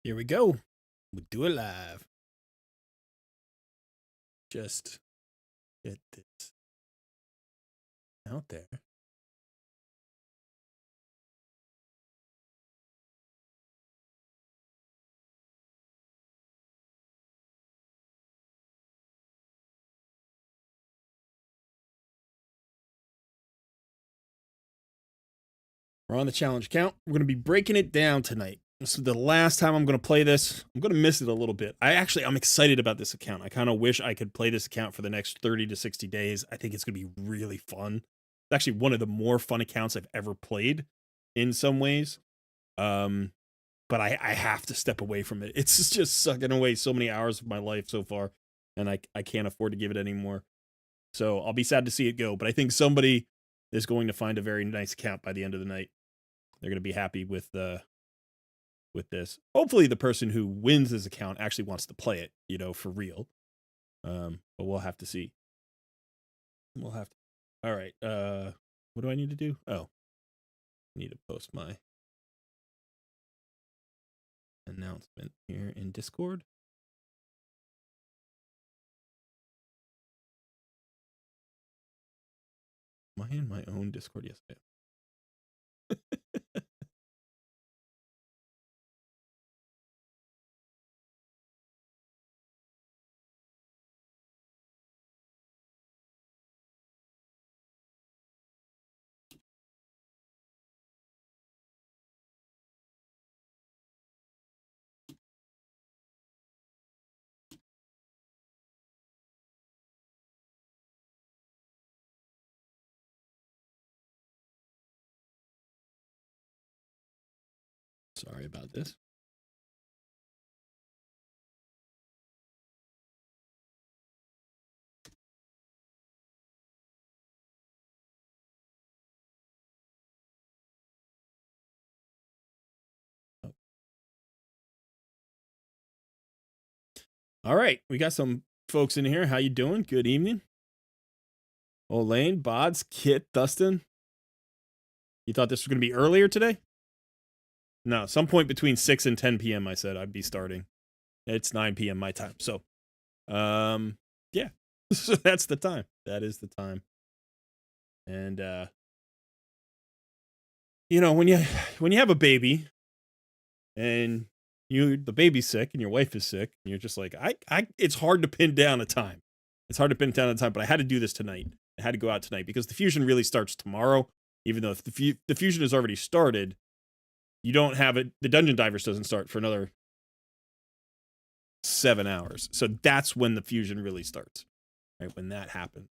Here we go. We'll do it live. Just get this out there. We're on the challenge account. We're going to be breaking it down tonight. This is the last time I'm going to play this. I'm going to miss it a little bit. I'm excited about this account. I kind of wish I could play this account for the next 30 to 60 days. I think it's going to be really fun. It's actually one of the more fun accounts I've ever played in some ways. But I have to step away from it. It's just sucking away so many hours of my life so far, and I can't afford to give it anymore. So I'll be sad to see it go, but I think somebody is going to find a very nice account by the end of the night. They're going to be happy with this. Hopefully the person who wins this account actually wants to play it, for real. But we'll have to see. We'll have to. All right. What do I need to do? Oh, I need to post my announcement here in Discord. Am I in my own Discord? Yes, I am. Sorry about this. Oh. All right, we got some folks in here. How you doing? Good evening. Olaine, Bods, Kit, Dustin. You thought this was going to be earlier today? No, some point between 6 and 10 p.m. I said I'd be starting. It's 9 p.m. my time. So, yeah. So that's the time. That is the time. And when you have a baby and the baby's sick and your wife is sick and you're just like, it's hard to pin down a time. It's hard to pin down a time, but I had to do this tonight. I had to go out tonight because the fusion really starts tomorrow. Even though if the fusion has already started, you don't have it. The Dungeon Divers doesn't start for another 7 hours. So that's when the fusion really starts, right? When that happens.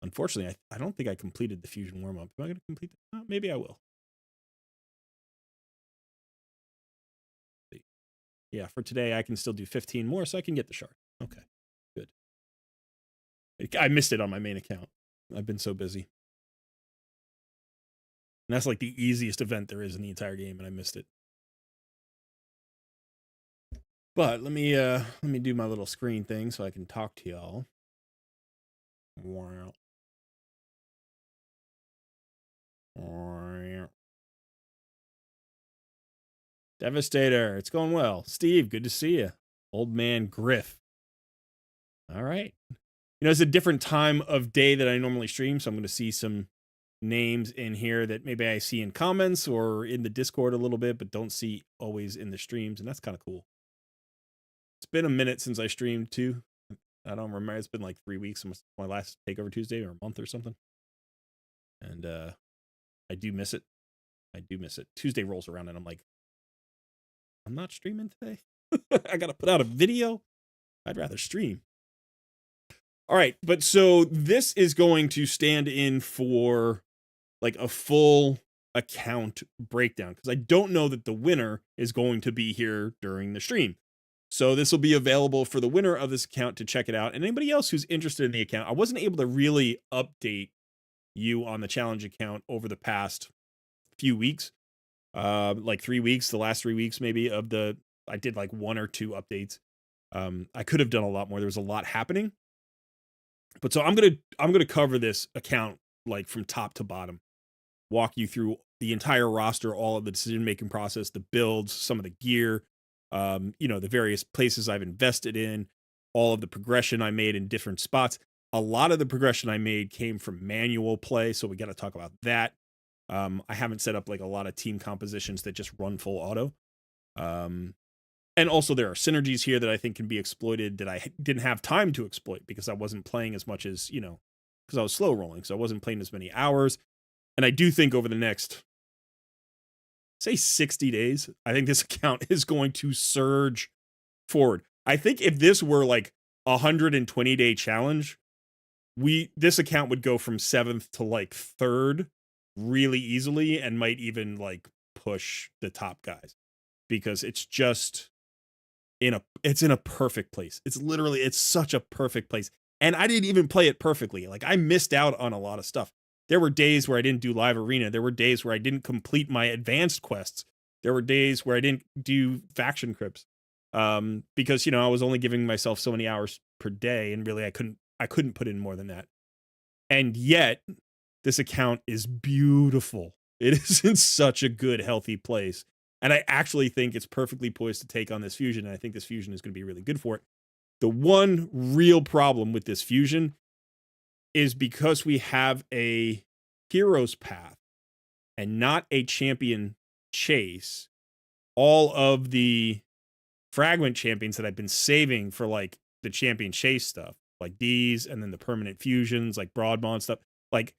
Unfortunately, I don't think I completed the fusion warm-up. Am I going to complete that? Maybe I will. Yeah, for today, I can still do 15 more, so I can get the shard. Okay, good. I missed it on my main account. I've been so busy. And that's like the easiest event there is in the entire game, and I missed it. But let me do my little screen thing so I can talk to y'all. Wow. Devastator, it's going well. Steve, good to see you. Old man Griff. All right. It's a different time of day that I normally stream, so I'm going to see some names in here that maybe I see in comments or in the Discord a little bit, but don't see always in the streams, and that's kind of cool. It's been a minute since I streamed too. I don't remember. It's been like 3 weeks since my last Takeover Tuesday or a month or something. And I do miss it. I do miss it. Tuesday rolls around and I'm like, I'm not streaming today. I got to put out a video. I'd rather stream. All right. But so this is going to stand in for like a full account breakdown because I don't know that the winner is going to be here during the stream. So this will be available for the winner of this account to check it out. And anybody else who's interested in the account, I wasn't able to really update you on the challenge account over the past few weeks, like 3 weeks, the last 3 weeks maybe I did like 1 or 2 updates. I could have done a lot more. There was a lot happening, but so I'm gonna cover this account like from top to bottom, walk you through the entire roster, all of the decision making process, the builds, some of the gear, The various places I've invested in, all of the progression I made in different spots. A lot of the progression I made came from manual play, so we got to talk about that. I haven't set up like a lot of team compositions that just run full auto. And also there are synergies here that I think can be exploited that I didn't have time to exploit because I wasn't playing as much as, because I was slow rolling. So I wasn't playing as many hours. And I do think over the next, say 60 days, I think this account is going to surge forward. I think if this were like a 120-day challenge, this account would go from 7th to like 3rd really easily and might even like push the top guys because it's just it's in a perfect place. It's such a perfect place. And I didn't even play it perfectly. Like I missed out on a lot of stuff. There were days where I didn't do live arena. There were days where I didn't complete my advanced quests. There were days where I didn't do faction crypts. Because I was only giving myself so many hours per day and really I couldn't put in more than that. And yet this account is beautiful. It is in such a good, healthy place. And I actually think it's perfectly poised to take on this fusion. And I think this fusion is going to be really good for it. The one real problem with this fusion is because we have a hero's path and not a champion chase, all of the fragment champions that I've been saving for like the champion chase stuff, like these, and then the permanent fusions, like Broadbond stuff, like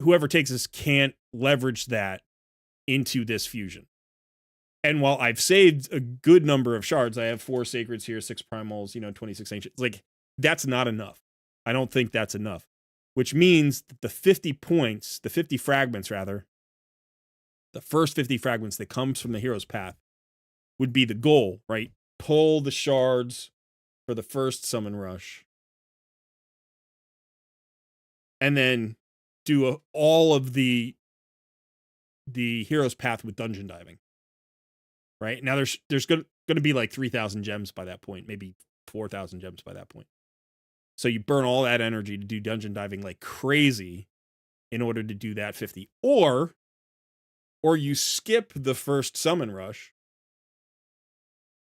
whoever takes this can't leverage that into this fusion. And while I've saved a good number of shards, I have 4 sacreds here, 6 primals, 26 ancients, like that's not enough. I don't think that's enough, which means that the 50 fragments rather, the first 50 fragments that comes from the hero's path would be the goal, right? Pull the shards for the first summon rush. And then do all of the hero's path with dungeon diving. Right? Now there's going to be like 3,000 gems by that point, maybe 4,000 gems by that point. So you burn all that energy to do dungeon diving like crazy in order to do that 50. Or you skip the first summon rush.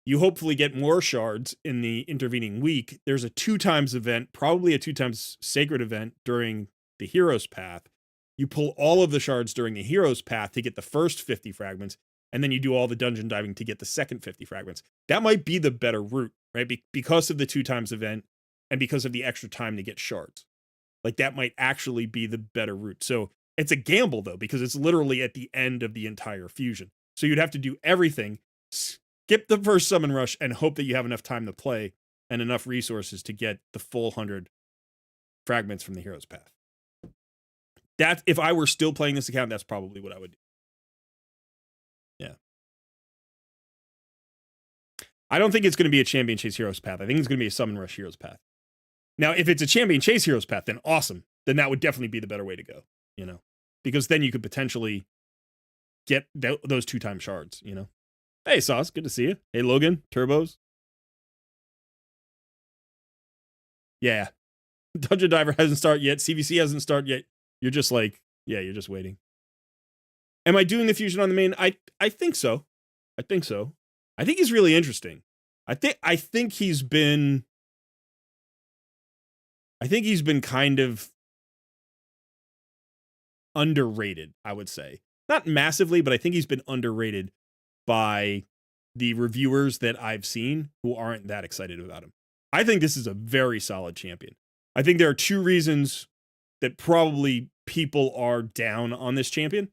You hopefully get more shards in the intervening week. There's a 2x event, probably a 2x sacred event during the hero's path. You pull all of the shards during the hero's path to get the first 50 fragments, and then you do all the dungeon diving to get the second 50 fragments. That might be the better route, right? Because of the 2x event and because of the extra time to get shards. Like that might actually be the better route. So it's a gamble though, because it's literally at the end of the entire fusion. So you'd have to do everything, skip the first summon rush, and hope that you have enough time to play and enough resources to get the full 100 fragments from the hero's path. That, if I were still playing this account, that's probably what I would do. Yeah. I don't think it's going to be a champion chase hero's path. I think it's going to be a summon rush hero's path. Now, if it's a champion chase hero's path, then awesome. Then that would definitely be the better way to go, because then you could potentially get those 2x shards, Hey, Sauce, good to see you. Hey, Logan, Turbos. Yeah. Dungeon Diver hasn't started yet. CVC hasn't started yet. You're just like, yeah, you're just waiting. Am I doing the fusion on the main? I think so. I think he's really interesting. I think he's been kind of underrated, I would say. Not massively, but I think he's been underrated by the reviewers that I've seen who aren't that excited about him. I think this is a very solid champion. I think there are 2 reasons that probably people are down on this champion.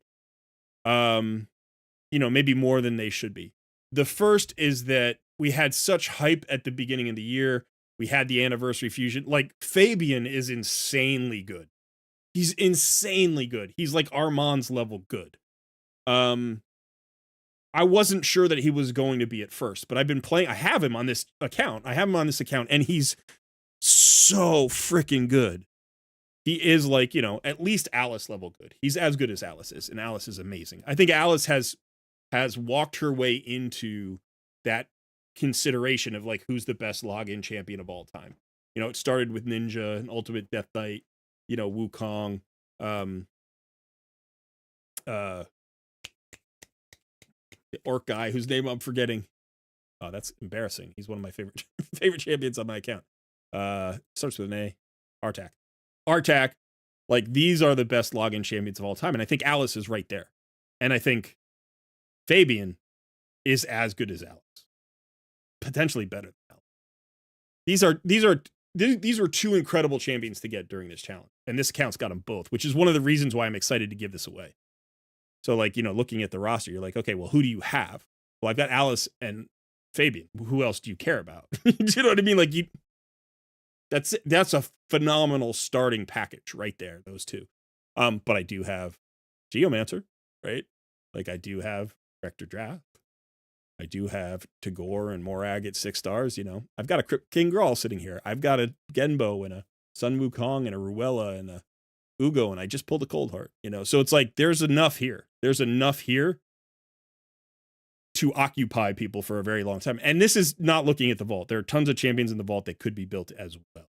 Maybe more than they should be. The first is that we had such hype at the beginning of the year. We had the anniversary fusion. Like, Fabian is insanely good. He's insanely good. He's like Armand's level good. I wasn't sure that he was going to be at first, but I've been playing. I have him on this account, and he's so freaking good. He is like, at least Alice level good. He's as good as Alice is, and Alice is amazing. I think Alice has walked her way into that consideration of like who's the best login champion of all time. It started with Ninja and Ultimate Death Knight, Wukong, the orc guy whose name I'm forgetting. Oh, that's embarrassing. He's one of my favorite champions on my account. Starts with an A. Artak. Artak. Like, these are the best login champions of all time. And I think Alice is right there. And I think Fabian is as good as Alex. Potentially better than Alex. These are two incredible champions to get during this challenge. And this account's got them both, which is one of the reasons why I'm excited to give this away. So, like, looking at the roster, you're like, okay, well, who do you have? Well, I've got Alice and Fabian. Who else do you care about? Do you know what I mean? Like, that's a phenomenal starting package right there, those two. But I do have Geomancer, right? Like, I do have Rector Draft. I do have Tagore and Morag at 6 stars. I've got a Crypt King Grawl sitting here. I've got a Genbo and a Sun Wukong and a Ruella and a Ugo, and I just pulled a Cold Heart. So it's like, there's enough here. There's enough here to occupy people for a very long time. And this is not looking at the vault. There are tons of champions in the vault that could be built as well.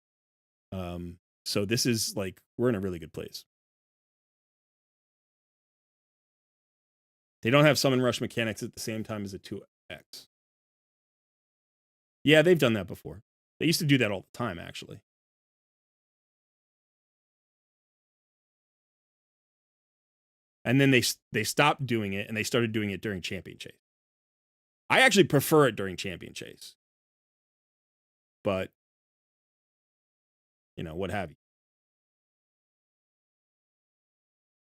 So this is like, we're in a really good place. They don't have summon rush mechanics at the same time as a 2X. Yeah, they've done that before. They used to do that all the time, actually. And then they stopped doing it, and they started doing it during Champion Chase. I actually prefer it during Champion Chase. But, what have you.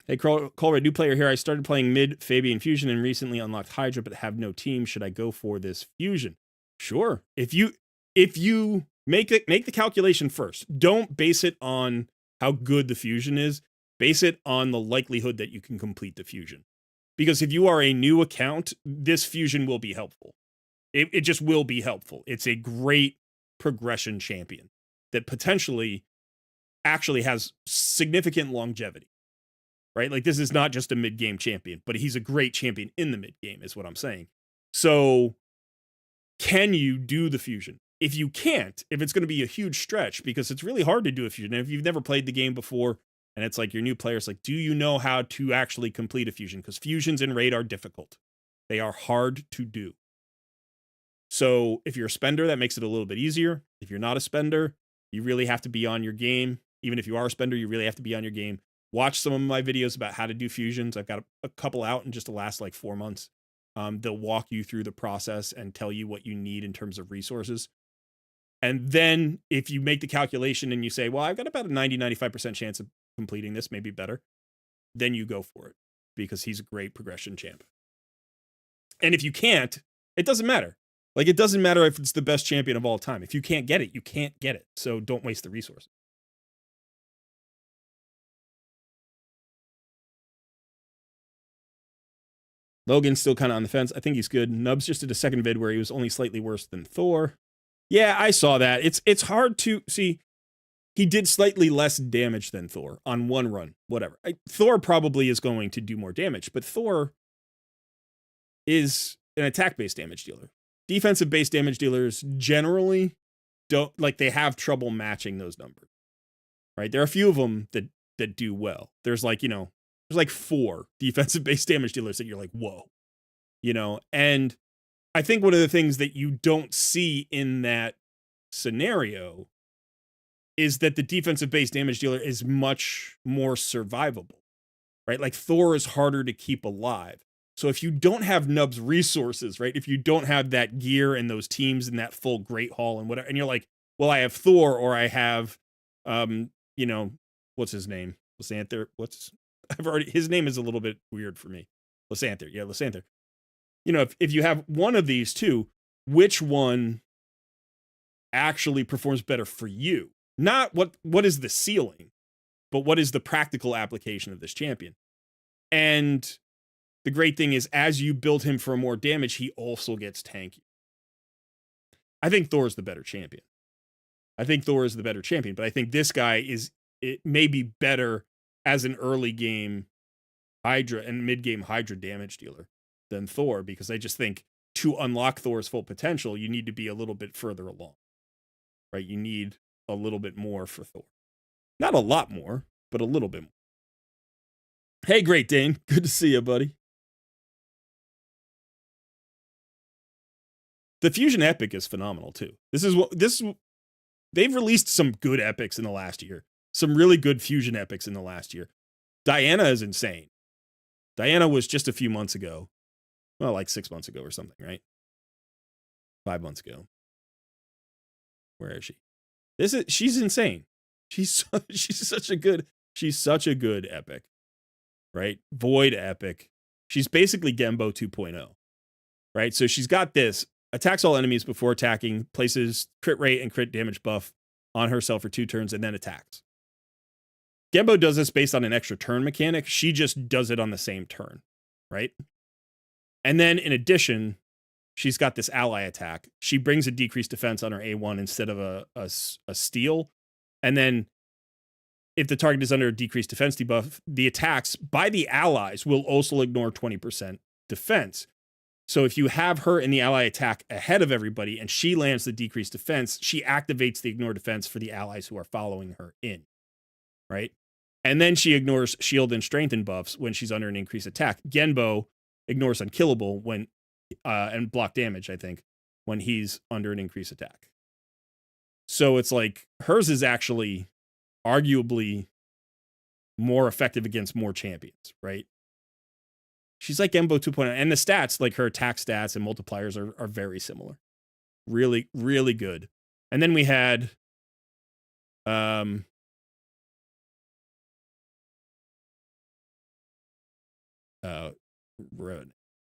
Hey, Colruyt, new player here. I started playing mid Fabian Fusion and recently unlocked Hydra, but have no team. Should I go for this fusion? Sure. If you make the calculation first, don't base it on how good the fusion is. Base it on the likelihood that you can complete the fusion. Because if you are a new account, this fusion will be helpful. It just will be helpful. It's a great progression champion that potentially actually has significant longevity. Right? Like, this is not just a mid-game champion, but he's a great champion in the mid-game, is what I'm saying. So, can you do the fusion? If you can't, if it's going to be a huge stretch, because it's really hard to do a fusion, and if you've never played the game before, and it's like your new player, it's like, do you know how to actually complete a fusion? Because fusions in Raid are difficult. They are hard to do. So, if you're a spender, that makes it a little bit easier. If you're not a spender, you really have to be on your game. Even if you are a spender, you really have to be on your game. Watch some of my videos about how to do fusions. I've got a couple out in just the last 4 months. They'll walk you through the process and tell you what you need in terms of resources. And then if you make the calculation and you say, well, I've got about a 90-95% chance of completing this, maybe better, then you go for it because he's a great progression champ. And if you can't, it doesn't matter. Like, it doesn't matter if it's the best champion of all time. If you can't get it, you can't get it. So don't waste the resources. Logan's still kind of on the fence. I think he's good. Nubs just did a second vid where he was only slightly worse than Thor. Yeah, I saw that. It's hard to see. He did slightly less damage than Thor on one run. Whatever. Thor probably is going to do more damage, but Thor is an attack-based damage dealer. Defensive-based damage dealers generally don't, like, they have trouble matching those numbers. Right? There are a few of them that do well. There's there's 4 defensive-based damage dealers that you're like, whoa. And I think one of the things that you don't see in that scenario is that the defensive-based damage dealer is much more survivable, right? Like, Thor is harder to keep alive. So if you don't have Nub's resources, right? If you don't have that gear and those teams and that full Great Hall and whatever, and you're like, well, I have Thor or I have, what's his name? Lysanther. His name is a little bit weird for me. Lysanther. Yeah, Lysanther. If you have one of these two, which one actually performs better for you? Not what is the ceiling, but what is the practical application of this champion? And the great thing is, as you build him for more damage, he also gets tanky. I think Thor is the better champion. But I think this guy it may be better as an early game Hydra and mid game Hydra damage dealer than Thor, because I just think to unlock Thor's full potential, you need to be a little bit further along, right? You need a little bit more for Thor. Not a lot more, but a little bit more. Hey, Great Dane. Good to see you, buddy. The Fusion Epic is phenomenal too. They've released some good epics in the last year. Some really good Fusion epics in the last year. Diana is insane. Diana was just a few months ago. Well, like 6 months ago or something, right? 5 months ago. Where is she? She's insane. She's such a good epic, right? Void epic. She's basically Genbo 2.0, right? So she's got this, attacks all enemies before attacking, places crit rate and crit damage buff on herself for 2 turns, and then attacks. Genbo does this based on an extra turn mechanic. She just does it on the same turn, right? And then in addition, she's got this ally attack. She brings a decreased defense on her A1 instead of a steal. And then if the target is under a decreased defense debuff, the attacks by the allies will also ignore 20% defense. So if you have her in the ally attack ahead of everybody and she lands the decreased defense, she activates the ignore defense for the allies who are following her in, right? And then she ignores shield and strengthen buffs when she's under an increased attack. Genbo ignores unkillable when and block damage, I think, when he's under an increased attack. So it's like hers is actually arguably more effective against more champions, right? She's like Genbo 2.0, and the stats, like her attack stats and multipliers, are very similar. Really, really good. And then we had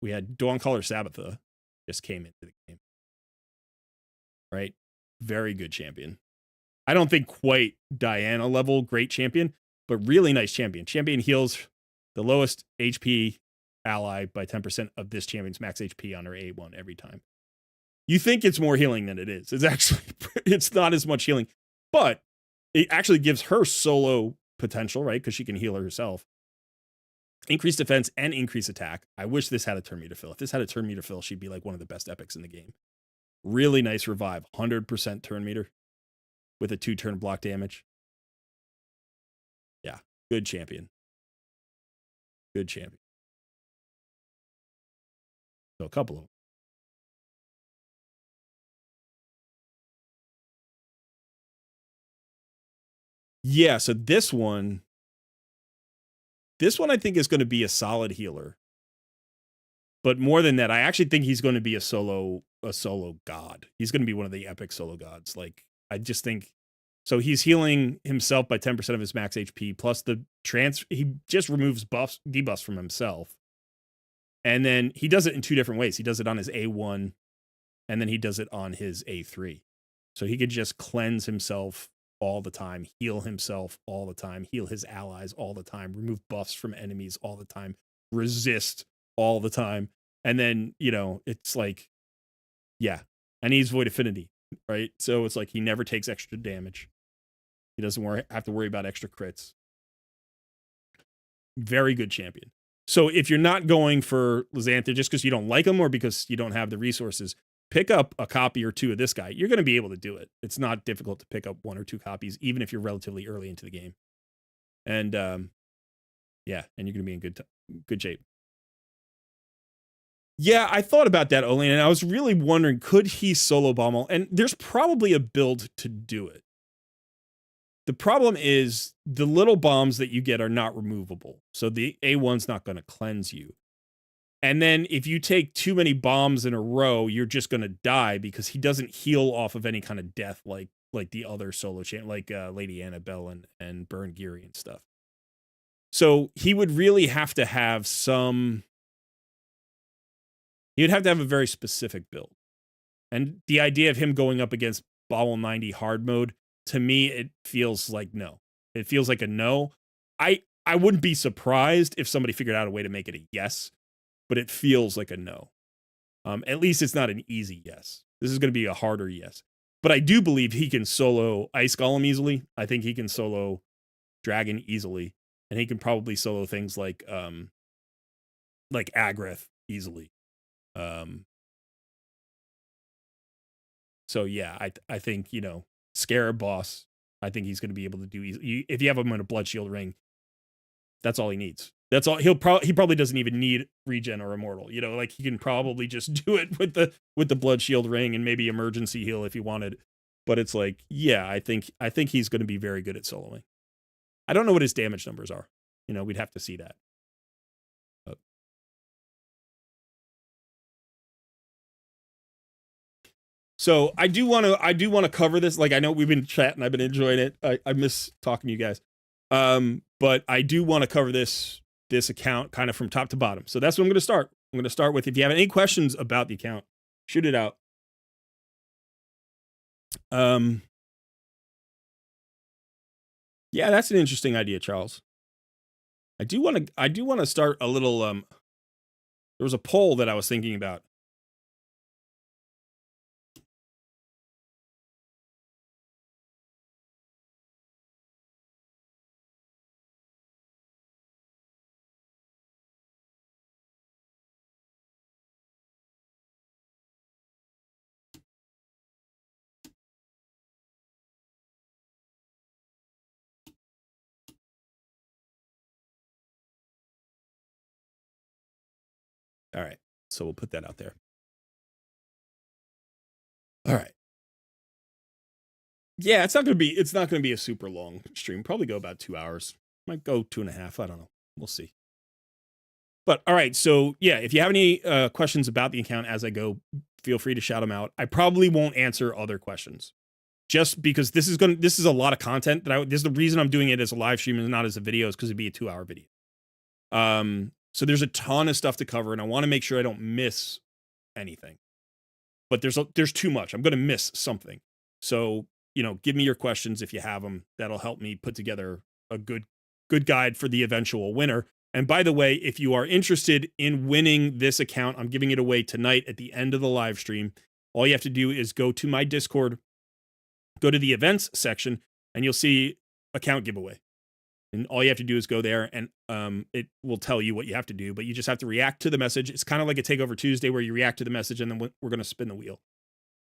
we had Dawncaller Sabbatha just came into the game. Right? Very good champion. I don't think quite Diana level great champion, but really nice champion. Champion heals the lowest HP ally by 10% of this champion's max HP on her A1 every time. You think it's more healing than it is. It's not as much healing, but it actually gives her solo potential, right? Because she can heal herself. Increased defense and increased attack. I wish this had a turn meter fill. If this had a turn meter fill, she'd be like one of the best epics in the game. Really nice revive. 100% turn meter with a 2-turn block damage. Yeah, good champion. Good champion. So a couple of them. Yeah, so this one I think is going to be a solid healer. But more than that, I actually think he's going to be a solo god. He's going to be one of the epic solo gods. Like, I just think so. He's healing himself by 10% of his max HP, plus he just removes debuffs from himself. And then he does it in 2 different ways. He does it on his A1, and then he does it on his A3. So he could just cleanse himself all the time, heal himself all the time, heal his allies all the time, remove buffs from enemies all the time, resist all the time. And then, it's like, yeah. And he's Void Affinity, right? So it's like he never takes extra damage. He doesn't have to worry about extra crits. Very good champion. So if you're not going for Lizantha just because you don't like him or because you don't have the resources, pick up a copy or 2 of this guy. You're going to be able to do it. It's not difficult to pick up 1 or 2 copies, even if you're relatively early into the game. And yeah, and you're going to be in good shape. Yeah, I thought about that, Olin, and I was really wondering, could he solo Bommel? And there's probably a build to do it. The problem is the little bombs that you get are not removable. So the A1's not going to cleanse you. And then if you take too many bombs in a row, you're just going to die because he doesn't heal off of any kind of death like the other solo champ, like Lady Annabelle and Burn Geary and stuff. So he would really have to have You'd have to have a very specific build. And the idea of him going up against Bobble 90 hard mode, to me, it feels like no. It feels like a no. I wouldn't be surprised if somebody figured out a way to make it a yes, but it feels like a no. At least it's not an easy yes. This is going to be a harder yes. But I do believe he can solo Ice Golem easily. I think he can solo Dragon easily. And he can probably solo things like Agrith easily. So yeah, I think, Scarab Boss, I think he's going to be able to do easy. If you have him in a Blood Shield ring, that's all he needs. That's all. He probably doesn't even need regen or immortal. You know, like he can probably just do it with the blood shield ring and maybe emergency heal if he wanted. But it's like, yeah, I think he's going to be very good at soloing. I don't know what his damage numbers are. You know, we'd have to see that. So I do want to cover this. Like, I know we've been chatting, I've been enjoying it. I miss talking to you guys. But I do want to cover this account kind of from top to bottom. So that's what I'm going to start. I'm going to start with, if you have any questions about the account, shoot it out. Yeah, that's an interesting idea, Charles. I do want to start a little there was a poll that I was thinking about. All right. So we'll put that out there. All right. Yeah, it's not gonna be a super long stream. Probably go about 2 hours. Might go 2.5. I don't know. We'll see. But all right, so yeah, if you have any questions about the account as I go, feel free to shout them out. I probably won't answer other questions, just because this is a lot of content this is the reason I'm doing it as a live stream and not as a video, is because it'd be a 2-hour video. So there's a ton of stuff to cover, and I want to make sure I don't miss anything. But there's too much. I'm going to miss something. So, you know, give me your questions if you have them. That'll help me put together a good guide for the eventual winner. And by the way, if you are interested in winning this account, I'm giving it away tonight at the end of the live stream. All you have to do is go to my Discord, go to the events section, and you'll see account giveaway. And all you have to do is go there, and it will tell you what you have to do, but you just have to react to the message. It's kind of like a Takeover Tuesday where you react to the message, and then we're going to spin the wheel.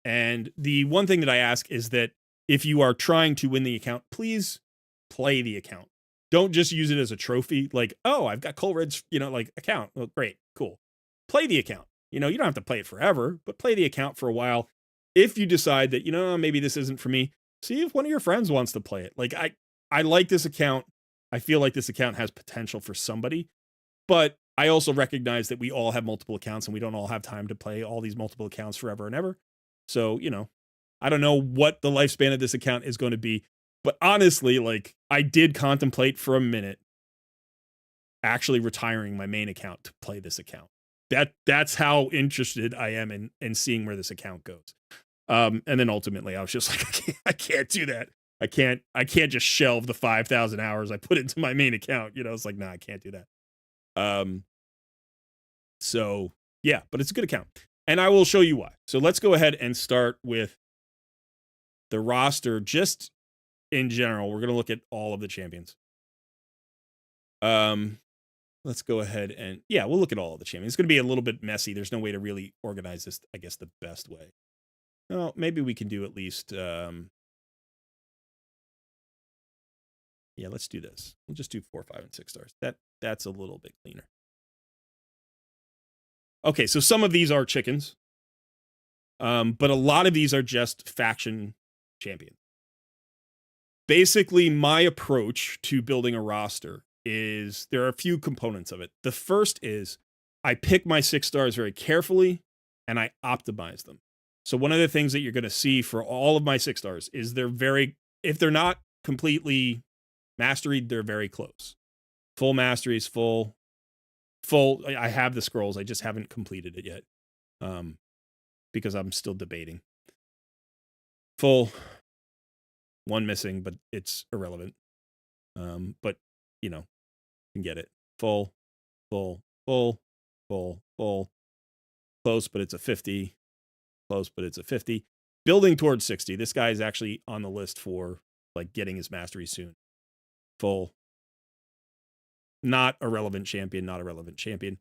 And the one thing that I ask is that if you are trying to win the account, please play the account. Don't just use it as a trophy. Like, oh, I've got Colered's, like account. Well, great, cool. Play the account. You don't have to play it forever, but play the account for a while. If you decide that, maybe this isn't for me, see if one of your friends wants to play it. Like, I like this account. I feel like this account has potential for somebody, but I also recognize that we all have multiple accounts and we don't all have time to play all these multiple accounts forever and ever. So, I don't know what the lifespan of this account is going to be, but honestly, like, I did contemplate for a minute actually retiring my main account to play this account. That's how interested I am in seeing where this account goes. And then ultimately I was just like, I can't do that. I can't just shelve the 5,000 hours I put into my main account. It's like, nah, I can't do that. So yeah, but it's a good account, and I will show you why. So let's go ahead and start with the roster. Just in general, we're going to look at all of the champions. Let's go ahead and, yeah, we'll look at all of the champions. It's going to be a little bit messy. There's no way to really organize this, I guess, the best way. No, maybe we can do at least, yeah, let's do this. We'll just do 4, 5, and 6 stars. That's a little bit cleaner. Okay, so some of these are chickens, but a lot of these are just faction champions. Basically, my approach to building a roster is there are a few components of it. The first is I pick my 6 stars very carefully and I optimize them. So one of the things that you're going to see for all of my 6 stars is if they're not completely masteried, they're very close. Full masteries, full. I have the scrolls. I just haven't completed it yet, because I'm still debating. Full, one missing, but it's irrelevant. But you can get it. Full, full, full, full, full. Close, but it's a 50. Close, but it's a 50. Building towards 60. This guy is actually on the list for like getting his mastery soon. Full. Not a relevant champion, not a relevant champion.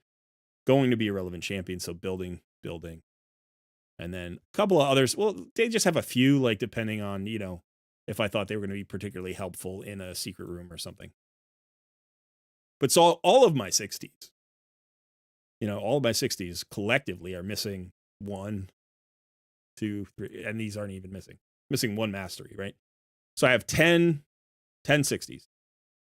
Going to be a relevant champion, so building. And then a couple of others, well, they just have a few, like, depending on, if I thought they were going to be particularly helpful in a secret room or something. But so all of my 60s, all of my 60s collectively are missing 1, 2, 3, and these aren't even missing 1 mastery, right? So I have 10 60s.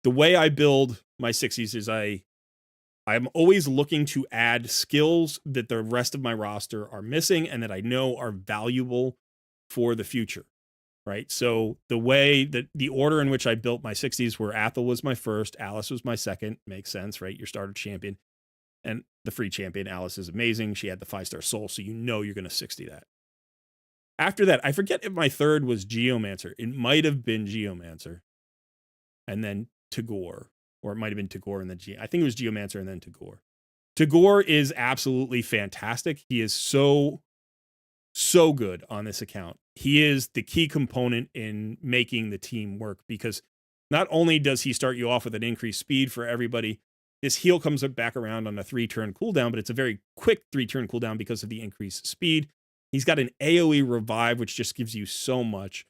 The way I build my 60s is I'm always looking to add skills that the rest of my roster are missing and that I know are valuable for the future, right? So the way that the order in which I built my 60s were Athel was my first, Alice was my second, makes sense, right? Your starter champion and the free champion. Alice is amazing. She had the 5-star soul, so you're going to 60 that. After that, I forget if my third was Geomancer. It might have been Geomancer and then Tagore, or it might have been Tagore and then I think it was Geomancer and then Tagore. Tagore is absolutely fantastic. He is so good on this account. He is the key component in making the team work, because not only does he start you off with an increased speed for everybody, this heal comes back around on a 3-turn cooldown, but it's a very quick 3-turn cooldown because of the increased speed. He's got an AoE revive, which just gives you so much.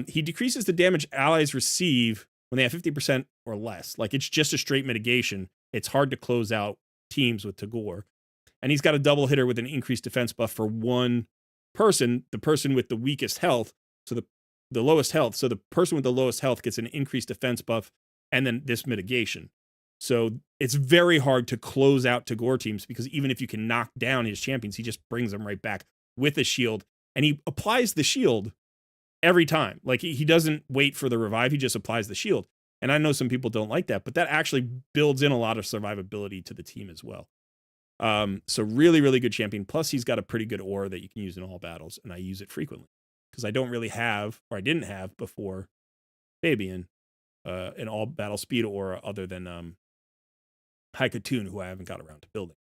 He decreases the damage allies receive when they have 50% or less. Like, it's just a straight mitigation. It's hard to close out teams with Tagore. And he's got a double hitter with an increased defense buff for one person, the person with the weakest health. So the lowest health. So the person with the lowest health gets an increased defense buff and then this mitigation. So it's very hard to close out Tagore teams, because even if you can knock down his champions, he just brings them right back with a shield. And he applies the shield every time. Like, he doesn't wait for the revive. He just applies the shield. And I know some people don't like that, but that actually builds in a lot of survivability to the team as well. So really, really good champion. Plus, he's got a pretty good aura that you can use in all battles, and I use it frequently because I don't really have, or I didn't have before Fabian, an all battle speed aura other than Haikatoon, who I haven't got around to building.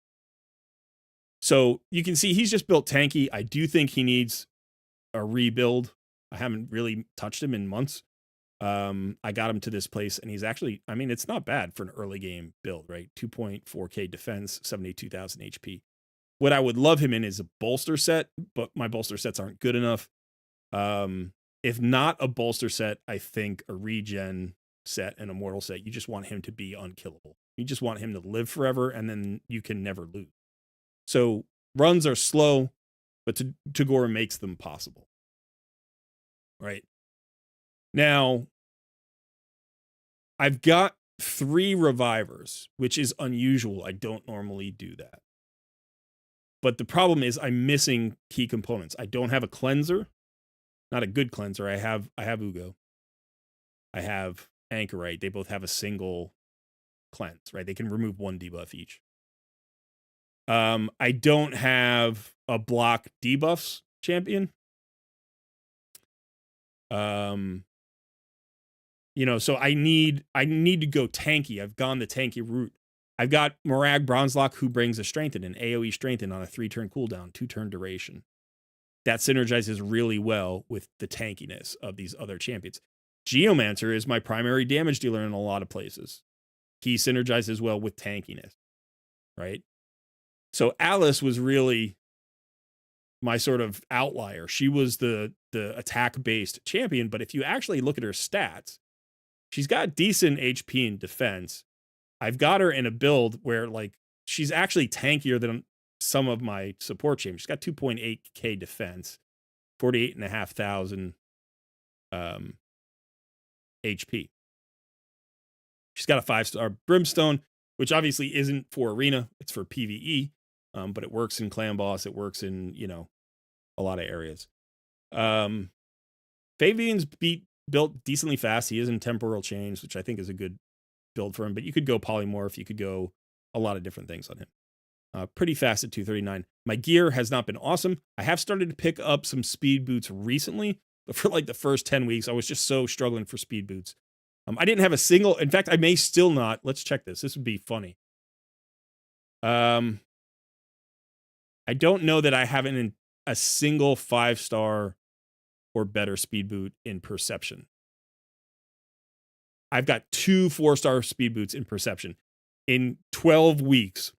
So you can see he's just built tanky. I do think he needs a rebuild. I haven't really touched him in months. I got him to this place, and he's actually, I mean, it's not bad for an early game build, right? 2.4k defense, 72,000 HP. What I would love him in is a bolster set, but my bolster sets aren't good enough. If not a bolster set, I think a regen set and a mortal set, you just want him to be unkillable. You just want him to live forever, and then you can never lose. So runs are slow, but Tagore makes them possible. Right? Now, I've got 3 revivers, which is unusual. I don't normally do that. But the problem is I'm missing key components. I don't have a cleanser. Not a good cleanser. I have Ugo. I have Anchorite. They both have a single cleanse, right? They can remove 1 debuff each. I don't have a block debuffs champion. So I need to go tanky. I've gone the tanky route. I've got Morag Bronzelock, who brings a strengthen, an AoE strengthen on a 3-turn cooldown, 2-turn duration. That synergizes really well with the tankiness of these other champions. Geomancer is my primary damage dealer in a lot of places. He synergizes well with tankiness, right? So Alice was really my sort of outlier. She was the attack-based champion, but if you actually look at her stats, she's got decent HP and defense. I've got her in a build where, like, she's actually tankier than some of my support champions. She's got 2.8k defense, 48,500 HP. She's got a 5-star Brimstone, which obviously isn't for arena. It's for PvE, but it works in clan boss. It works in, a lot of areas. Fabian's built decently fast. He is in temporal change, which I think is a good build for him, but you could go polymorph. You could go a lot of different things on him. Pretty fast at 239. My gear has not been awesome. I have started to pick up some speed boots recently, but for like the first 10 weeks, I was just so struggling for speed boots. I didn't have a single, in fact, I may still not. Let's check this. This would be funny. I don't know that I have a single 5-star or better speed boot in Perception. I've got 2 4-star speed boots in Perception. In 12 weeks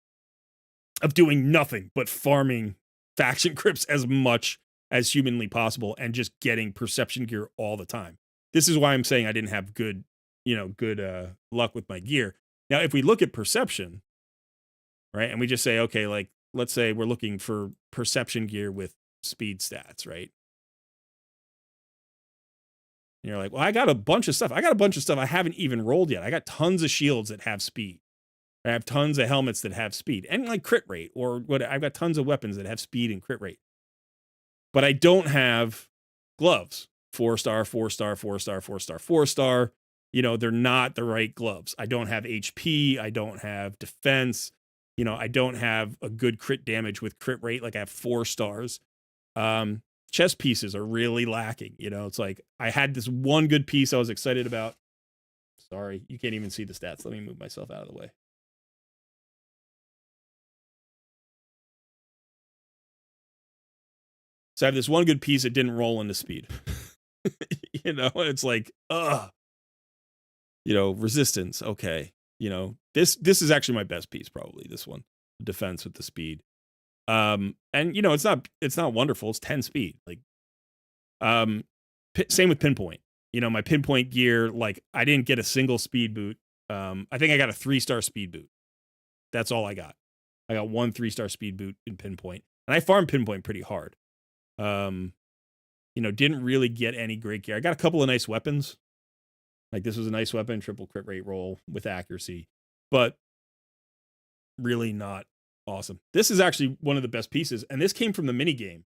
of doing nothing but farming faction crypts as much as humanly possible and just getting Perception gear all the time. This is why I'm saying I didn't have good luck with my gear. Now, if we look at perception, right, and we just say, okay, like, let's say we're looking for perception gear with speed stats, right? And you're like, well, I got a bunch of stuff. I got a bunch of stuff I haven't even rolled yet. I got tons of shields that have speed. I have tons of helmets that have speed and like crit rate, or what, I've got tons of weapons that have speed and crit rate. But I don't have gloves. 4-star, 4-star, 4-star, 4-star, 4-star. You know, they're not the right gloves. I don't have HP. I don't have defense. You know, I don't have a good crit damage with crit rate. Like I have 4 stars. Chess pieces are really lacking. You know, it's like I had this one good piece I was excited about. Sorry, you can't even see the stats. Let me move myself out of the way. So I have this one good piece that didn't roll into speed. You know, it's like, you know, resistance. Okay. You know, this is actually my best piece, probably this one, defense with the speed. And you know, it's not wonderful. It's 10 speed. Like, same with pinpoint. You know, my pinpoint gear, like I didn't get a single speed boot. I think I got a 3-star speed boot. That's all I got. I got 1 3-star speed boot in pinpoint, and I farmed pinpoint pretty hard. You know, didn't really get any great gear. I got a couple of nice weapons. Like this was a nice weapon, triple crit rate roll with accuracy, but really not awesome. This is actually one of the best pieces, and this came from the mini game.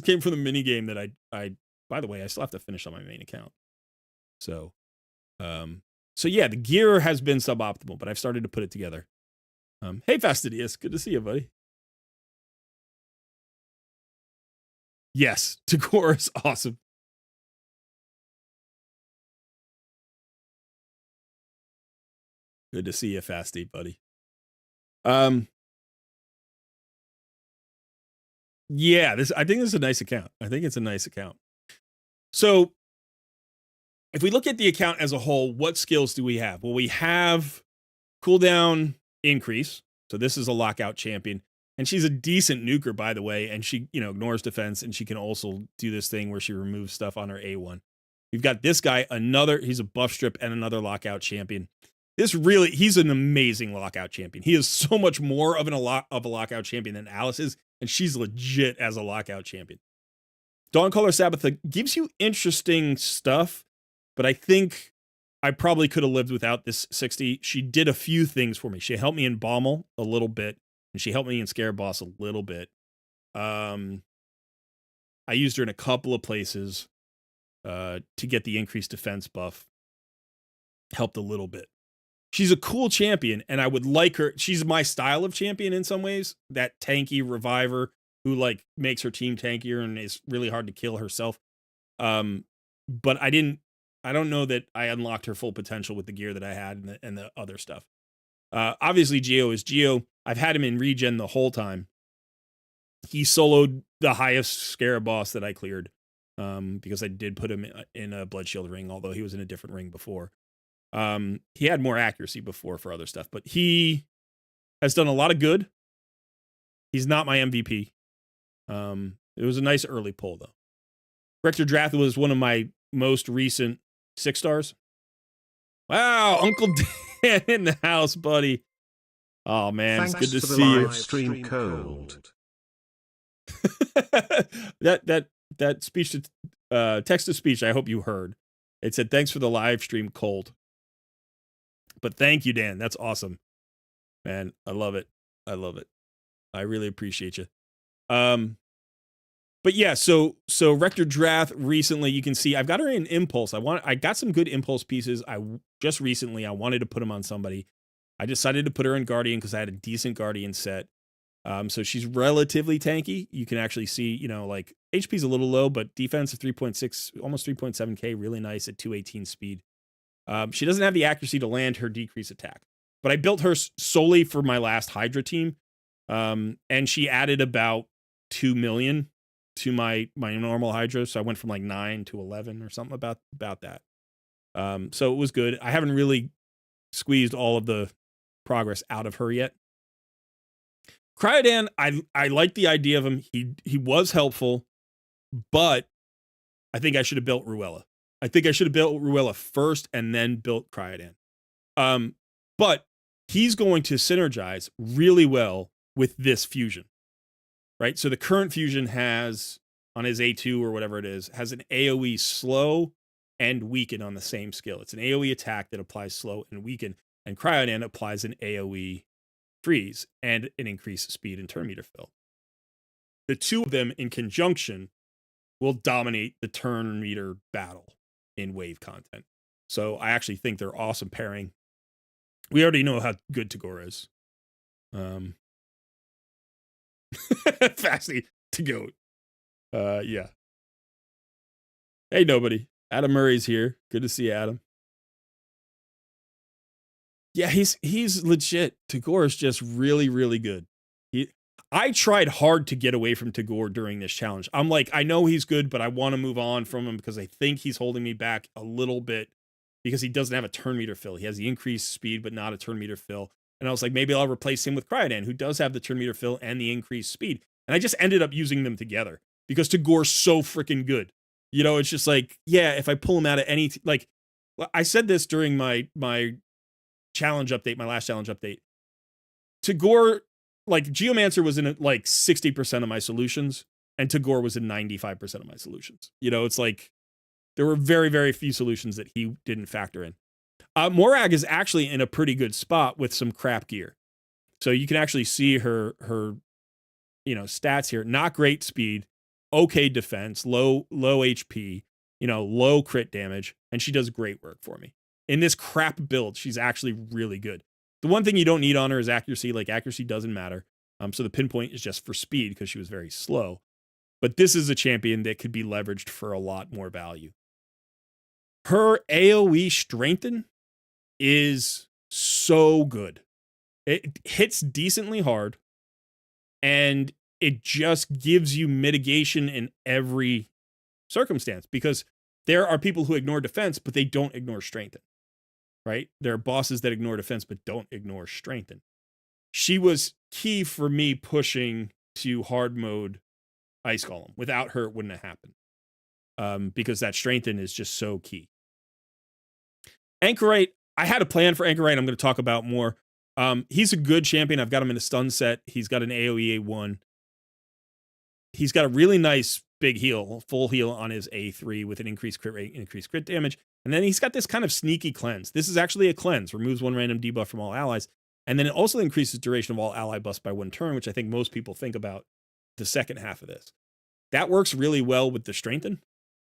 Came from the mini game that I by the way, I still have to finish on my main account. So yeah, the gear has been suboptimal, but I've started to put it together. Hey Fastidious, good to see you, buddy. Yes, Tagoras, awesome. Good to see you, Fasty, buddy. Yeah, I think this is a nice account. I think it's a nice account. So if we look at the account as a whole, what skills do we have? Well, we have cooldown increase. So this is a lockout champion. And she's a decent nuker, by the way. And she, you know, ignores defense. And she can also do this thing where she removes stuff on her A1. We've got this guy, he's a buff strip and another lockout champion. He's an amazing lockout champion. He is so much more of a lockout champion than Alice is. And she's legit as a lockout champion. Dawncaller Sabbatha gives you interesting stuff, but I think I probably could have lived without this 60. She did a few things for me. She helped me in Bommel a little bit, and she helped me in Scare Boss a little bit. I used her in a couple of places to get the increased defense buff. Helped a little bit. She's a cool champion, and I would like her. She's my style of champion in some ways. That tanky reviver who like makes her team tankier and is really hard to kill herself. But I don't know that I unlocked her full potential with the gear that I had and the other stuff. Obviously, Geo is Geo. I've had him in regen the whole time. He soloed the highest Scarab boss that I cleared because I did put him in a Blood Shield ring, although he was in a different ring before. He had more accuracy before for other stuff, but he has done a lot of good. He's not my MVP. It was a nice early pull, though. Rector Drath was one of my most recent 6 stars. Wow, Uncle Dan in the house, buddy. Oh man, Thanks it's good to for see the you. live stream code. that speech to text to speech, I hope you heard. It said thanks for the live stream cold. But thank you, Dan. That's awesome. Man, I love it. I love it. I really appreciate you. But yeah, so Rector Drath recently, you can see I've got her in Impulse. I got some good Impulse pieces. I wanted to put them on somebody. I decided to put her in Guardian because I had a decent Guardian set. So she's relatively tanky. You can actually see, you know, like HP's a little low, but defense of 3.6, almost 3.7k, really nice at 218 speed. She doesn't have the accuracy to land her decrease attack, but I built her solely for my last Hydra team. And she added about 2 million to my normal Hydra. So I went from like 9 to 11 or something about that. So it was good. I haven't really squeezed all of the progress out of her yet. Cryodan, I like the idea of him. He was helpful, but I think I should have built Ruella. I think I should have built Ruella first and then built Cryodan. But he's going to synergize really well with this fusion, right? So the current fusion has, on his A2 or whatever it is, has an AoE slow and weaken on the same skill. It's an AoE attack that applies slow and weaken, and Cryodan applies an AoE freeze and an increased speed and turn meter fill. The two of them in conjunction will dominate the turn meter battle in wave content. So I actually think they're awesome pairing. We already know how good Tagore is. Fasty to goat. Yeah. Hey, nobody. Adam Murray's here. Good to see Adam. Yeah, he's legit. Tagore is just really, really good. I tried hard to get away from Tagore during this challenge. I'm like, I know he's good, but I want to move on from him because I think he's holding me back a little bit because he doesn't have a turn meter fill. He has the increased speed, but not a turn meter fill. And I was like, maybe I'll replace him with Cryodan, who does have the turn meter fill and the increased speed. And I just ended up using them together because Tagore's so freaking good. You know, it's just like, yeah, if I pull him out at any, like, I said this during my challenge update, my last challenge update. Tagore, like, Geomancer was in like 60% of my solutions, and Tagore was in 95% of my solutions. You know, it's like there were very, very few solutions that he didn't factor in. Morag is actually in a pretty good spot with some crap gear. So you can actually see her stats here. Not great speed, okay defense, low HP, low crit damage, and she does great work for me. In this crap build, she's actually really good. The one thing you don't need on her is accuracy. Like, accuracy doesn't matter. So the pinpoint is just for speed because she was very slow. But this is a champion that could be leveraged for a lot more value. Her AoE strengthen is so good. It hits decently hard, and it just gives you mitigation in every circumstance because there are people who ignore defense, but they don't ignore strengthen. Right? There are bosses that ignore defense but don't ignore strengthen. She was key for me pushing to hard mode Ice Golem. Without her, it wouldn't have happened because that strengthen is just so key. Anchorite, I had a plan for Anchorite I'm going to talk about more. He's a good champion. I've got him in a stun set. He's got an AoE A1. He's got a really nice big heal, full heal on his A3 with an increased crit rate, increased crit damage. And then he's got this kind of sneaky cleanse. This is actually a cleanse, removes one random debuff from all allies. And then it also increases duration of all ally buffs by 1 turn, which I think most people think about the second half of this. That works really well with the strengthen.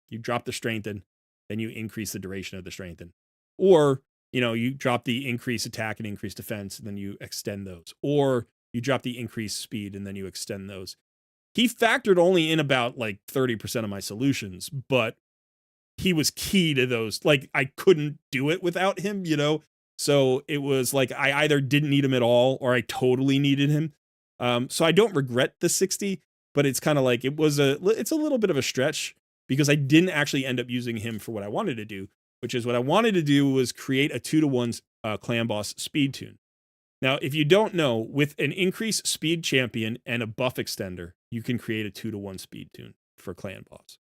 You drop the strengthen, then you increase the duration of the strengthen. Or, you drop the increased attack and increased defense, and then you extend those. Or you drop the increased speed, and then you extend those. He factored only in about like 30% of my solutions, but he was key to those. Like, I couldn't do it without him, So it was like I either didn't need him at all or I totally needed him. So I don't regret the 60, but it's kind of like it's a little bit of a stretch because I didn't actually end up using him for what I wanted to do, which is what I wanted to do was create a 2-to-1 clan boss speed tune. Now, if you don't know, with an increased speed champion and a buff extender, you can create a 2-to-1 speed tune for clan boss.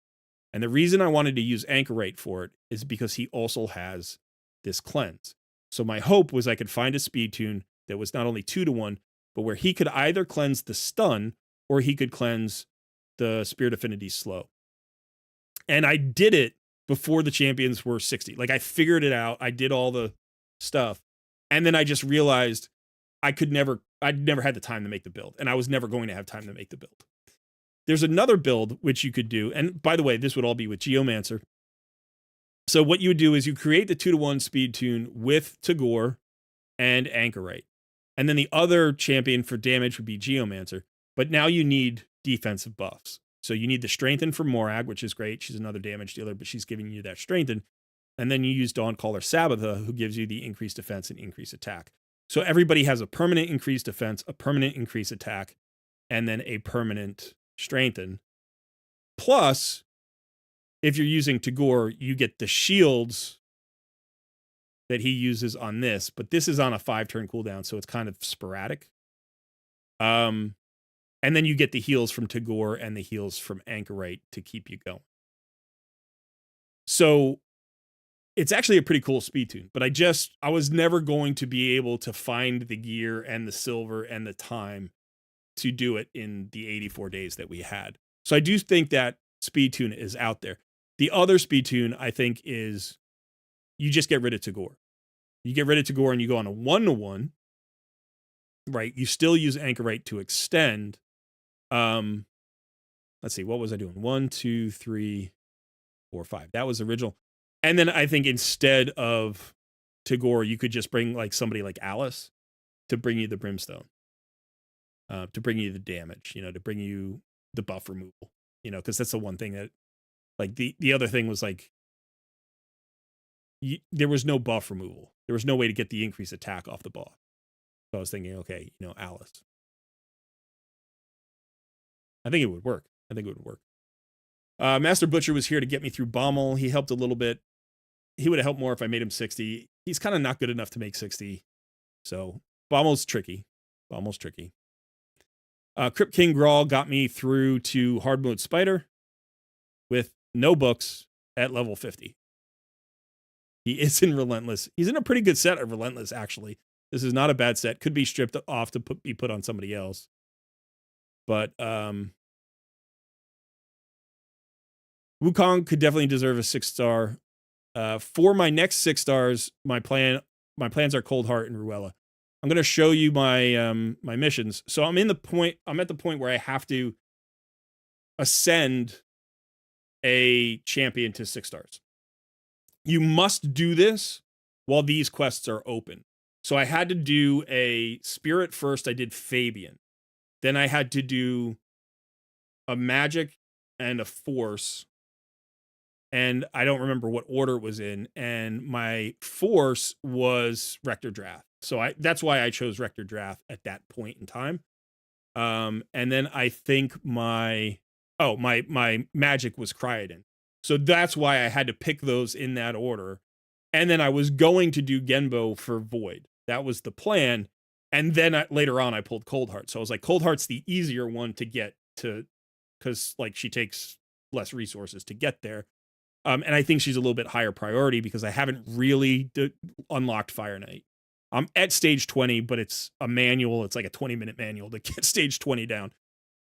And the reason I wanted to use Anchorite for it is because he also has this cleanse. So my hope was I could find a speed tune that was not only 2-to-1, but where he could either cleanse the stun or he could cleanse the Spirit Affinity slow. And I did it before the champions were 60. Like, I figured it out. I did all the stuff. And then I just realized I'd never had the time to make the build. And I was never going to have time to make the build. There's another build which you could do. And by the way, this would all be with Geomancer. So what you would do is you create the 2-to-1 speed tune with Tagore and Anchorite. And then the other champion for damage would be Geomancer. But now you need defensive buffs. So you need the strengthen for Morag, which is great. She's another damage dealer, but she's giving you that strengthen. And then you use Dawncaller Sabbatha, who gives you the increased defense and increased attack. So everybody has a permanent increased defense, a permanent increased attack, and then a permanent strengthen. Plus, if you're using Tagore, you get the shields that he uses on this, but this is on a 5-turn cooldown, so it's kind of sporadic. And then you get the heals from Tagore and the heals from Anchorite to keep you going. So it's actually a pretty cool speed tune, but I was never going to be able to find the gear and the silver and the time to do it in the 84 days that we had. So I do think that speed tune is out there. The other speed tune, I think, is you just get rid of Tagore. You get rid of Tagore and you go on a 1-to-1, right? You still use Anchorite to extend. Let's see, what was I doing? 1, 2, 3, 4, 5. That was original. And then I think instead of Tagore, you could just bring like somebody like Alice to bring you the brimstone, to bring you the damage, to bring you the buff removal, because that's the one thing that, like, the other thing was like, there was no buff removal. There was no way to get the increased attack off the boss. So I was thinking, okay, Alice. I think it would work. Master Butcher was here to get me through Bommel. He helped a little bit. He would have helped more if I made him 60. He's kind of not good enough to make 60. So Bommel's tricky. Crypt King Grawl got me through to hard mode Spider with no books at level 50. He is in Relentless. He's in a pretty good set of Relentless, actually. This is not a bad set. Could be stripped off to be put on somebody else. But Wukong could definitely deserve a 6-star. For my next 6 stars, my plans are Cold Heart and Ruella. I'm going to show you my my missions. So I'm at the point where I have to ascend a champion to 6 stars. You must do this while these quests are open. So I had to do a Spirit first. I did Fabian. Then I had to do a Magic and a Force. And I don't remember what order it was in. And my Force was Rector Drath. So that's why I chose Rector Drath at that point in time. And then I think my Magic was Cryodan. So that's why I had to pick those in that order. And then I was going to do Genbo for Void. That was the plan. And then later on, I pulled Cold Heart. So I was like, Cold Heart's the easier one to get to, because like she takes less resources to get there. And I think she's a little bit higher priority because I haven't really unlocked Fire Knight. I'm at stage 20, but it's a manual. It's like a 20-minute manual to get stage 20 down.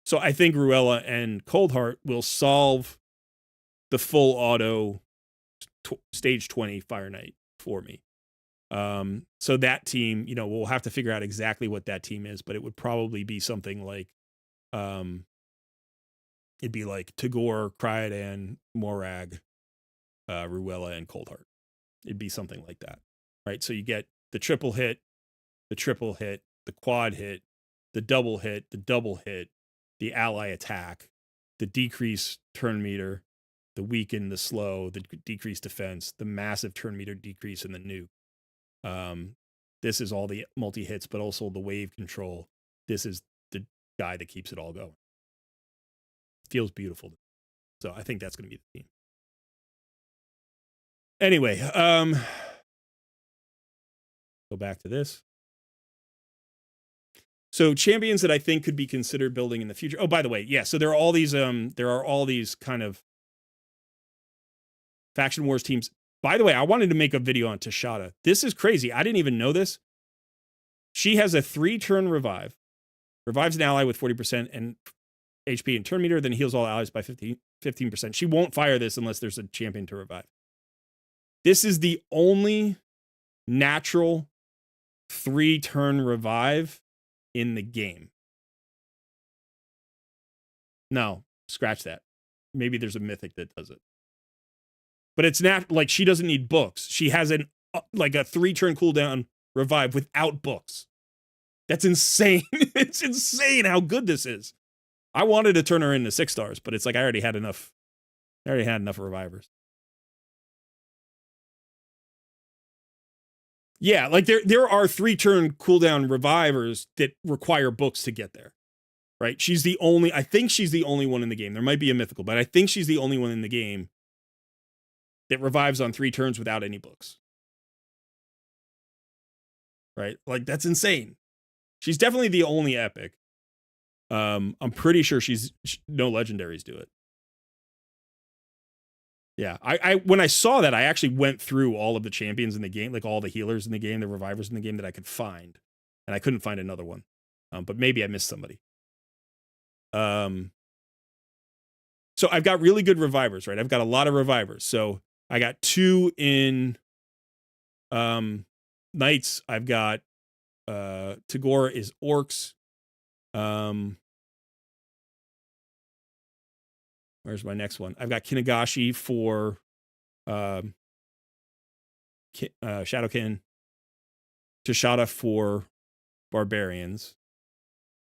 So I think Ruella and Cold Heart will solve the full auto stage 20 Fire Knight for me. So that team, we'll have to figure out exactly what that team is, but it would probably be something like, it'd be like Tagore, Cryodan, Morag, Ruella, and Cold Heart. It'd be something like that, right? So you get the triple hit, the quad hit, the double hit, the ally attack, the decrease turn meter, the weaken, the slow, the decreased defense, the massive turn meter decrease, and the nuke. This is all the multi-hits, but also the wave control. This is the guy that keeps it all going. Feels beautiful. So I think that's going to be the team. Anyway, go back to this. So champions that I think could be considered building in the future. Oh, by the way, yeah. So there are all these kind of faction wars teams. By the way, I wanted to make a video on Tashada. This is crazy. I didn't even know this. She has a 3-turn revive. Revives an ally with 40% and HP and turn meter, then heals all allies by 15%. She won't fire this unless there's a champion to revive. This is the only natural 3-turn revive in the game. No, scratch that. Maybe there's a mythic that does it. But it's not like she doesn't need books. She has a 3-turn cooldown revive without books. That's insane. It's insane how good this is. I wanted to turn her into 6 stars, but it's like I already had enough revivers. Yeah, like there are 3-turn cooldown revivers that require books to get there. Right? I think she's the only one in the game. There might be a mythical, but I think she's the only one in the game that revives on 3 turns without any books. Right? Like, that's insane. She's definitely the only epic. I'm pretty sure no legendaries do it. Yeah, I when I saw that, I actually went through all of the champions in the game, like all the healers in the game, the revivers in the game that I could find, and I couldn't find another one. But maybe I missed somebody. So I've got really good revivers, right? I've got a lot of revivers. So I got 2 in knights. I've got Tagore is orcs. Where's my next one? I've got Kinagashi for Shadowkin. Tashada for barbarians.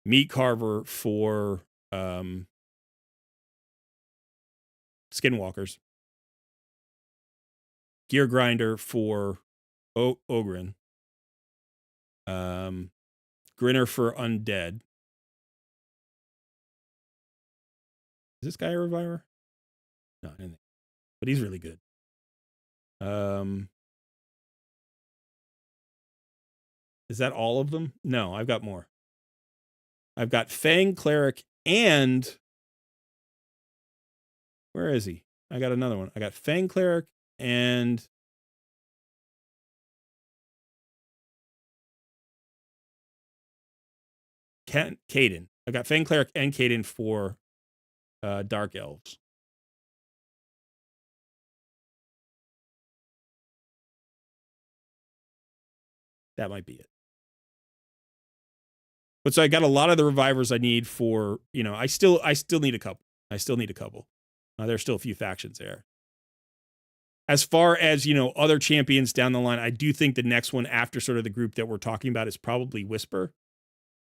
Meat Carver for skinwalkers. Gear Grinder for Ogren. Grinner for undead. Is this guy a reviver? No, I didn't think. But he's really good. Is that all of them? No, I've got more. I've got Fang Cleric and where is he? I got another one. I got Fang Cleric and Caden. I got Fang Cleric and Caden for Dark Elves. That might be it. But so I got a lot of the revivers I need for, I still need a couple. There's still a few factions there. As far as, other champions down the line, I do think the next one after sort of the group that we're talking about is probably Whisper.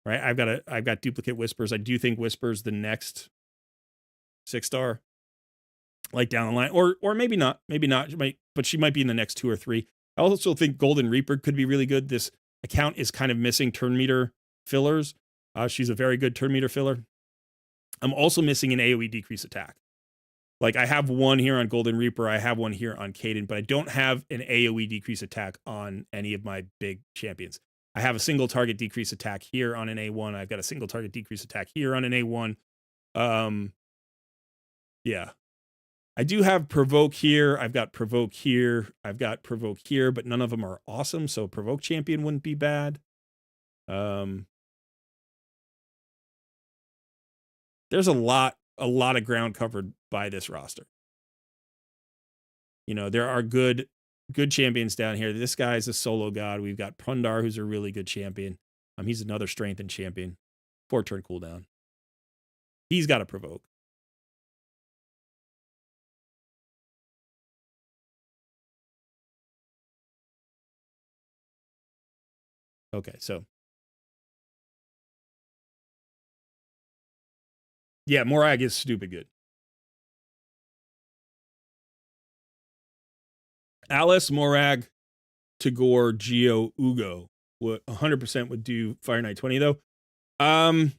Right? I've got duplicate Whispers. I do think Whisper's the next 6-star. Like down the line. Or maybe not. But she might be in the next 2 or 3. I also think Golden Reaper could be really good. This account is kind of missing turn meter fillers. She's a very good turn meter filler. I'm also missing an AoE decrease attack. Like I have one here on Golden Reaper, I have one here on Caden, but I don't have an AoE decrease attack on any of my big champions. I have a single target decrease attack here on an A1. I've got a single target decrease attack here on an A1. Yeah. I do have Provoke here. I've got Provoke here. I've got Provoke here, but none of them are awesome, so Provoke champion wouldn't be bad. There's a lot of ground covered by this roster. There are good champions down here. This guy's a solo god. We've got Pundar, who's a really good champion. He's another strengthened champion. 4-turn cooldown. He's got a Provoke. Okay, so yeah, Morag is stupid good. Alice, Morag, Tagore, Geo, Ugo. What 100% would do Fire Knight 20 though. I'm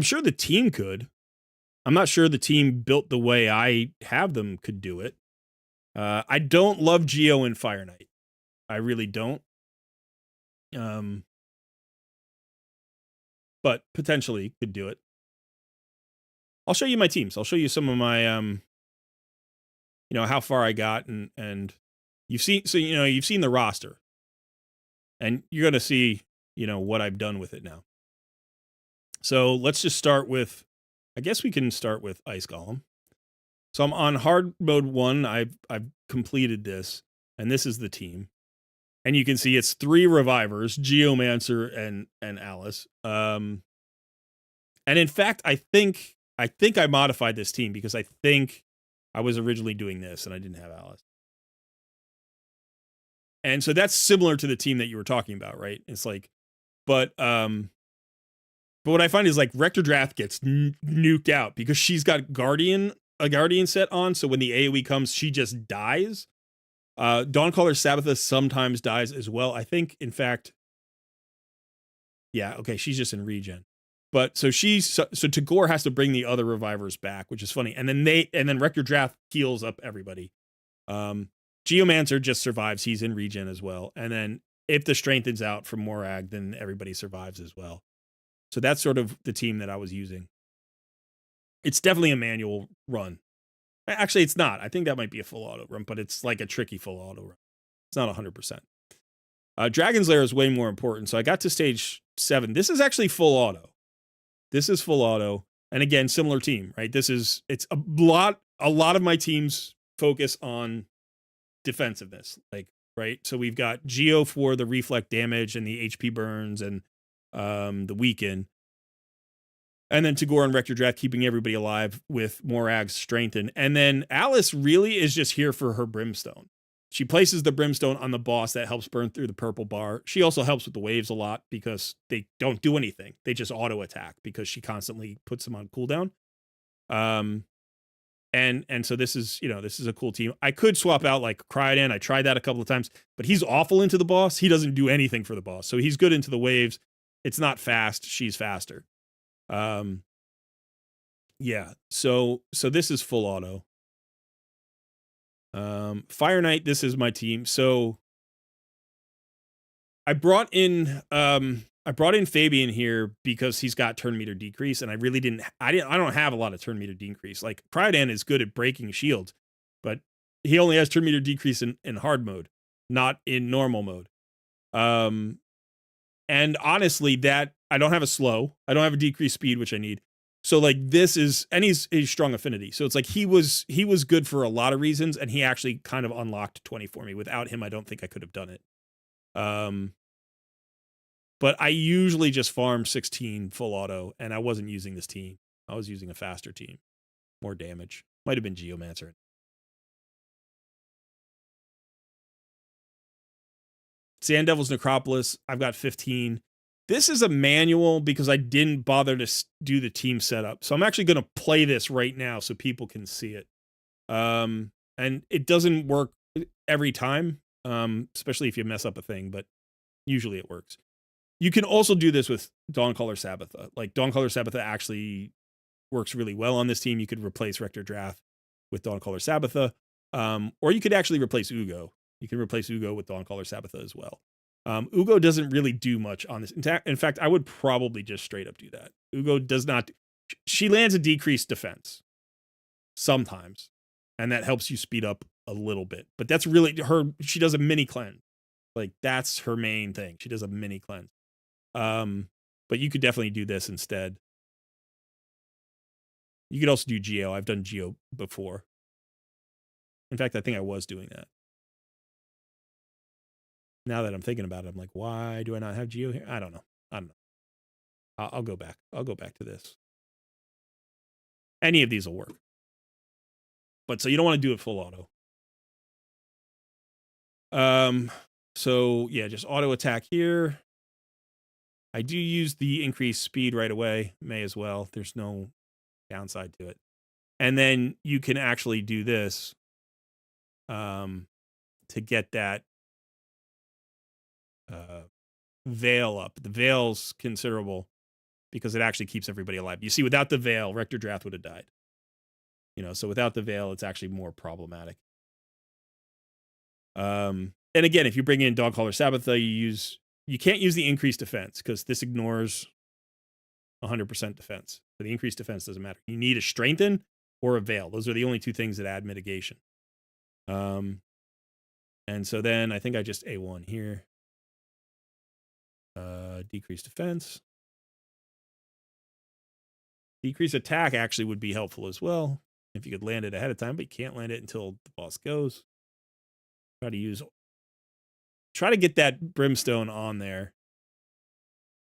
sure the team could. I'm not sure the team built the way I have them could do it. I don't love Geo and Fire Knight. I really don't. But potentially could do it. I'll show you my teams. I'll show you some of my how far I got and you've seen the roster. And you're going to see, what I've done with it now. So, let's just start with I guess we can start with Ice Golem. So, I'm on hard mode 1. I've completed this and this is the team. And you can see it's 3 revivers, Geomancer and Alice. And in fact, I think I modified this team because I think I was originally doing this and I didn't have Alice. And so that's similar to the team that you were talking about, right? It's like, but what I find is like Rector Drath gets nuked out because she's got a Guardian set on. So when the AoE comes, she just dies. Dawncaller Sabbathus sometimes dies as well. I think, in fact, yeah, okay, she's just in regen. But so Tagore has to bring the other revivers back, which is funny. And then Rector Drath heals up everybody. Geomancer just survives. He's in regen as well. And then if the strengthens out from Morag, then everybody survives as well. So that's sort of the team that I was using. It's definitely a manual run. Actually, it's not. I think that might be a full auto run, but it's like a tricky full auto run. It's not 100%. Dragon's Lair is way more important. So I got to stage 7. This is actually full auto. This is full auto. And again, similar team, right? It's a lot of my teams focus on defensiveness, like, right? So we've got Geo for the reflect damage and the HP burns and the weaken. And then Tagore and Rector Draft keeping everybody alive with Morag's strengthen. And then Alice really is just here for her brimstone. She places the brimstone on the boss that helps burn through the purple bar. She also helps with the waves a lot because they don't do anything. They just auto attack because she constantly puts them on cooldown. And so this is a cool team. I could swap out like Cryodan. I tried that a couple of times, but he's awful into the boss. He doesn't do anything for the boss. So he's good into the waves. It's not fast. She's faster. Yeah. So this is full auto. Fire Knight, this is my team. So I brought in Fabian here because he's got turn meter decrease, and I don't have a lot of turn meter decrease. Like Cryodan is good at breaking shields, but he only has turn meter decrease in hard mode, not in normal mode. And honestly, that I don't have a slow. I don't have a decreased speed, which I need. So like this is, and he's strong affinity. So it's like he was good for a lot of reasons, and he actually kind of unlocked 20 for me. Without him, I don't think I could have done it. But I usually just farm 16 full auto, and I wasn't using this team. I was using a faster team. More damage. Might have been Geomancer. Sand Devil's Necropolis, I've got 15. This is a manual because I didn't bother to do the team setup. So I'm actually going to play this right now so people can see it. And it doesn't work every time, especially if you mess up a thing, but usually it works. You can also do this with Dawncaller Sabbatha. Like Dawncaller Sabbatha actually works really well on this team. You could replace Rector Drath with Dawncaller Sabbatha. Or you could actually replace Ugo. You can replace Ugo with Dawncaller Sabbatha as well. Ugo doesn't really do much on this. In fact, I would probably just straight up do that. Ugo does not. She lands a decreased defense sometimes, and that helps you speed up a little bit. But that's really her. She does a mini cleanse. Like that's her main thing. She does a mini cleanse. But you could definitely do this instead. You could also do Geo. I've done Geo before. In fact, I think I was doing that. Now that I'm thinking about it, I'm like, why do I not have Geo here? I don't know. I'll go back. I'll go back to this. Any of these will work. But so you don't want to do it full auto. So yeah, just auto attack here. I do use the increased speed right away. May as well. There's no downside to it. And then you can actually do this to get that veil up. The veil's considerable because it actually keeps everybody alive. You see, without the veil, Rector Drath would have died. So without the veil, it's actually more problematic. And again, if you bring in Dogcaller Sabbatha, you can't use the increased defense because this ignores 100% defense. So the increased defense doesn't matter. You need a strengthen or a veil. Those are the only two things that add mitigation. And so then I think I just A1 here. Decreased defense. Decreased attack actually would be helpful as well if you could land it ahead of time, but you can't land it until the boss goes. Try to get that brimstone on there.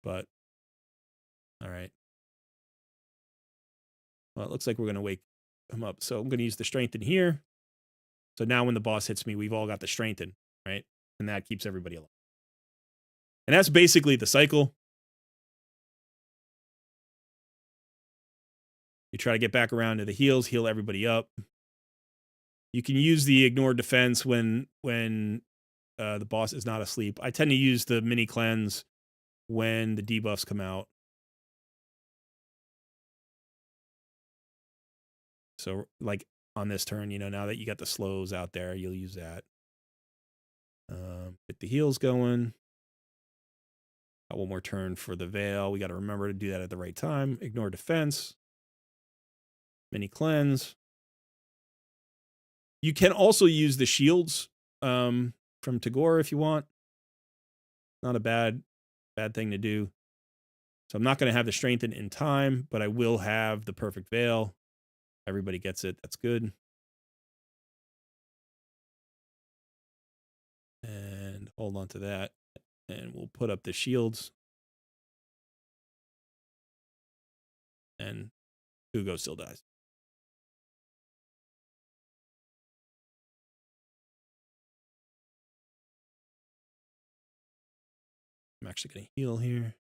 But all right. Well, it looks like we're going to wake him up. So I'm going to use the strengthen here. So now when the boss hits me, we've all got the strengthen, right? And that keeps everybody alive. And that's basically the cycle. You try to get back around to the heals, heal everybody up. You can use the ignore defense when the boss is not asleep. I tend to use the mini cleanse when the debuffs come out. So like on this turn, now that you got the slows out there, you'll use that. Get the heals going. Got one more turn for the veil. We got to remember to do that at the right time. Ignore defense. Mini cleanse. You can also use the shields from Tagore if you want. Not a bad thing to do. So I'm not going to have the strengthen in time, but I will have the perfect veil. Everybody gets it. That's good. And hold on to that. And we'll put up the shields. And Hugo still dies. I'm actually going to heal here.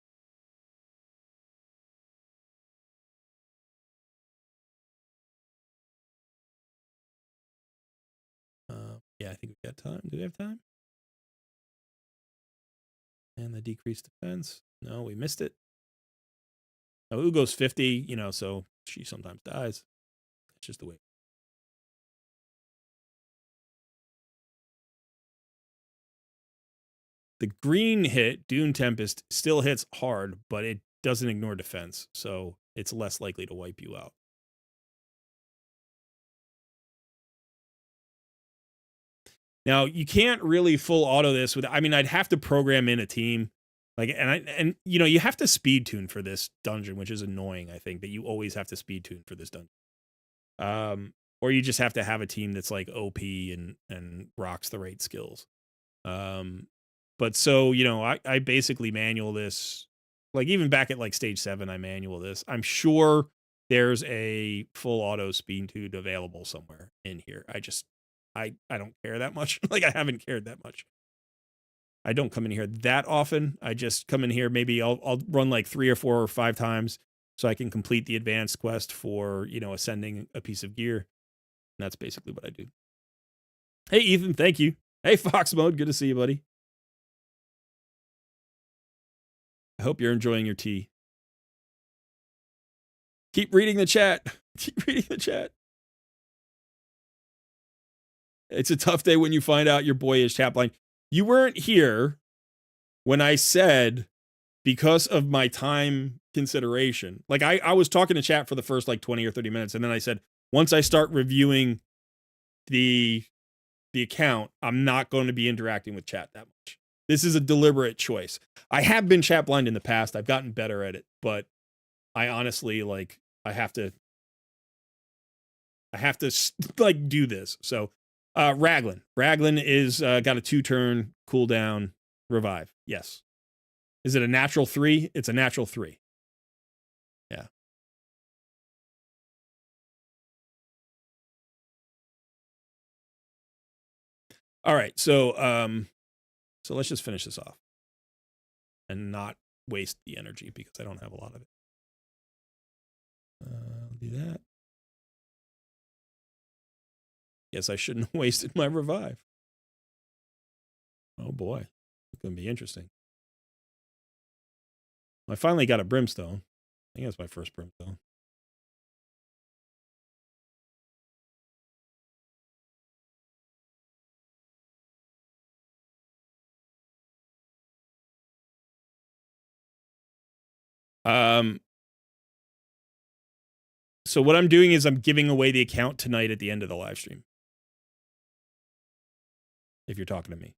Yeah, I think we got time. Do we have time? And the decreased defense. No, we missed it. Now, Ugo's 50, so she sometimes dies. It's just the way. The green hit, Dune Tempest, still hits hard, but it doesn't ignore defense, so it's less likely to wipe you out. Now, you can't really full auto this with, I'd have to program in a team. And you have to speed tune for this dungeon, which is annoying, I think, that you always have to speed tune for this dungeon. Or you just have to have a team that's like OP and rocks the right skills. But so, I basically manual this. Like even back at like stage 7, I manual this. I'm sure there's a full auto speed tune available somewhere in here. I don't care that much. Like I haven't cared that much. I don't come in here that often. I just come in here. Maybe I'll run like 3 or 4 or 5 times so I can complete the advanced quest for, ascending a piece of gear. And that's basically what I do. Hey, Ethan, thank you. Hey, Fox Mode, good to see you, buddy. I hope you're enjoying your tea. Keep reading the chat. Keep reading the chat. It's a tough day when you find out your boy is Chapline. You weren't here when I said because of my time consideration. Like I was talking to chat for the first like 20 or 30 minutes, and then I said, once I start reviewing the account, I'm not going to be interacting with chat that much. This is a deliberate choice. I have been chat blind in the past. I've gotten better at it, but I honestly I have to like do this. So Raglan is got a 2-turn cooldown revive. Yes. Is it a natural 3? It's a natural 3. Yeah. All right. So let's just finish this off and not waste the energy because I don't have a lot of it. I'll do that. Guess I shouldn't have wasted my revive. Oh boy. It's going to be interesting. I finally got a brimstone. I think that's my first brimstone. So what I'm doing is I'm giving away the account tonight at the end of the live stream. If you're talking to me.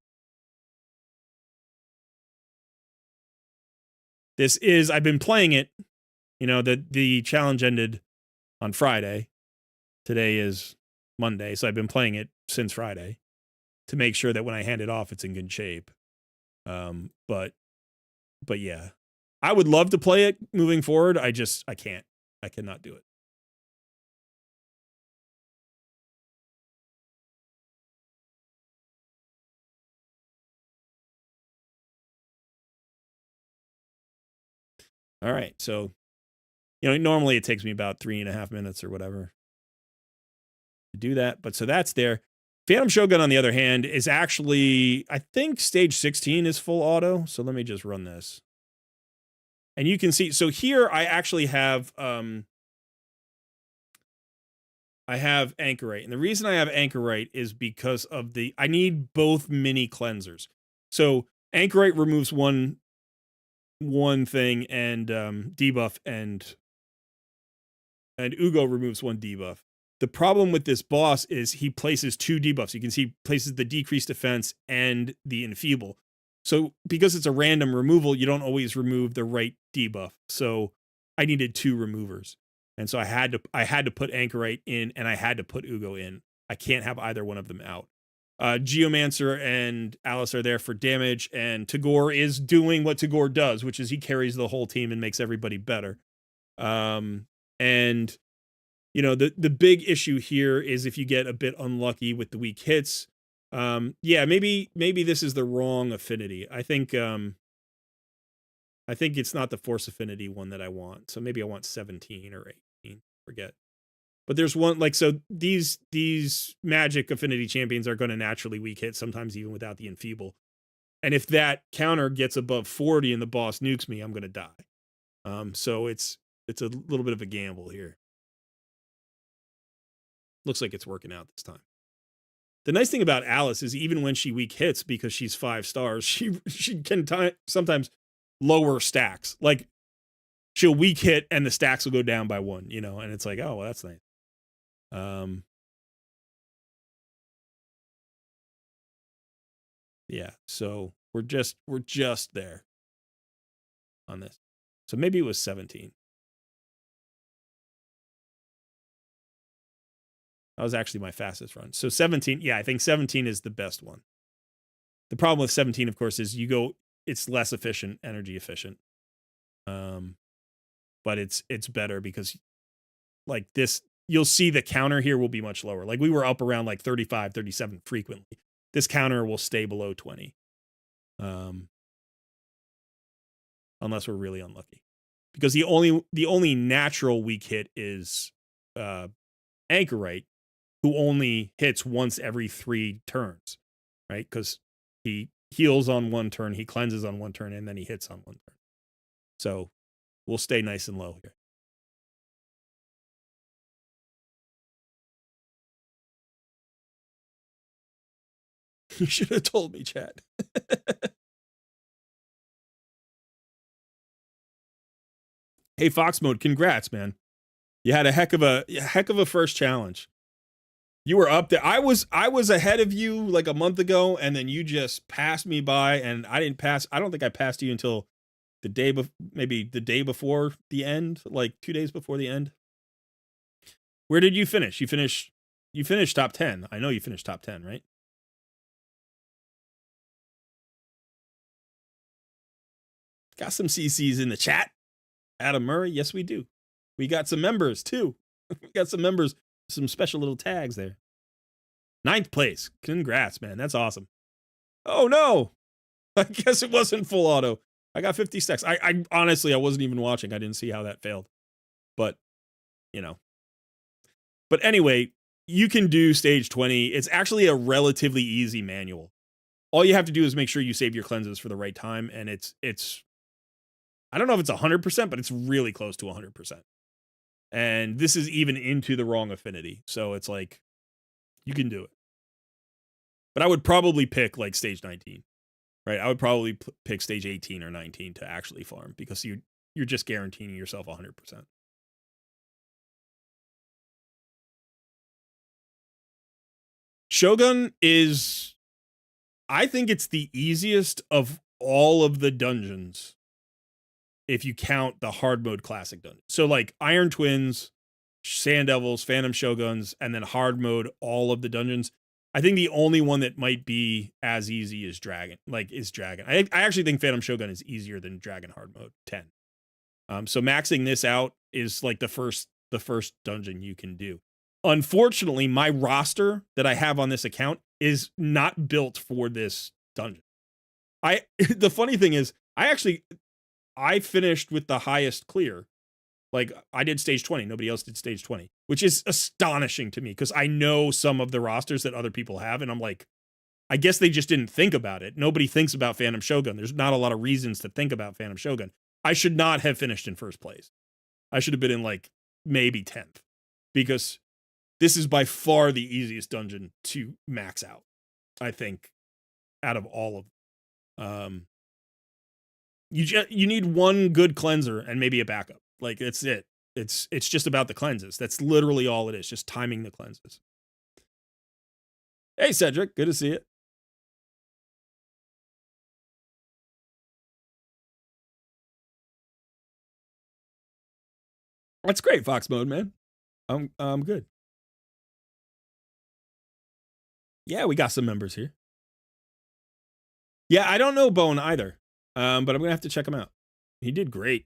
I've been playing it. The challenge ended on Friday. Today is Monday, so I've been playing it since Friday to make sure that when I hand it off, it's in good shape. But yeah, I would love to play it moving forward. I can't. I cannot do it. All right, so normally it takes me about 3.5 minutes or whatever to do that, but so that's there. Phantom Shogun, on the other hand, is actually, I think stage 16 is full auto. So let me just run this. And you can see, so here I actually have, I have Anchorite. And the reason I have Anchorite is because of I need both mini cleansers. So Anchorite removes one thing and debuff, and Ugo removes one debuff. The problem with this boss is he places 2 debuffs. You can see he places the decreased defense and the enfeeble. So because it's a random removal, you don't always remove the right debuff. So I needed 2 removers. And so I had to put Anchorite in, and I had to put Ugo in. I can't have either one of them out. Geomancer and Alice are there for damage, and Tagore is doing what Tagore does, which is he carries the whole team and makes everybody better. And you know, the big issue here is if you get a bit unlucky with the weak hits. Yeah, maybe this is the wrong affinity. I think it's not the force affinity one that I want. So maybe I want 17 or 18. Forget. But there's one, like, so these magic affinity champions are going to naturally weak hit, sometimes even without the enfeeble. And if that counter gets above 40 and the boss nukes me, I'm going to die. So it's a little bit of a gamble here. Looks like it's working out this time. The nice thing about Alice is even when she weak hits, because she's 5 stars, she can sometimes lower stacks. Like, she'll weak hit and the stacks will go down by 1, you know, and it's like, oh, well, that's nice. Yeah, so we're just there on this. So maybe it was 17. That was actually my fastest run. So 17, yeah, I think 17 is the best one. The problem with 17, of course, is it's less efficient, energy efficient. But it's better because, like, this, you'll see the counter here will be much lower. Like, we were up around like 35, 37 frequently. This counter will stay below 20. Unless we're really unlucky. Because the only natural weak hit is Anchorite, who only hits once every 3 turns, right? Because he heals on 1 turn, he cleanses on 1 turn, and then he hits on 1 turn. So we'll stay nice and low here. You should have told me, chat. Hey, Fox Mode, congrats, man. You had a heck of a first challenge. You were up there. I was ahead of you like a month ago, and then you just passed me by, and I didn't pass. I don't think I passed you until maybe the day before the end, like 2 days before the end. Where did you finish? You finished top 10. I know you finished top 10, right? Got some CCs in the chat. Adam Murray, yes, we do. We got some members too. We got some members, some special little tags there. 9th place. Congrats, man. That's awesome. Oh no. I guess it wasn't full auto. I got 50 stacks. I honestly, I wasn't even watching. I didn't see how that failed. But, you know. But anyway, you can do stage 20. It's actually a relatively easy manual. All you have to do is make sure you save your cleanses for the right time, and it's I don't know if it's 100%, but it's really close to 100%. And this is even into the wrong affinity. So it's like, you can do it. But I would probably pick like stage 19, right? I would probably pick stage 18 or 19 to actually farm, because you're just guaranteeing yourself 100%. Shogun is, I think it's the easiest of all of the dungeons if you count the hard mode classic dungeon. So like Iron Twins, Sand Devils, Phantom Shoguns, and then hard mode, all of the dungeons. I think the only one that might be as easy is Dragon. I actually think Phantom Shogun is easier than Dragon hard mode 10. So maxing this out is like the first dungeon you can do. Unfortunately, my roster that I have on this account is not built for this dungeon. The funny thing is, I finished with the highest clear. Like, I did stage 20. Nobody else did stage 20, which is astonishing to me, because I know some of the rosters that other people have, and I'm like, I guess they just didn't think about it. Nobody thinks about Phantom Shogun. There's not a lot of reasons to think about Phantom Shogun. I should not have finished in first place. I should have been in like maybe 10th, because this is by far the easiest dungeon to max out, I think, out of all of them. You need one good cleanser and maybe a backup. Like, that's it. It's just about the cleanses. That's literally all it is, just timing the cleanses. Hey, Cedric, good to see you. That's great, Fox Mode, man. I'm good. Yeah, we got some members here. Yeah, I don't know Bone either, but I'm gonna have to check him out. He did great.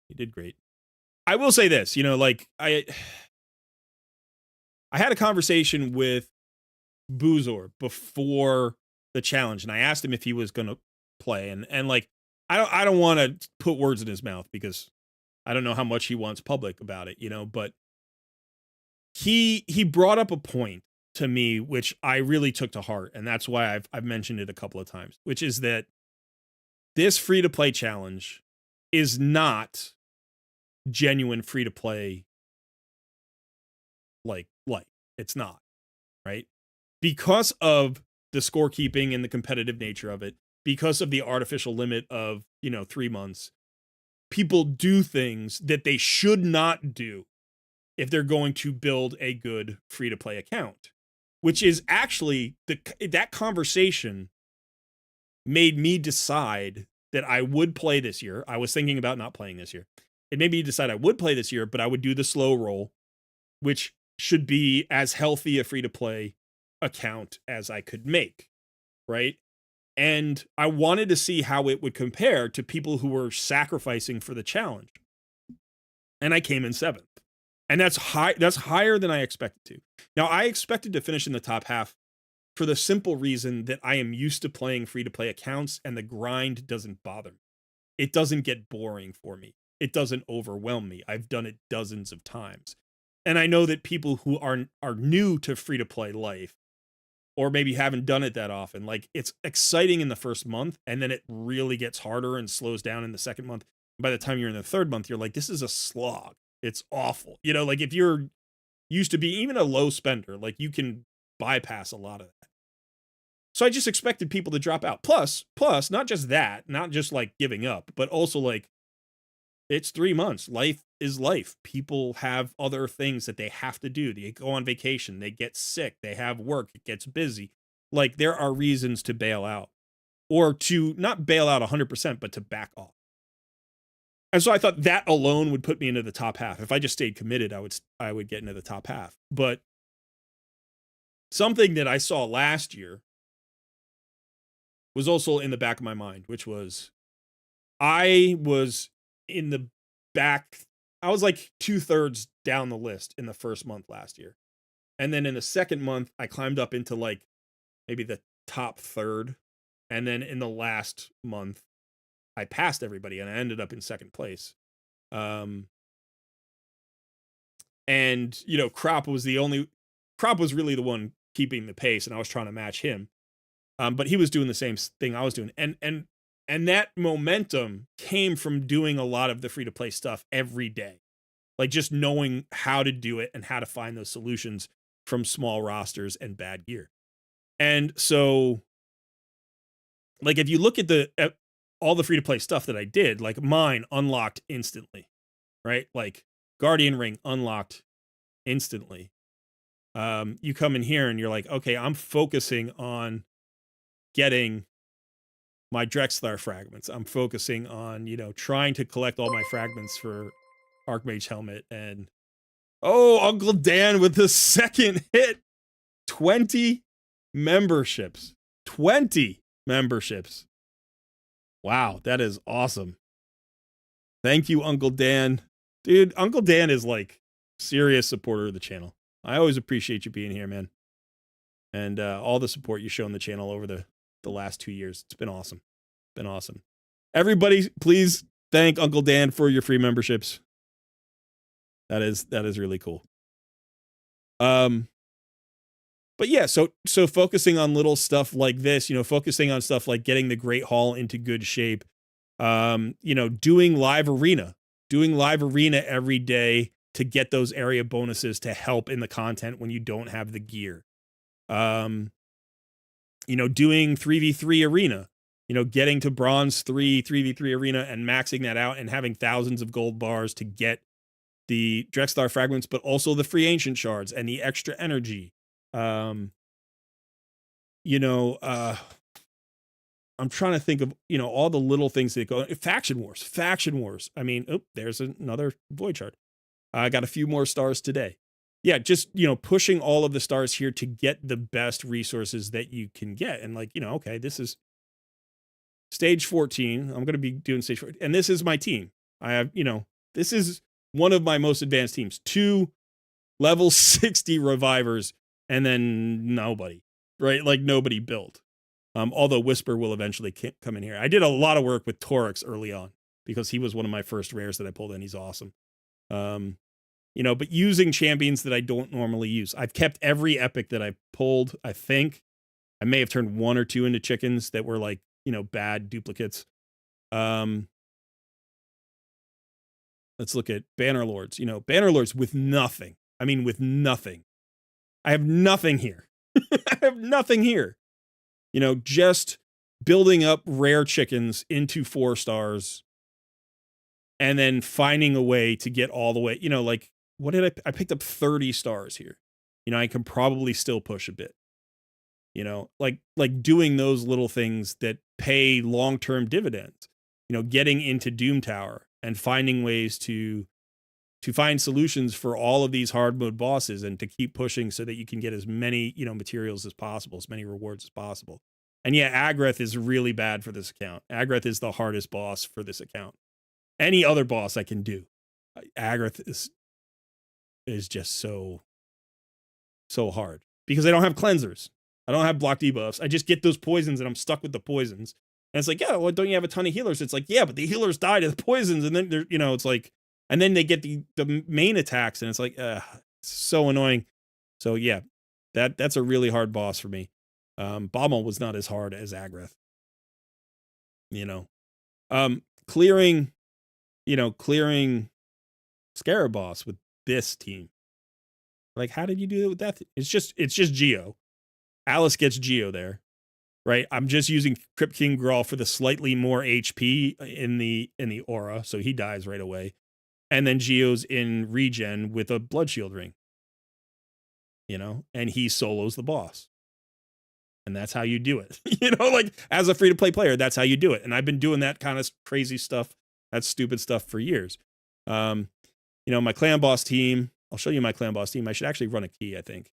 He did great. I will say this, like I had a conversation with Boozor before the challenge, and I asked him if he was gonna play, and like I don't want to put words in his mouth because I don't know how much he wants public about it, but he brought up a point to me which I really took to heart, and that's why I've mentioned it a couple of times, which is that this free to play challenge is not genuine free to play like it's not, right? Because of the scorekeeping and the competitive nature of it, because of the artificial limit of 3 months, people do things that they should not do if they're going to build a good free to play account, which is actually that conversation made me decide that I would play this year. I was thinking about not playing this year. It made me decide I would play this year, but I would do the slow roll, which should be as healthy a free to play account as I could make, right? And I wanted to see how it would compare to people who were sacrificing for the challenge. And I came in 7th. And that's higher than I expected to. Now, I expected to finish in the top half for the simple reason that I am used to playing free to play accounts and the grind doesn't bother me. It doesn't get boring for me. It doesn't overwhelm me. I've done it dozens of times. And I know that people who are new to free to play life, or maybe haven't done it that often, like it's exciting in the first month and then it really gets harder and slows down in the second month. By the time you're in the third month, you're like, this is a slog. It's awful. Like if you're used to be even a low spender, like you can bypass a lot of that. So I just expected people to drop out. Plus, not just that, not just like giving up, but also like it's 3 months. Life is life. People have other things that they have to do. They go on vacation, they get sick, they have work, it gets busy. Like there are reasons to bail out, or to not bail out 100%, but to back off. And so I thought that alone would put me into the top half. If I just stayed committed, I would get into the top half. But something that I saw last year was also in the back of my mind, which was I was in the back. I was like 2/3 down the list in the first month last year. And then in the second month, I climbed up into like maybe the top third. And then in the last month, I passed everybody and I ended up in second place. And Crop was really the one keeping the pace, and I was trying to match him. But he was doing the same thing I was doing. And that momentum came from doing a lot of the free to play stuff every day. Like just knowing how to do it and how to find those solutions from small rosters and bad gear. And so like if you look at all the free to play stuff that I did, like mine unlocked instantly, right? Like Guardian Ring unlocked instantly. You come in here and you're like, okay, I'm focusing on getting my Drexler fragments. I'm focusing on, trying to collect all my fragments for Archmage Helmet. And Uncle Dan with the second hit. 20 memberships. 20 memberships. Wow, that is awesome. Thank you, Uncle Dan. Dude, Uncle Dan is like serious supporter of the channel. I always appreciate you being here, man. And all the support you shown the channel over the last 2 years. It's been awesome. Been awesome. Everybody, please thank Uncle Dan for your free memberships. That is really cool. But yeah, so focusing on little stuff like this, focusing on stuff like getting the Great Hall into good shape, doing live arena every day to get those area bonuses to help in the content when you don't have the gear. Doing 3v3 arena, getting to bronze 3v3 arena and maxing that out and having thousands of gold bars to get the Drexthar fragments, but also the free ancient shards and the extra energy. I'm trying to think of, all the little things that go. Faction wars. I mean, there's another void shard. I got a few more stars today. Yeah, just, pushing all of the stars here to get the best resources that you can get. And okay, this is stage 14. I'm going to be doing stage 14. And this is my team. I have, this is one of my most advanced teams. 2 level 60 revivers and then nobody, right? Like nobody built. Although Whisper will eventually come in here. I did a lot of work with Torix early on because he was one of my first rares that I pulled in. He's awesome. But using champions that I don't normally use. I've kept every epic that I pulled, I think. I may have turned 1 or 2 into chickens that were like, bad duplicates. Let's look at Banner Lords. Banner Lords with nothing. I mean, with nothing. I have nothing here. I have nothing here. Just building up rare chickens into 4 stars and then finding a way to get all the way, what did I picked up 30 stars here. I can probably still push a bit. Like doing those little things that pay long-term dividends, getting into Doom Tower and finding ways to find solutions for all of these hard mode bosses and to keep pushing so that you can get as many, materials as possible, as many rewards as possible. And yeah, Agreth is really bad for this account. Agreth is the hardest boss for this account. Any other boss I can do. Agreth is just so hard because I don't have cleansers. I don't have block debuffs. I just get those poisons and I'm stuck with the poisons. And it's like, yeah, well, don't you have a ton of healers? It's like, yeah, but the healers die to the poisons. And then they're, it's like, and then they get the main attacks and it's like, it's so annoying. So yeah, that's a really hard boss for me. Baumel was not as hard as Agreth. Clearing Scarab boss with this team. Like, how did you do it with that? It's just Geo. Alice gets Geo there, right? I'm just using Crypt King Grawl for the slightly more HP in the aura, so he dies right away. And then Geo's in regen with a blood shield ring. And he solos the boss. And that's how you do it. Like as a free-to-play player, that's how you do it. And I've been doing that kind of crazy stuff, that stupid stuff for years. My clan boss team, I'll show you my clan boss team. I should actually run a key, I think.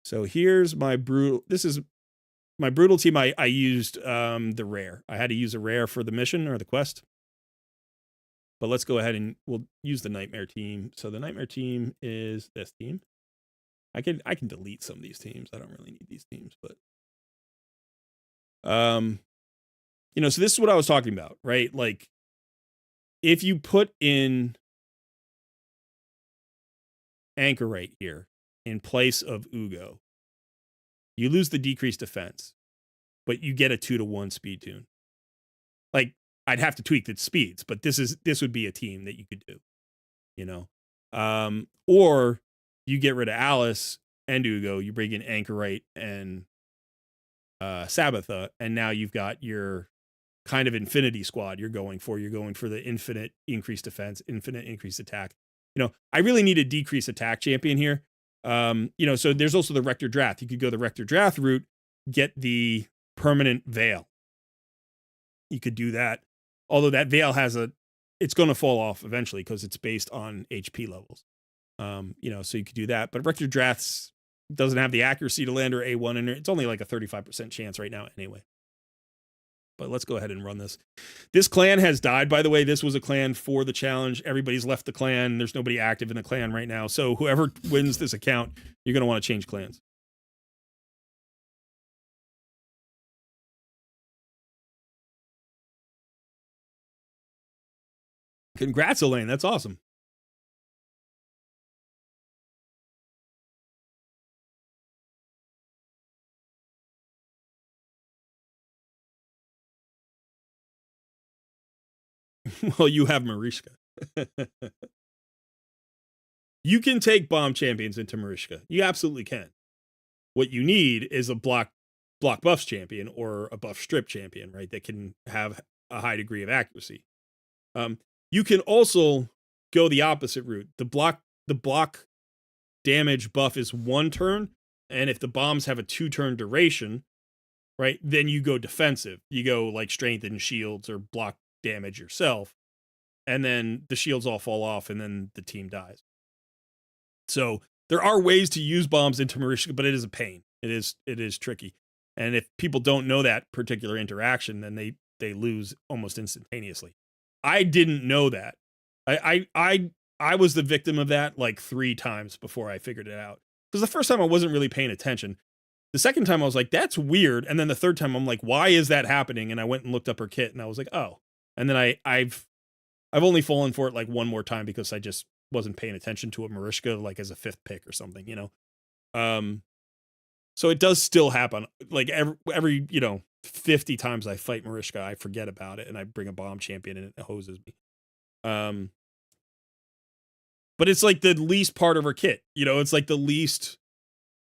So here's my brutal. This is my brutal team. I used the rare. I had to use a rare for the mission or the quest. But let's go ahead and we'll use the nightmare team. So the nightmare team is this team. I can delete some of these teams. I don't really need these teams, but so this is what I was talking about, right? Like if you put in Anchorite here in place of Ugo, you lose the decreased defense, but you get a 2-to-1 speed tune. Like I'd have to tweak the speeds, but this would be a team that you could do, or you get rid of Alice and Ugo, you bring in Anchorite and Sabbatha, and now you've got your kind of infinity squad you're going for the infinite increased defense, infinite increased attack. I really need a decreased attack champion here. So there's also the Rector Drath. You could go the Rector Drath route, get the permanent veil. You could do that. Although that veil it's going to fall off eventually because it's based on HP levels. So you could do that. But Rector Drath's doesn't have the accuracy to land or A1 in there. It's only like a 35% chance right now anyway. But let's go ahead and run this. This clan has died, by the way. This was a clan for the challenge. Everybody's left the clan. There's nobody active in the clan right now. So whoever wins this account, you're going to want to change clans. Congrats, Elaine. That's awesome. Well, you have Marishka. You can take bomb champions into Marishka. You absolutely can. What you need is a block buffs champion or a buff strip champion, right? That can have a high degree of accuracy. You can also go the opposite route. The block damage buff is 1 turn, and if the bombs have a 2-turn duration, right, then you go defensive. You go like strength and shields or block damage yourself, and then the shields all fall off, and then the team dies. So there are ways to use bombs into Marishka, but it is a pain. It is tricky. And if people don't know that particular interaction, then they lose almost instantaneously. I didn't know that. I was the victim of that like 3 times before I figured it out. Because the first time I wasn't really paying attention. The second time I was like, that's weird. And then the third time I'm like, why is that happening? And I went and looked up her kit and I was like, oh. And then I've only fallen for it like 1 more time because I just wasn't paying attention to a Marishka like as a 5th pick or something, you know? So it does still happen. Like every 50 times I fight Marishka, I forget about it and I bring a bomb champion and it hoses me. But it's like the least part of her kit, it's like the least,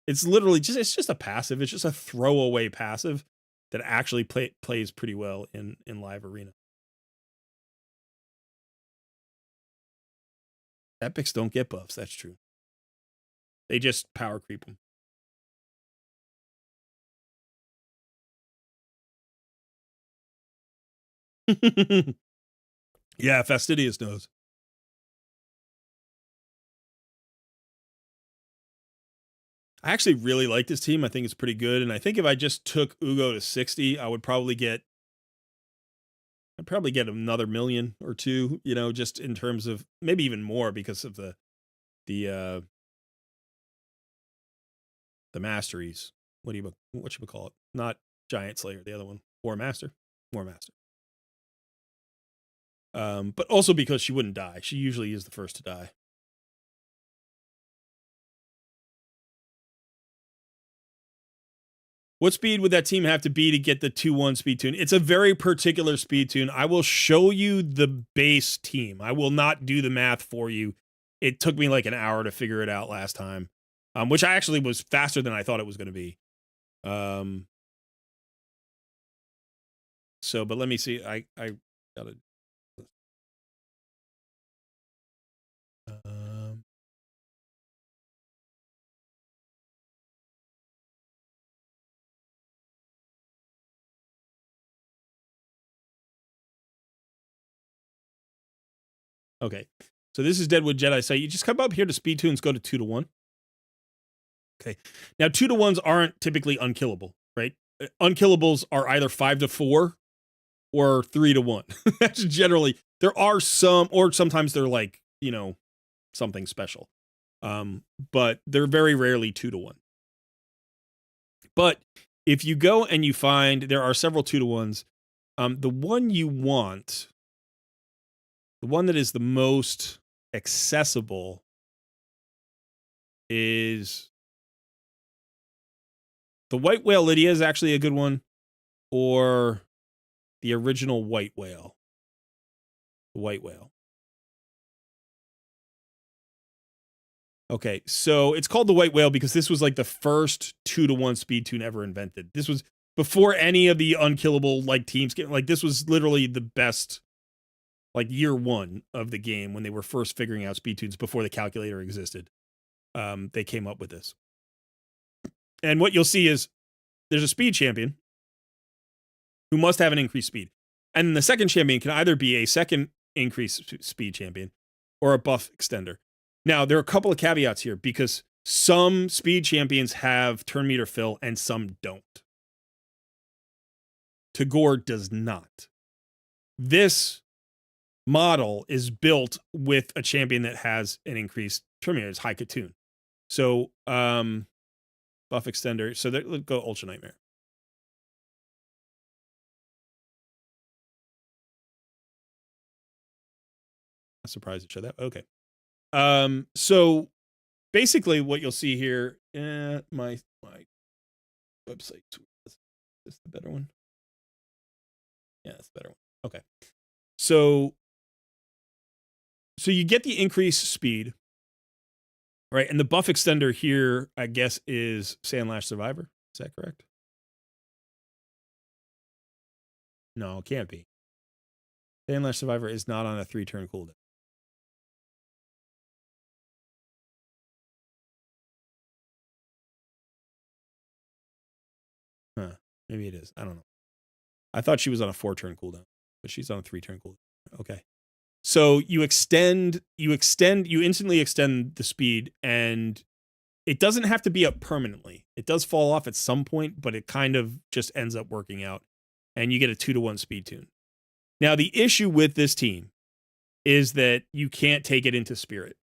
it's literally it's just a passive. It's just a throwaway passive that actually plays pretty well in live arena. Epics don't get buffs. That's true. They just power creep them. Yeah, Fastidious knows. I actually really like this team. I think it's pretty good. And I think if I just took Ugo to 60, I'd probably get another million or two, just in terms of maybe even more because of the masteries. What should we call it? Not Giant Slayer, the other one. War Master. But also because she wouldn't die. She usually is the first to die. What speed would that team have to be to get the 2-1 speed tune? It's a very particular speed tune. I will show you the base team. I will not do the math for you. It took me like an hour to figure it out last time, which I actually was faster than I thought it was going to be. So, but let me see. I gotta. Okay, so this is Deadwood Jedi. So you just come up here to speed tunes, go to 2-1. Okay, now 2-1s aren't typically unkillable, right? Unkillables are either 5-4 or 3-1. That's generally, there are some, or sometimes they're like something special, but they're very rarely 2-1. But if you go and you find there are several 2-1s, the one you want. The one that is the most accessible is the White Whale Lydia is actually a good one, or the original White Whale. The White Whale. Okay, so it's called the White Whale because this was like the first 2-1 speed tune ever invented. This was before any of the unkillable like teams. Like this was literally the best. Like year 1 of the game when they were first figuring out speed tunes before the calculator existed. They came up with this. And what you'll see is there's a speed champion who must have an increased speed. And the second champion can either be a second increased speed champion or a buff extender. Now, there are a couple of caveats here because some speed champions have turn meter fill and some don't. Tagore does not. This model is built with a champion that has an increased turn meter. It's High Katoon. So, buff extender. So let's go Ultra Nightmare. I'm surprised it showed that. Okay. So basically what you'll see here, my website. Is this the better one? Yeah, that's the better one. Okay. So you get the increased speed, right? And the buff extender here, I guess, is Sandlash Survivor. Is that correct? No, it can't be. Sandlash Survivor is not on a 3-turn cooldown. Huh. Maybe it is. I don't know. I thought she was on a 4-turn cooldown, but she's on a 3-turn cooldown. Okay. So you instantly extend the speed, and it doesn't have to be up permanently. It does fall off at some point, but it kind of just ends up working out. And you get a 2-to-1 speed tune. Now, the issue with this team is that you can't take it into Spirit,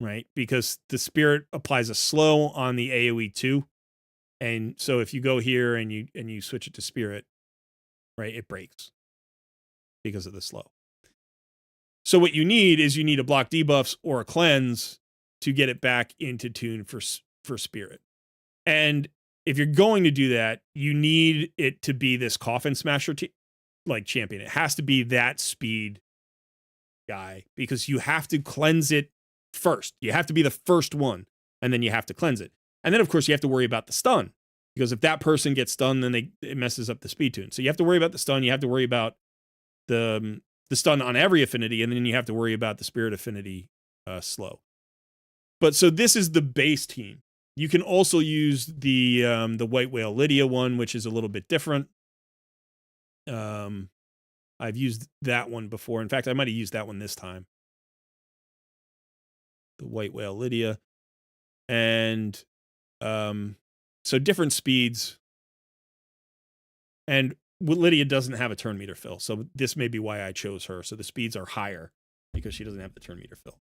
right? Because the Spirit applies a slow on the AoE too. And so if you go here and you switch it to Spirit, right, it breaks because of the slow. So what you need is a block debuffs or a cleanse to get it back into tune for Spirit. And if you're going to do that, you need it to be this Coffin Smasher champion. It has to be that speed guy, because you have to cleanse it first. You have to be the first one, and then you have to cleanse it. And then, of course, you have to worry about the stun, because if that person gets stunned, then it messes up the speed tune. So you have to worry about the stun. You have to worry about the stun on every affinity, and then you have to worry about the Spirit affinity slow. But so this is the base team. You can also use the White Whale Lydia one, which is a little bit different. I've used that one before. In fact, I might have used that one this time. The White Whale Lydia. And so different speeds. And Lydia doesn't have a turn meter fill. So this may be why I chose her. So the speeds are higher because she doesn't have the turn meter fill.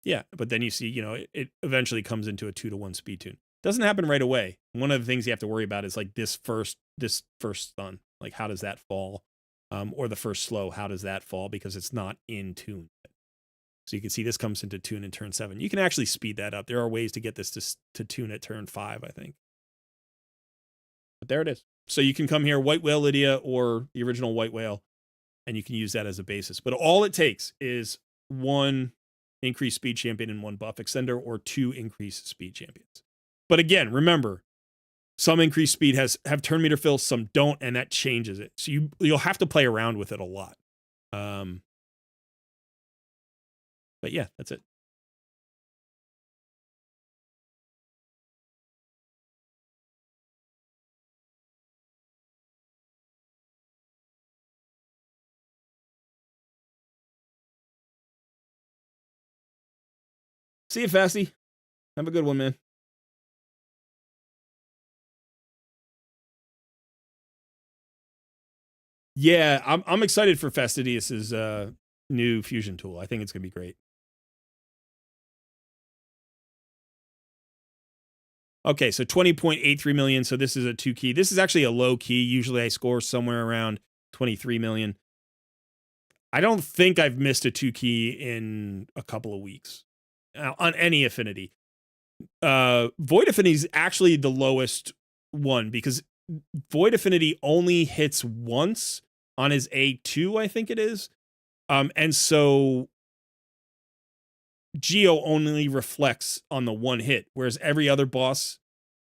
Yeah, but then you see, it eventually comes into a 2-to-1 speed tune. Doesn't happen right away. One of the things you have to worry about is like this first stun. Like, how does that fall? Or the first slow, how does that fall? Because it's not in tune. So you can see this comes into tune in turn 7. You can actually speed that up. There are ways to get this to tune at turn 5, I think. But there it is. So you can come here, White Whale Lydia or the original White Whale, and you can use that as a basis. But all it takes is 1 increased speed champion and 1 buff extender, or 2 increased speed champions. But again, remember, some increased speed have turn meter fill, some don't, and that changes it. So you'll have to play around with it a lot. But yeah, that's it. See you, Fasty. Have a good one, man. Yeah, I'm excited for Fastidius's new fusion tool. I think it's gonna be great. Okay, so 20.83 million. So this is a 2 key. This is actually a low key. Usually I score somewhere around 23 million. I don't think I've missed a 2 key in a couple of weeks on any affinity. Void Affinity is actually the lowest one, because Void Affinity only hits once on his A2, I think it is. And so Geo only reflects on the 1 hit, whereas every other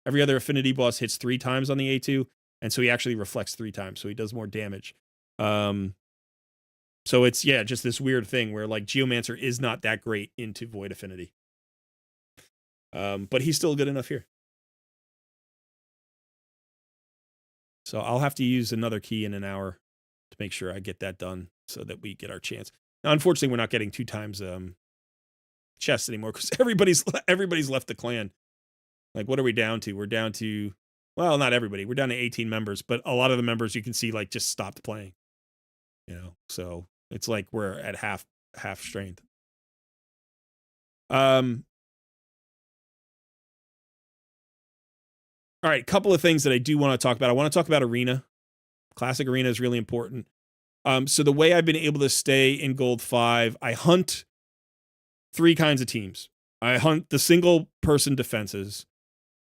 affinity boss hits 3 times on the A2, and so he actually reflects 3 times, so he does more damage. So it's, just this weird thing where like Geomancer is not that great into Void Affinity. But he's still good enough here. So I'll have to use another key in an hour to make sure I get that done so that we get our chance. Now, unfortunately, we're not getting 2 times chests anymore because everybody's left the clan. Like, what are we down to? We're down to, well, not everybody. We're down to 18 members, but a lot of the members you can see like just stopped playing. So it's like we're at half strength. All right, couple of things that I do want to talk about. I want to talk about Arena. Classic Arena is really important. So the way I've been able to stay in Gold 5, I hunt 3 kinds of teams. I hunt the single person defenses.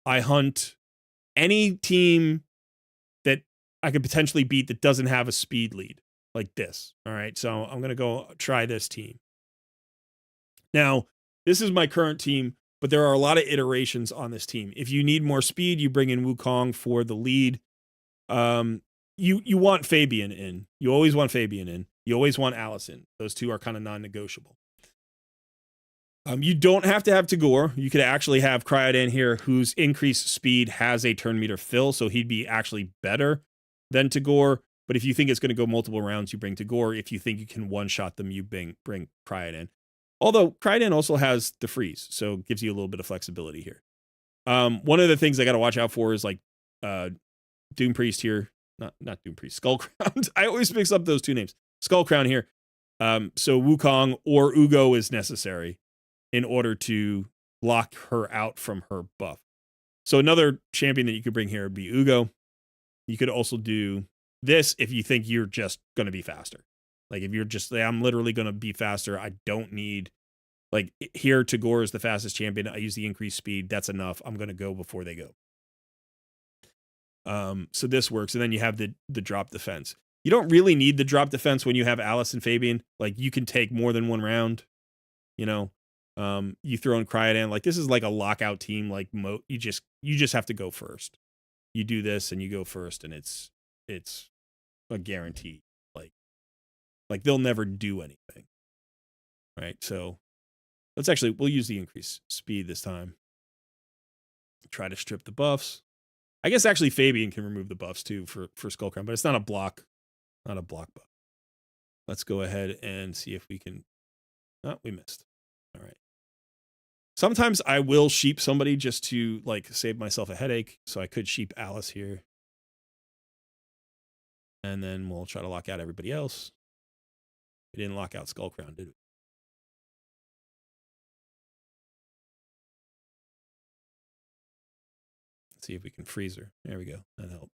I hunt any team that I could potentially beat that doesn't have a speed lead, like this. All right, so I'm going to go try this team. Now, this is my current team, but there are a lot of iterations on this team. If you need more speed, you bring in Wukong for the lead. You want Fabian in. You always want Fabian in. You always want Allison. Those 2 are kind of non-negotiable. You don't have to have Tagore. You could actually have Cryodan here, whose increased speed has a turn meter fill, so he'd be actually better than Tagore. But if you think it's going to go multiple rounds, you bring Tagore. If you think you can one-shot them, you bring Cryodan. Although Cryodan also has the freeze, so it gives you a little bit of flexibility here. One of the things I got to watch out for is like Doom Priest here. Not Doom Priest, Skullcrown. I always mix up those two names. Skullcrown here. So Wukong or Ugo is necessary in order to lock her out from her buff. So another champion that you could bring here would be Ugo. You could also do this if you think you're just going to be faster. Like if you're just, I'm literally going to be faster. I don't need, like here, Tagore is the fastest champion. I use the increased speed. That's enough. I'm going to go before they go. So this works. And then you have the drop defense. You don't really need the drop defense when you have Alice and Fabian. Like you can take more than one round, you know. You throw in Cryodan, like this is like a lockout team. Like you just have to go first. You do this and you go first, and it's a guarantee. Like they'll never do anything, right? So we'll use the increased speed this time. Try to strip the buffs. I guess actually Fabian can remove the buffs too for Skullcrown, but it's not a block buff. Let's go ahead and see if we can. Oh, we missed. All right. Sometimes I will sheep somebody just to like save myself a headache. So I could sheep Alice here. And then we'll try to lock out everybody else. We didn't lock out Skullcrown, did we? Let's see if we can freeze her. There we go. That helped.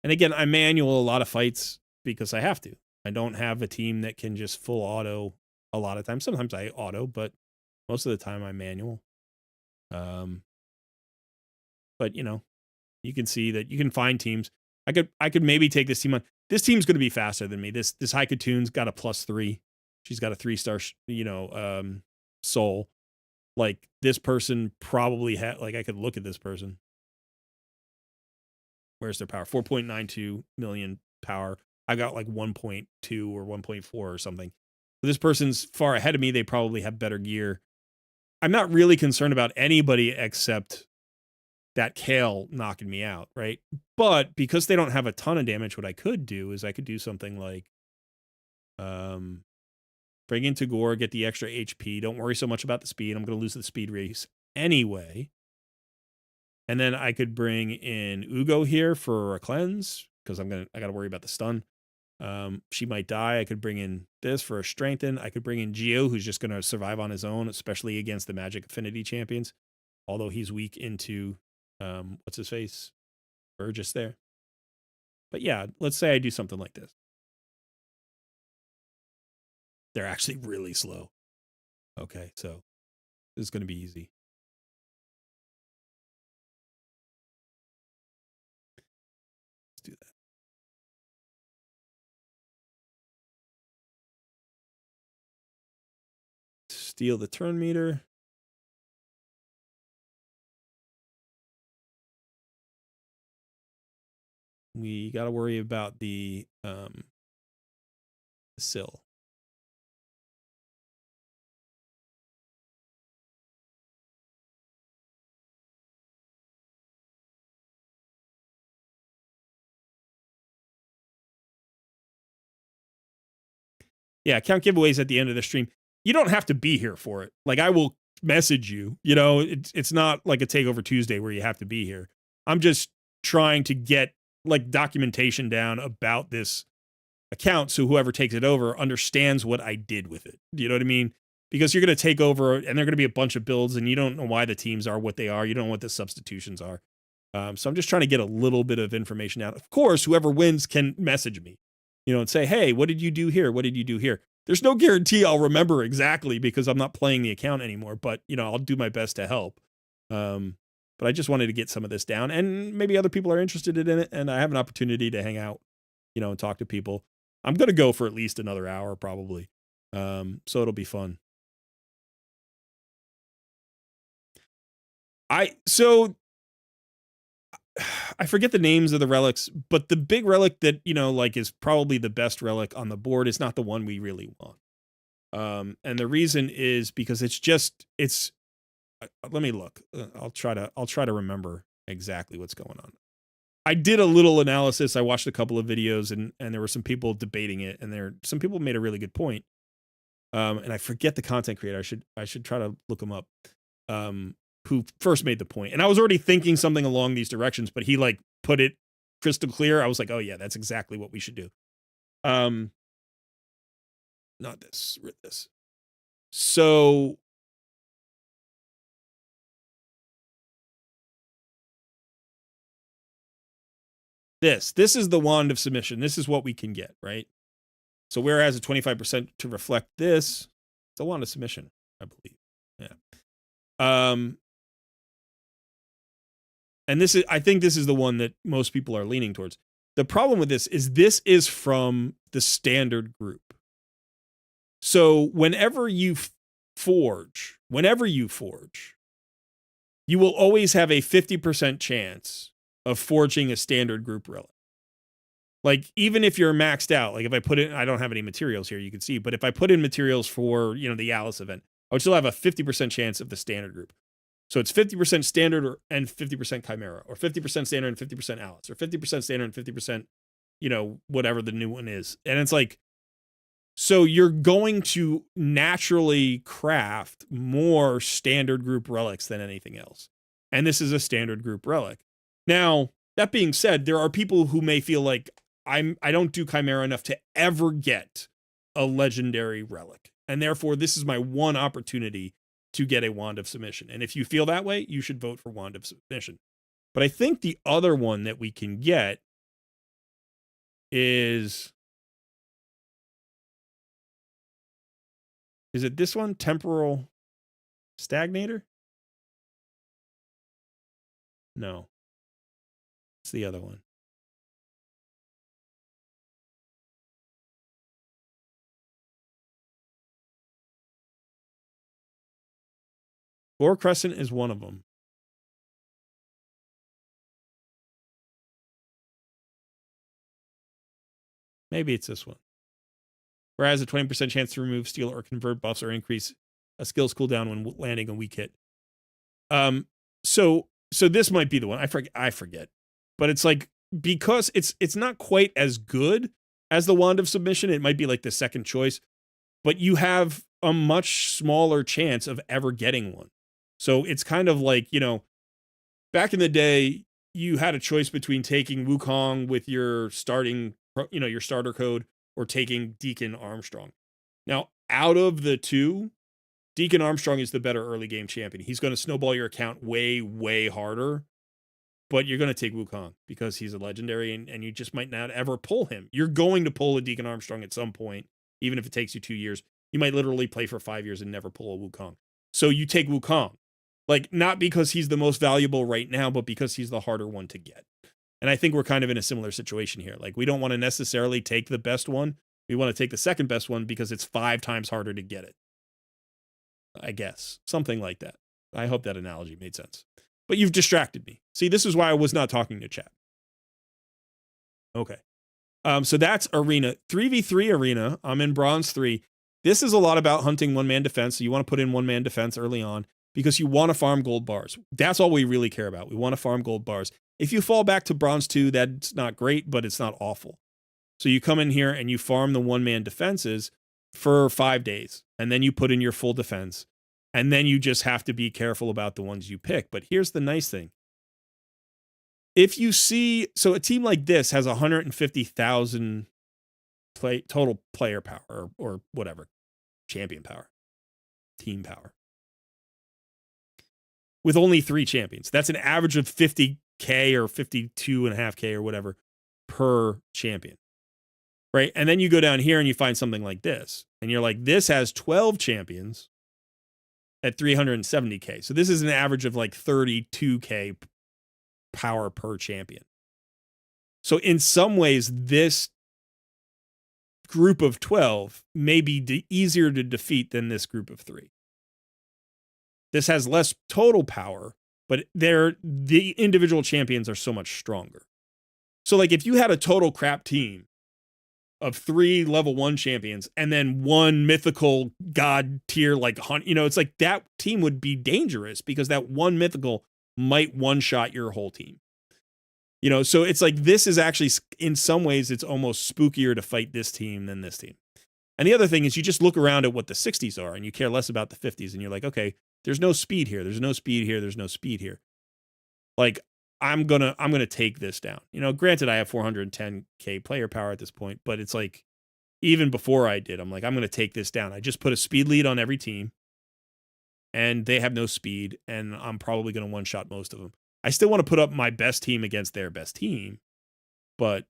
And again, I manual a lot of fights because I have to. I don't have a team that can just full auto a lot of times. Sometimes I auto, but most of the time I manual. But you know, you can see that you can find teams. I could maybe take this team on. This team's going to be faster than me. This Haikatoon's got a +3. She's got a 3-star, soul. Like this person probably had. Like I could look at this person. Where's their power? 4.92 million power. I got like 1.2 or 1.4 or something. So this person's far ahead of me. They probably have better gear. I'm not really concerned about anybody except that Kale knocking me out, right? But because they don't have a ton of damage, what I could do is I could do something like bring in Tagore, get the extra HP. Don't worry so much about the speed. I'm going to lose the speed race anyway. And then I could bring in Ugo here for a cleanse because I got to worry about the stun. She might die. I could bring in this for a strengthen. I could bring in Geo, who's just going to survive on his own, especially against the Magic Affinity champions. Although he's weak into, what's his face? Burgess there. But yeah, let's say I do something like this. They're actually really slow. Okay, so this is going to be easy. Let's do that. Steal the turn meter. We got to worry about the sill. Yeah, count giveaways at the end of the stream. You don't have to be here for it. Like I will message you. You know, it's not like a Takeover Tuesday where you have to be here. I'm just trying to get like documentation down about this account so whoever takes it over understands what I did with it. Do you know what I mean? Because you're going to take over and they're going to be a bunch of builds and you don't know why the teams are what they are. You don't know what the substitutions are. So I'm just trying to get a little bit of information out. Of course, whoever wins can message me, you know, and say, hey, what did you do here? What did you do here? There's no guarantee I'll remember exactly because I'm not playing the account anymore, but you know, I'll do my best to help. But I just wanted to get some of this down and maybe other people are interested in it. And I have an opportunity to hang out, you know, and talk to people. I'm going to go for at least another hour probably. So it'll be fun. So I forget the names of the relics, but the big relic that, like is probably the best relic on the board is not the one we really want. And the reason is because let me look. I'll try to remember exactly what's going on. I did a little analysis. I watched a couple of videos and there were some people debating it, and some people made a really good point. And I forget the content creator. I should try to look him up. Who first made the point. And I was already thinking something along these directions, but he like put it crystal clear. I was like, oh yeah, that's exactly what we should do. Not this, this. So this is the wand of submission. This is what we can get, right? So whereas a 25% to reflect this, it's a wand of submission, I believe. Yeah. And I think this is the one that most people are leaning towards. The problem with this is from the standard group. So whenever you forge, you will always have a 50% chance of forging a standard group relic. Like, even if you're maxed out, like if I put in, I don't have any materials here, you can see, but if I put in materials for, the Alice event, I would still have a 50% chance of the standard group. So it's 50% standard and 50% Chimera, or 50% standard and 50% Alice, or 50% standard and 50%, whatever the new one is. And it's like, so you're going to naturally craft more standard group relics than anything else. And this is a standard group relic. Now, that being said, there are people who may feel like I don't do Chimera enough to ever get a legendary relic. And therefore, this is my one opportunity to get a Wand of Submission. And if you feel that way, you should vote for Wand of Submission. But I think the other one that we can get is it this one? Temporal Stagnator? No. It's the other one. Boar Crescent is one of them. Maybe it's this one. Whereas a 20% chance to remove, steal, or convert buffs or increase a skill's cooldown when landing a weak hit. So this might be the one. I forget. But it's like, because it's not quite as good as the Wand of Submission, it might be like the second choice, but you have a much smaller chance of ever getting one. So it's kind of like, back in the day, you had a choice between taking Wukong with your starting, your starter code, or taking Deacon Armstrong. Now, out of the two, Deacon Armstrong is the better early game champion. He's going to snowball your account way, way harder, but you're going to take Wukong because he's a legendary, and you just might not ever pull him. You're going to pull a Deacon Armstrong at some point, even if it takes you 2 years. You might literally play for 5 years and never pull a Wukong. So you take Wukong. Like, not because he's the most valuable right now, but because he's the harder one to get. And I think we're kind of in a similar situation here. Like, we don't want to necessarily take the best one. We want to take the second best one because it's 5 times harder to get it. I guess. Something like that. I hope that analogy made sense. But you've distracted me. See, this is why I was not talking to chat. Okay. So that's Arena. 3v3 Arena. I'm in Bronze 3. This is a lot about hunting one-man defense. So you want to put in one-man defense early on because you want to farm gold bars. That's all we really care about. We want to farm gold bars. If you fall back to Bronze 2, that's not great, but it's not awful. So you come in here and you farm the one-man defenses for 5 days, and then you put in your full defense, and then you just have to be careful about the ones you pick. But here's the nice thing. If you see, so a team like this has 150,000 total player power, or whatever, champion power, team power, with only 3 champions. That's an average of 50K or 52.5K or whatever per champion. Right? And then you go down here and you find something like this. And you're like, this has 12 champions at 370K. So this is an average of like 32K power per champion. So in some ways, this group of 12 may be easier to defeat than this group of 3. This has less total power, but the individual champions are so much stronger. So like if you had a total crap team of 3 level 1 champions and then 1 mythical god tier like hunt, it's like that team would be dangerous because that 1 mythical might one shot your whole team. So it's like this is actually in some ways it's almost spookier to fight this team than this team. And the other thing is you just look around at what the 60s are and you care less about the 50s and you're like, okay, there's no speed here. There's no speed here. There's no speed here. Like I'm going to take this down. Granted I have 410k player power at this point, but it's like even before I did, I'm like I'm going to take this down. I just put a speed lead on every team and they have no speed and I'm probably going to one shot most of them. I still want to put up my best team against their best team, but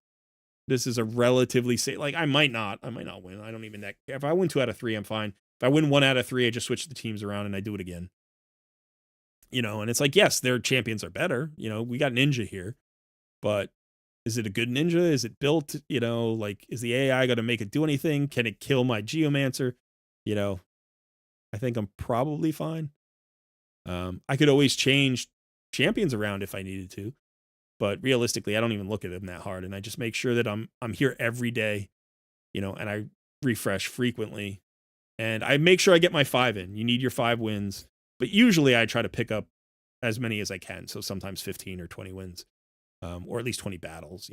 this is a relatively safe. Like I might not win. I don't even care. If I win 2 out of 3, I'm fine. If I win 1 out of 3, I just switch the teams around and I do it again. And it's like, yes, their champions are better. We got Ninja here, but is it a good Ninja? Is it built? Like, is the AI going to make it do anything? Can it kill my Geomancer? I think I'm probably fine. I could always change champions around if I needed to, but realistically, I don't even look at them that hard, and I just make sure that I'm here every day, and I refresh frequently, and I make sure I get my 5 in. You need your 5 wins, but usually I try to pick up as many as I can. So sometimes 15 or 20 wins, or at least 20 battles,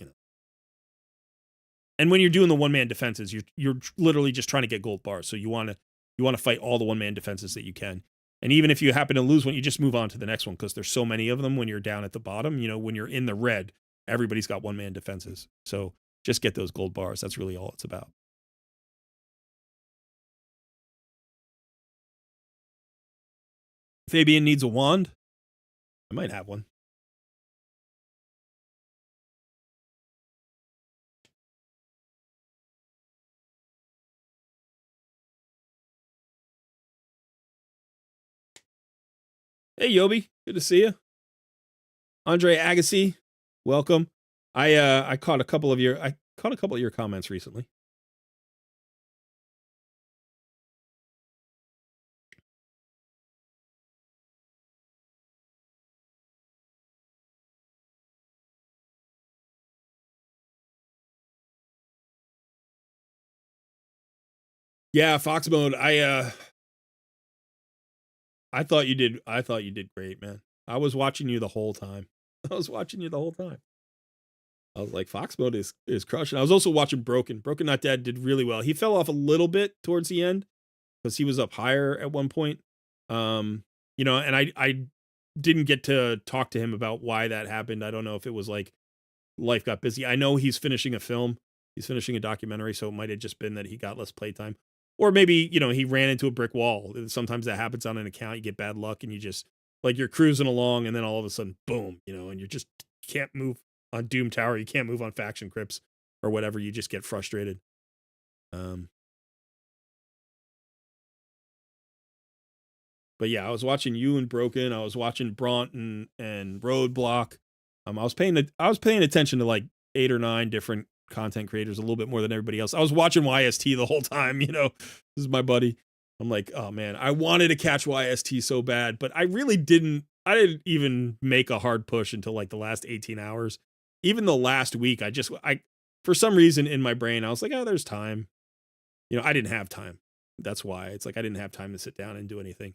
And when you're doing the 1-man defenses, you're literally just trying to get gold bars. So you want to fight all the 1-man defenses that you can. And even if you happen to lose one, you just move on to the next one because there's so many of them when you're down at the bottom. When you're in the red, everybody's got 1-man defenses. So just get those gold bars. That's really all it's about. Fabian needs a wand. I might have one. Hey, Yobi. Good to see you. Andre Agassi, welcome. I caught a couple of your comments recently. Yeah, Fox mode. I thought you did great, man. I was watching you the whole time. I was like, Fox mode is crushing. I was also watching Broken. Broken Not Dead did really well. He fell off a little bit towards the end because he was up higher at one point. And I didn't get to talk to him about why that happened. I don't know if it was like life got busy. I know he's finishing a film. He's finishing a documentary, so it might have just been that he got less playtime. Or maybe, he ran into a brick wall. Sometimes that happens on an account. You get bad luck and you just, like, you're cruising along and then all of a sudden, boom, and you just can't move on Doom Tower. You can't move on Faction Crypts or whatever. You just get frustrated. But yeah, I was watching you and Broken. I was watching Bront and Roadblock. I was paying attention to like 8 or 9 different content creators, a little bit more than everybody else. I was watching YST the whole time. This is my buddy. I'm like, oh man, I wanted to catch YST so bad, but I really didn't. I didn't even make a hard push until like the last 18 hours. Even the last week, I for some reason in my brain, I was like, oh, there's time. I didn't have time. That's why. It's like I didn't have time to sit down and do anything.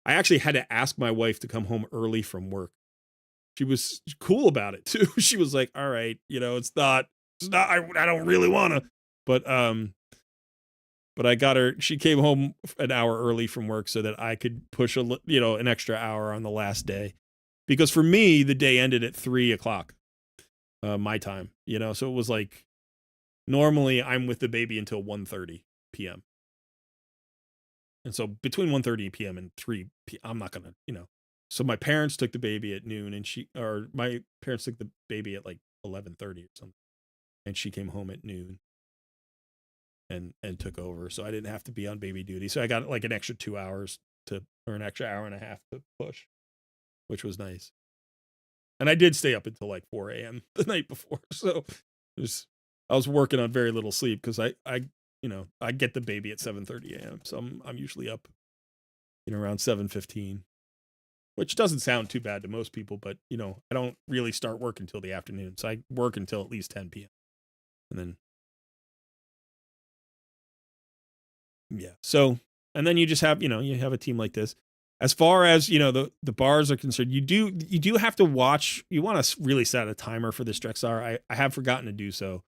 I actually had to ask my wife to come home early from work. She was cool about it too. She was like, all right, it's not, I don't really want to, but I got her, she came home an hour early from work so that I could push an extra hour on the last day. Because for me, the day ended at 3:00, my time, so it was like, normally I'm with the baby until 1:30 p.m. And so between 1:30 p.m. and 3 p.m., I'm not going to, So my parents took the baby at noon my parents took the baby at like 11:30 or something. And she came home at noon and took over. So I didn't have to be on baby duty. So I got like an extra 2 hours or an extra hour and a half to push, which was nice. And I did stay up until like 4 a.m. the night before. So I was working on very little sleep because I get the baby at 7:30 a.m. So I'm usually up, around 7:15. which doesn't sound too bad to most people, but you know, I don't really start work until the afternoon. So I work until at least 10 p.m. And then yeah. So and then you just have, you know, you have a team like this. As far as, you know, the bars are concerned, you do have to watch, you want to really set a timer for this Drexar. I have forgotten to do so.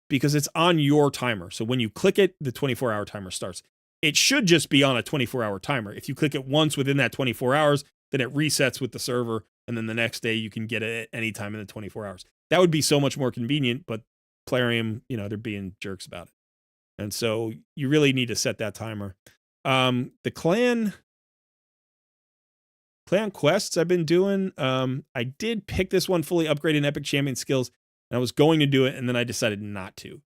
Because it's on your timer. So when you click it, the 24-hour timer starts. It should just be on a 24-hour timer. If you click it once within that 24 hours, then it resets with the server, and then the next day you can get it at any time in the 24 hours. That would be so much more convenient, but Plarium, you know, they're being jerks about it. And so you really need to set that timer. The clan quests I've been doing, I did pick this one fully upgraded epic champion skills, and I was going to do it, and then I decided not to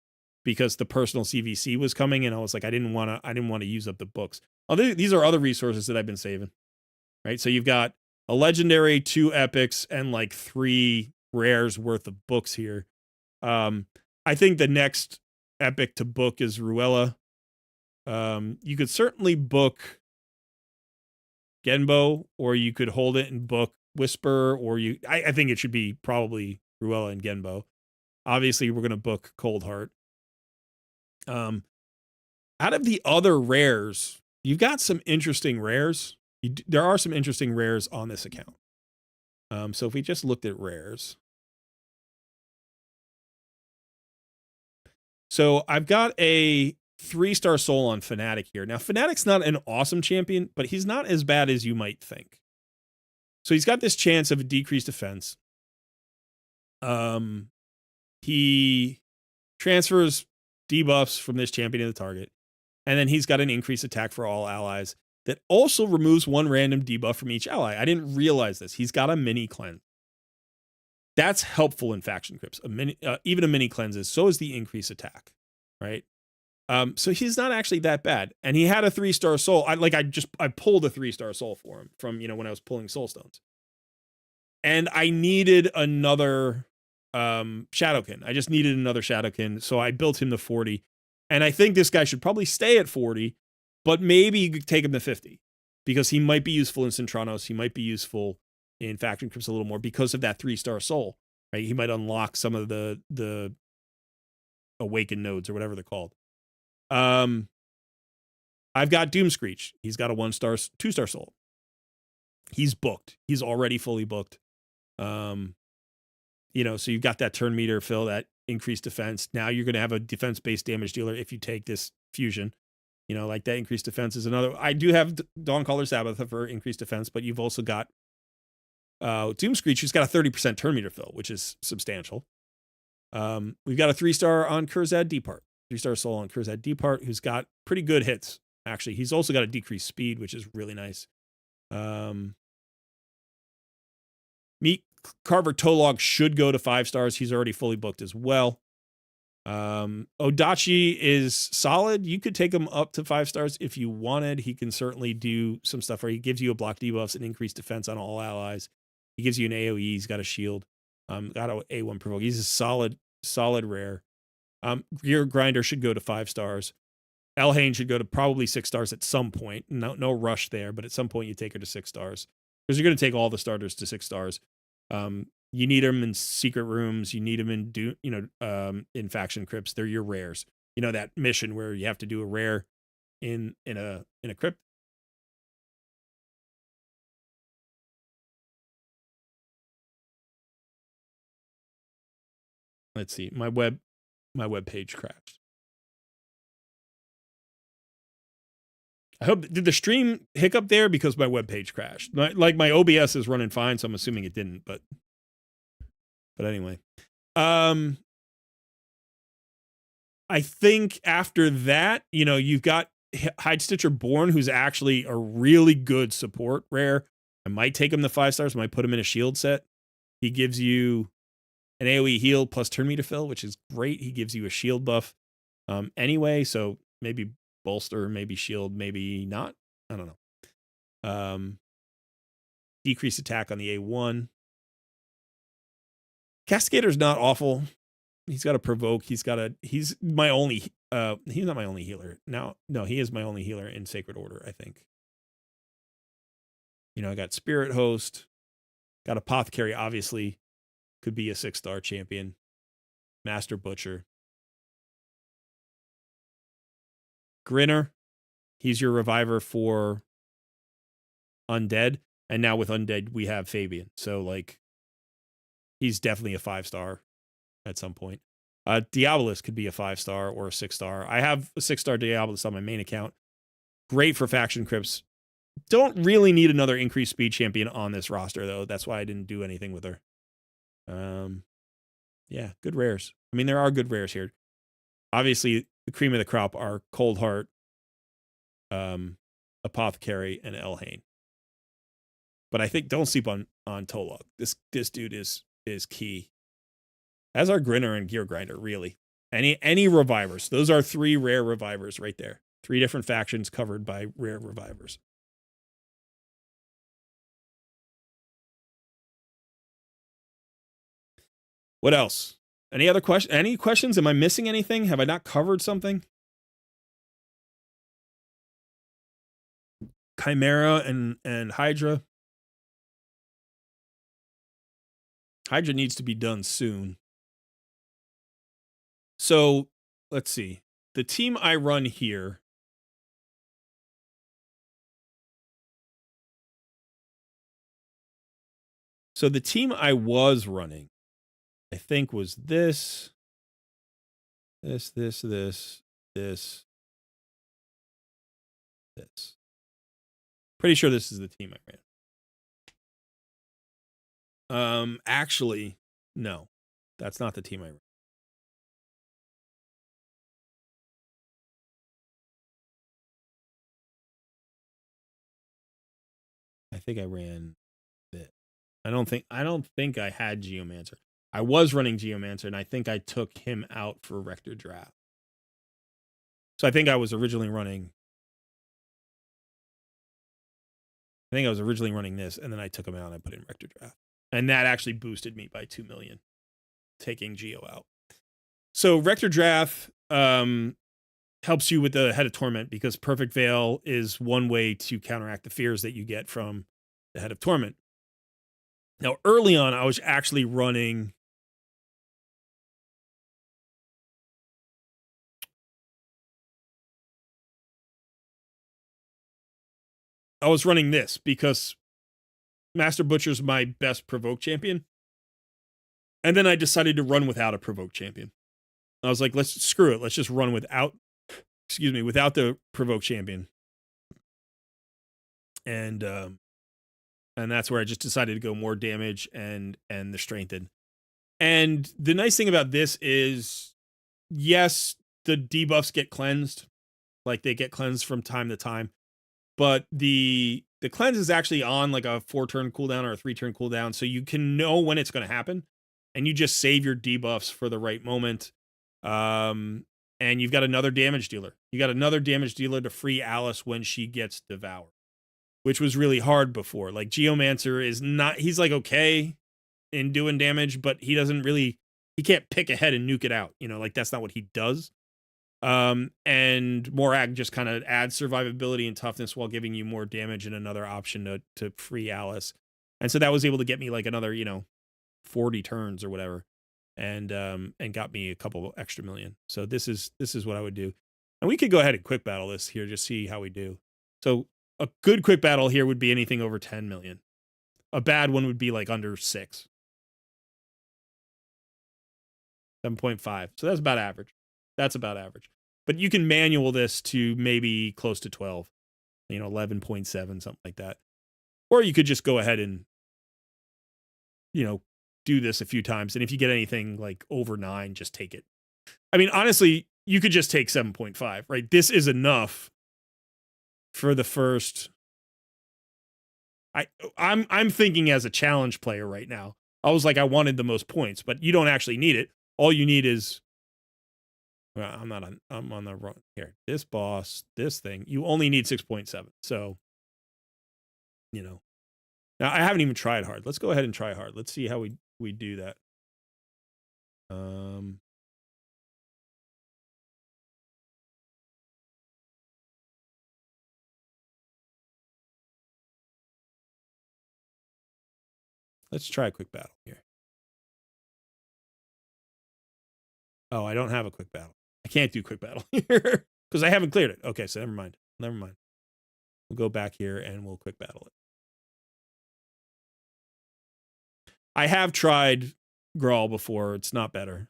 because the personal CVC was coming, and I was like, I didn't want to use up the books. These are other resources that I've been saving, right? So you've got a legendary, 2 epics, and like 3 rares worth of books here. I think the next epic to book is Ruella. You could certainly book Genbo, or you could hold it and book Whisper, or I think it should be probably Ruella and Genbo. Obviously, we're going to book Cold Heart. Out of the other rares, you've got some interesting rares. There are some interesting rares on this account. So if we just looked at rares. So I've got a 3-star soul on Fnatic here. Now, Fnatic's not an awesome champion, but he's not as bad as you might think. So he's got this chance of a decreased defense. He transfers debuffs from this champion to the target. And then he's got an increased attack for all allies that also removes 1 random debuff from each ally. I didn't realize this. He's got a mini cleanse. That's helpful in faction crypts. Even a mini cleanses. So is the increased attack, right? So he's not actually that bad. And he had a 3-star soul. I pulled a 3-star soul for him from, you know, when I was pulling soul stones. And I needed another Shadowkin. I just needed another Shadowkin. So I built him to 40. And I think this guy should probably stay at 40, but maybe you could take him to 50 because he might be useful in Centranos. He might be useful in faction crypts a little more because of that 3-star soul, right? He might unlock some of the awakened nodes or whatever they're called. I've got Doomscreech. He's got a 1-star, 2-star soul. He's booked. He's already fully booked. You know, so you've got that turn meter fill, that increased defense. Now you're going to have a defense-based damage dealer if you take this fusion. You know, like that increased defense is another. I do have Dawncaller Sabbath for increased defense, but you've also got Doomscreech, who's got a 30% turn meter fill, which is substantial. We've got a 3-star on Kurzad Depart. 3-star soul on Kurzad Depart, who's got pretty good hits. Actually, he's also got a decreased speed, which is really nice. Meat Carver Tolog should go to 5 stars. He's already fully booked as well. Odachi is solid. You could take him up to 5 stars if you wanted. He can certainly do some stuff where he gives you a block debuffs and increased defense on all allies. He gives you an AoE. He's got a shield. Got a A1 provoke. He's a solid rare. Gear Grinder should go to 5 stars. Elhain should go to probably 6 stars at some point. No rush there, but at some point you take her to 6 stars because you're going to take all the starters to 6 stars. You need them in secret rooms. You need them in faction crypts. They're your rares. You know, that mission where you have to do a rare in a crypt. Let's see. My web page crashed. I hope, did the stream hiccup there because my web page crashed? Like my OBS is running fine, so I'm assuming it didn't, but anyway. I think after that, you know, you've got Hide Stitcher Born, who's actually a really good support rare. I might take him to 5 stars, might put him in a shield set. He gives you an AoE heal plus turn meter fill, which is great. He gives you a shield buff anyway, so maybe bolster, maybe shield, maybe not. I don't know. Decreased attack on the A1. Castigator's not awful. He's got a provoke. He's my only he's not my only healer. No, he is my only healer in Sacred Order, I think. You know, I got Spirit Host, got Apothecary, obviously, could be a 6-star champion. Master Butcher. Grinner, he's your reviver for Undead. And now with Undead, we have Fabian. So, like, he's definitely a 5-star at some point. Diabolus could be a 5-star or a 6-star. I have a 6-star Diabolus on my main account. Great for faction crypts. Don't really need another increased speed champion on this roster, though. That's why I didn't do anything with her. Yeah, good rares. I mean, there are good rares here. Obviously, the cream of the crop are Cold Heart, Apothecary, and Elhain. But I think don't sleep on Tolog. This dude is key. As are Grinner and Gear Grinder, really. Any revivers. Those are 3 rare revivers right there. 3 different factions covered by rare revivers. What else? Any other questions? Any questions? Am I missing anything? Have I not covered something? Chimera and Hydra. Hydra needs to be done soon. So, let's see. The team I run here. So the team I was running, I think, was this. Pretty sure this is the team I ran. Actually, no. That's not the team I ran. I think I ran this. I don't think I had Geomancer. I was running Geomancer, and I think I took him out for Rector Draft. So I think I was originally running this, and then I took him out and I put in Rector Draft. And that actually boosted me by 2 million, taking Geo out. So Rector Draft helps you with the Head of Torment, because Perfect Veil is one way to counteract the fears that you get from the Head of Torment. Now, early on, I was actually running this because Master Butcher's my best Provoke champion. And then I decided to run without a Provoke champion. I was like, screw it. Let's just run without the Provoke champion. And that's where I just decided to go more damage and the strengthen. And the nice thing about this is, yes, the debuffs get cleansed. Like, they get cleansed from time to time. But the cleanse is actually on like a 4-turn cooldown or a 3-turn cooldown, so you can know when it's going to happen, and you just save your debuffs for the right moment. And you've got another damage dealer. You got another damage dealer to free Alice when she gets devoured, which was really hard before. Like, Geomancer is not, he's like okay in doing damage, but he can't pick ahead and nuke it out. You know, like, that's not what he does. And Morag just kind of adds survivability and toughness while giving you more damage and another option to free Alice. And so that was able to get me like another, 40 turns or whatever. And got me a couple extra million. So this is what I would do. And we could go ahead and quick battle this here, just see how we do. So a good quick battle here would be anything over 10 million. A bad one would be like under 6. 7.5. So that's about average. But you can manual this to maybe close to 12, 11.7, something like that. Or you could just go ahead and, do this a few times. And if you get anything like over 9, just take it. I mean, honestly, you could just take 7.5, right? This is enough for the first. I'm thinking as a challenge player right now. I was like, I wanted the most points, but you don't actually need it. All you need is, well, I'm on the wrong here. This boss, this thing, you only need 6.7. So, now I haven't even tried hard. Let's go ahead and try hard. Let's see how we do that. Let's try a quick battle here. Oh, I don't have a quick battle. I can't do quick battle here because I haven't cleared it. Okay, so never mind. Never mind. We'll go back here and we'll quick battle it. I have tried Grawl before. It's not better.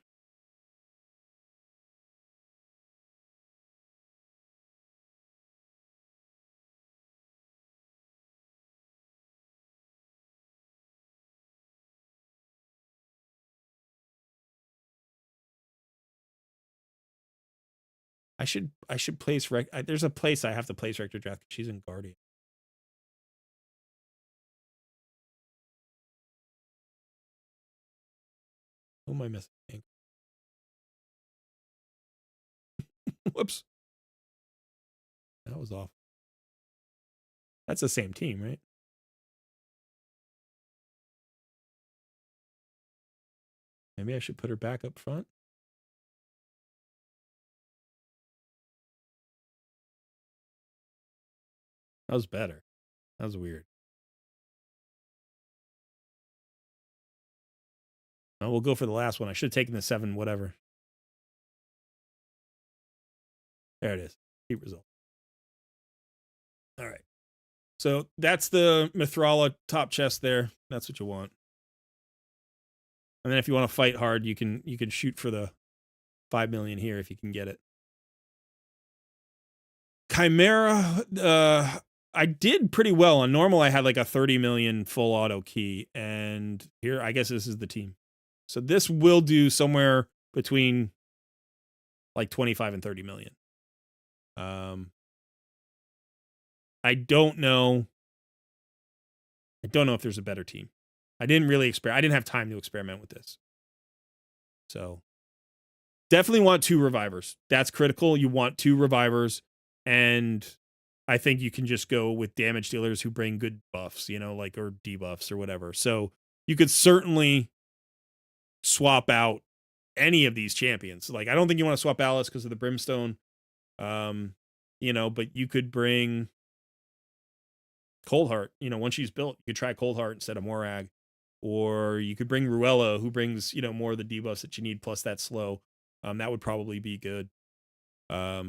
I should place there's a place I have to place Rector Draft. She's in Guardian. Who am I missing? Whoops. That was off. That's the same team, right? Maybe I should put her back up front. That was better. That was weird. Oh, we'll go for the last one. I should have taken the 7, whatever. There it is. Keep result. All right. So that's the Mithrala top chest there. That's what you want. And then if you want to fight hard, you can shoot for the 5 million here if you can get it. Chimera, I did pretty well. On normal, I had like a 30 million full auto key. And here, I guess this is the team. So this will do somewhere between like 25 and 30 million. I don't know. I don't know if there's a better team. I didn't really experiment. I didn't have time to experiment with this. So definitely want 2 revivers. That's critical. You want 2 revivers. And I think you can just go with damage dealers who bring good buffs, you know, like, or debuffs or whatever. So you could certainly swap out any of these champions. Like, I don't think you want to swap Alice because of the Brimstone. You know, but you could bring Coldheart, you know, once she's built, you could try Coldheart instead of Morag. Or you could bring Ruella, who brings, you know, more of the debuffs that you need, plus that slow. That would probably be good. I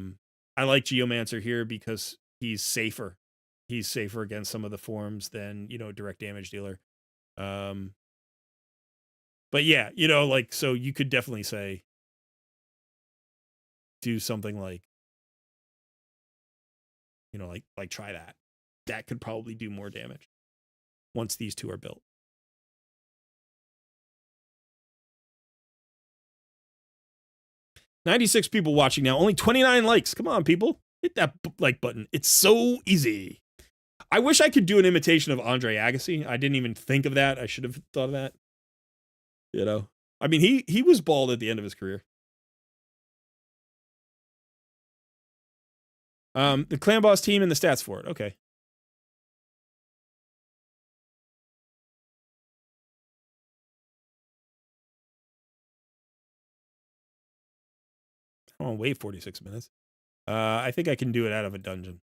like Geomancer here because he's safer. He's safer against some of the forms than, you know, direct damage dealer. But yeah, you know, like, so you could definitely say, do something like, you know, like try that. That could probably do more damage once these 2 are built. "96 people watching now, only 29 likes. Come on, people. Hit that like button. It's so easy. I wish I could do an imitation of Andre Agassi. I didn't even think of that. I should have thought of that. You know? I mean, he was bald at the end of his career. The Clan Boss team and the stats for it. Okay. I don't want to wait 46 minutes. I think I can do it out of a dungeon.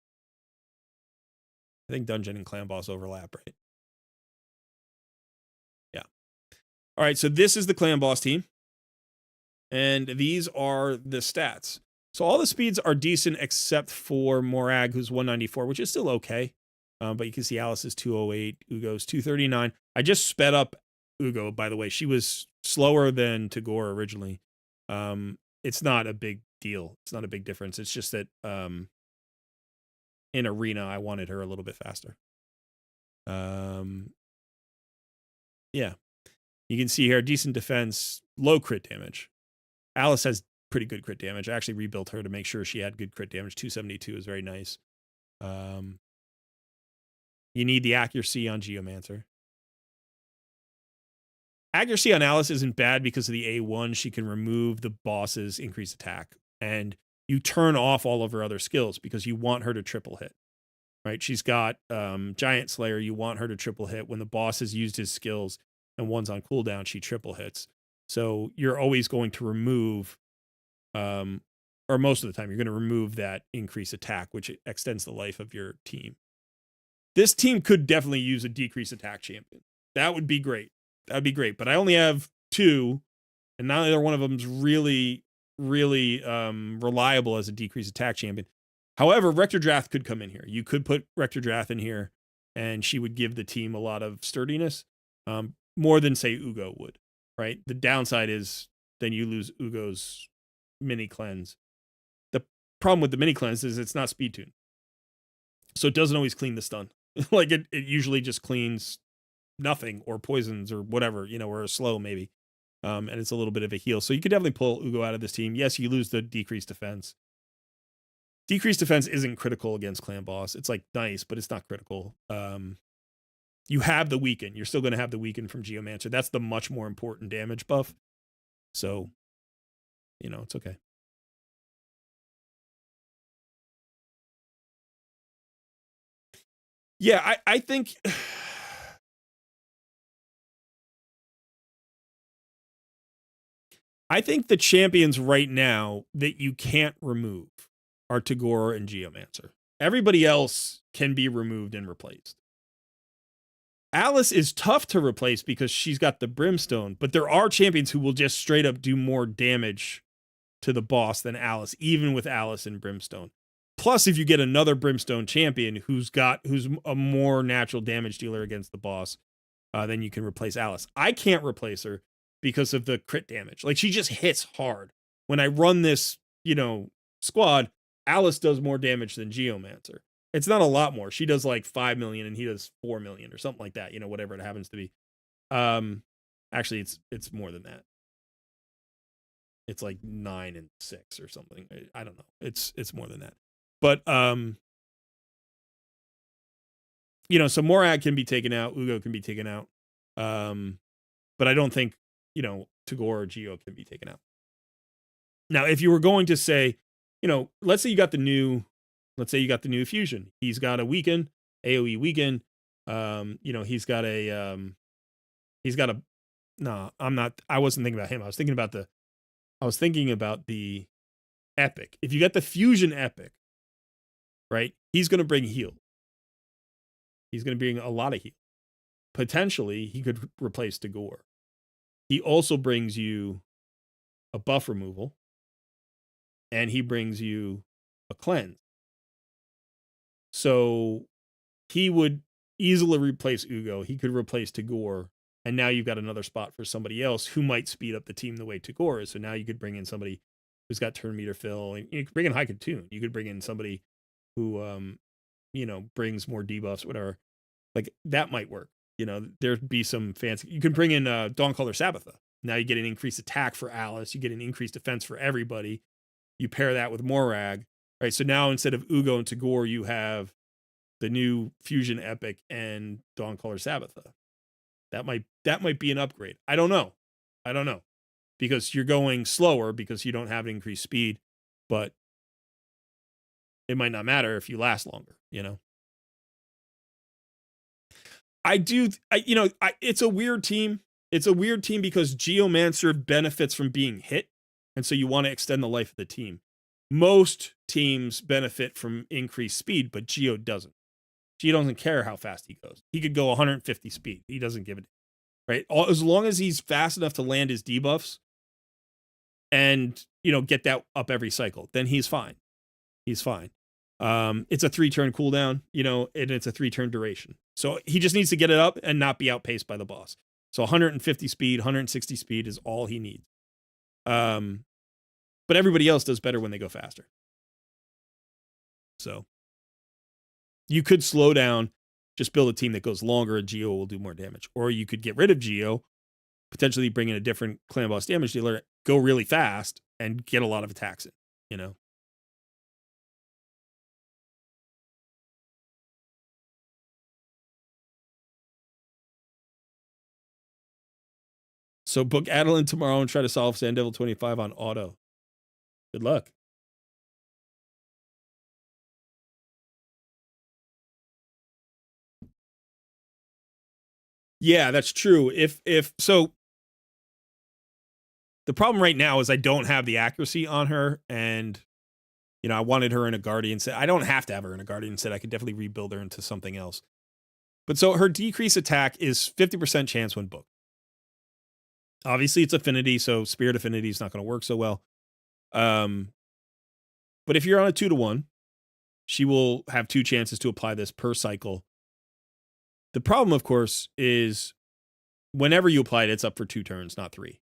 I think dungeon and Clan Boss overlap, right? Yeah. All right, so this is the Clan Boss team. And these are the stats. So all the speeds are decent except for Morag, who's 194, which is still okay. But you can see Alice is 208, Ugo's 239. I just sped up Ugo, by the way. She was slower than Tagore originally. It's not a big deal. It's not a big difference. It's just that in Arena, I wanted her a little bit faster. Yeah. You can see here, decent defense, low crit damage. Alice has pretty good crit damage. I actually rebuilt her to make sure she had good crit damage. 272 is very nice. You need the accuracy on Geomancer. Accuracy on Alice isn't bad because of the A1. She can remove the boss's increased attack. And you turn off all of her other skills because you want her to triple hit. Right? She's got Giant Slayer. You want her to triple hit. When the boss has used his skills and one's on cooldown, she triple hits. So you're always going to remove, or most of the time, you're going to remove that increased attack, which extends the life of your team. This team could definitely use a decreased attack champion. That would be great. That'd be great. But I only have 2, and neither one of them's really, really reliable as a decreased attack champion. However, Rector Drath could come in here. You could put Rector Drath in here, and she would give the team a lot of sturdiness, more than, say, Ugo would, right? The downside is then you lose Ugo's mini cleanse. The problem with the mini cleanse is it's not speed tune. So it doesn't always clean the stun. Like it usually just cleans nothing or poisons or whatever, or a slow maybe. And it's a little bit of a heal. So you could definitely pull Ugo out of this team. Yes, you lose the decreased defense. Decreased defense isn't critical against clan boss. It's like nice, but it's not critical. You have the weaken. You're still going to have the weaken from Geomancer. That's the much more important damage buff. So, it's okay. Yeah, I think I think the champions right now that you can't remove are Tagore and Geomancer. Everybody else can be removed and replaced. Alice is tough to replace because she's got the Brimstone, but there are champions who will just straight up do more damage to the boss than Alice, even with Alice and Brimstone. Plus, if you get another Brimstone champion who's a more natural damage dealer against the boss, then you can replace Alice. I can't replace her because of the crit damage. Like, she just hits hard. When I run this, squad, Alice does more damage than Geomancer. It's not a lot more. She does like 5 million and he does 4 million or something like that, whatever it happens to be. Actually, it's more than that. It's like 9 and 6 or something. I don't know. It's more than that. But so Morag can be taken out, Ugo can be taken out. But I don't think, Tagore or Geo can be taken out. Now, if you were going to say, let's say you got the new fusion. He's got a weaken, AoE weaken. He's got a no, I wasn't thinking about him. I was thinking about the epic. If you got the fusion epic, right? He's going to bring heal. He's going to bring a lot of heal. Potentially, he could replace Tagore. He also brings you a buff removal, and he brings you a cleanse. So he would easily replace Ugo. He could replace Tagore, and now you've got another spot for somebody else who might speed up the team the way Tagore is. So now you could bring in somebody who's got turn meter fill, and you could bring in High Tune. You could bring in somebody who, brings more debuffs, whatever. Like, that might work. There'd be some fancy. You can bring in Dawncaller Sabbatha. Now you get an increased attack for Alice. You get an increased defense for everybody. You pair that with Morag. Right, so now instead of Ugo and Tagore, you have the new fusion epic and Dawncaller Sabbatha. That might be an upgrade. I don't know. Because you're going slower because you don't have increased speed, but it might not matter if you last longer, it's a weird team. It's a weird team because Geomancer benefits from being hit, and so you want to extend the life of the team. Most teams benefit from increased speed, but Geo doesn't. Geo doesn't care how fast he goes. He could go 150 speed. He doesn't give it, right? As long as he's fast enough to land his debuffs and, get that up every cycle, then he's fine. He's fine. It's a 3-turn cooldown, and it's a 3-turn duration. So he just needs to get it up and not be outpaced by the boss. So 150 speed, 160 speed is all he needs. But everybody else does better when they go faster. So you could slow down, just build a team that goes longer, and Geo will do more damage. Or you could get rid of Geo, potentially bring in a different clan boss damage dealer, go really fast, and get a lot of attacks in, So book Adeline tomorrow and try to solve Sand Devil 25 on auto. Good luck. Yeah, that's true. If so, the problem right now is I don't have the accuracy on her, and I wanted her in a Guardian set. I don't have to have her in a Guardian set. I could definitely rebuild her into something else. But so her decrease attack is 50% chance when booked. Obviously, it's affinity, so spirit affinity is not going to work so well. But if you're on a 2-to-1, she will have 2 chances to apply this per cycle. The problem, of course, is whenever you apply it, it's up for 2 turns, not 3.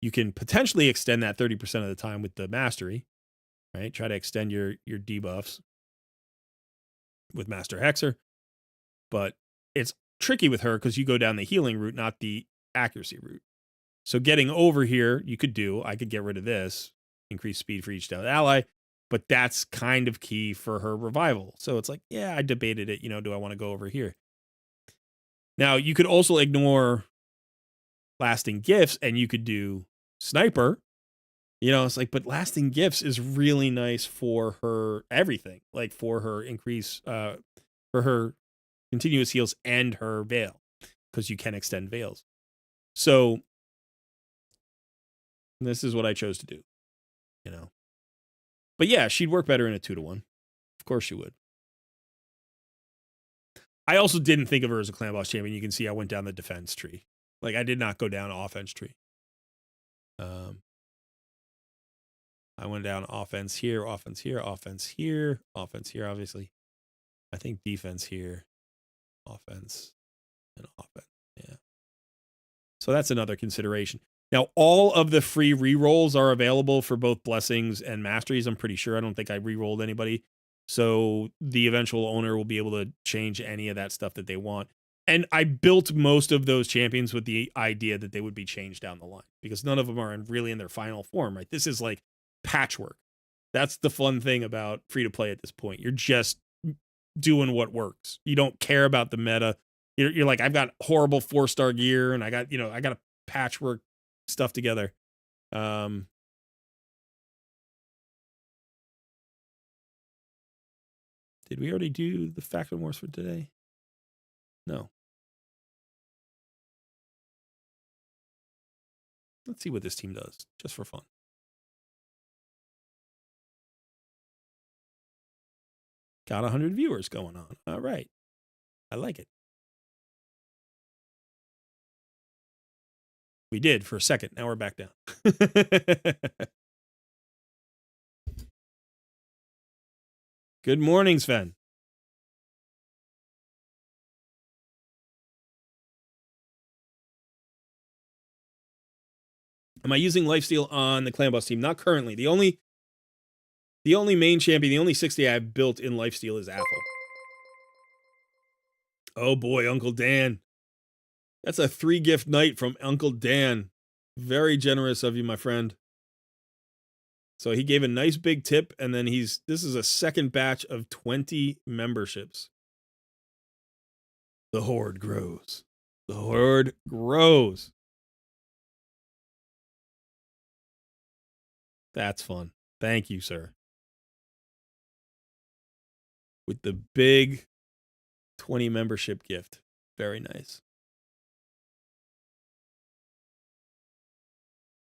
You can potentially extend that 30% of the time with the mastery, right? Try to extend your debuffs with Master Hexer. But it's tricky with her because you go down the healing route, not the accuracy route. So getting over here, you could do, I could get rid of this, increase speed for each downed ally, but that's kind of key for her revival. So it's like, yeah, I debated it. Do I want to go over here? Now, you could also ignore lasting gifts and you could do sniper. It's like, but lasting gifts is really nice for her everything, like for her increase, for her continuous heals and her veil, because you can extend veils. So this is what I chose to do, But yeah, she'd work better in a 2-to-1. Of course she would. I also didn't think of her as a clan boss champion. You can see I went down the defense tree. Like, I did not go down offense tree. I went down offense here, offense here, offense here, offense here, obviously. I think defense here, offense, and offense. Yeah. So that's another consideration. Now, all of the free rerolls are available for both blessings and masteries. I'm pretty sure. I don't think I rerolled anybody. So the eventual owner will be able to change any of that stuff that they want. And I built most of those champions with the idea that they would be changed down the line because none of them are really in their final form, right? This is like patchwork. That's the fun thing about free to play at this point. You're just doing what works. You don't care about the meta. You're like, I've got horrible 4-star gear and I got a patchwork stuff together. Did we already do the Factor Wars for today? No. Let's see what this team does, just for fun. Got 100 viewers going on. All right. I like it. We did for a second. Now we're back down. Good morning, Sven. Am I using lifesteal on the clan boss team? Not currently. The only main champion, the only 60 I've built in lifesteal is Athel. Oh boy, Uncle Dan. That's a 3-gift night from Uncle Dan. Very generous of you, my friend. So he gave a nice big tip, and then this is a second batch of 20 memberships. The horde grows. The horde grows. That's fun. Thank you, sir. With the big 20 membership gift. Very nice.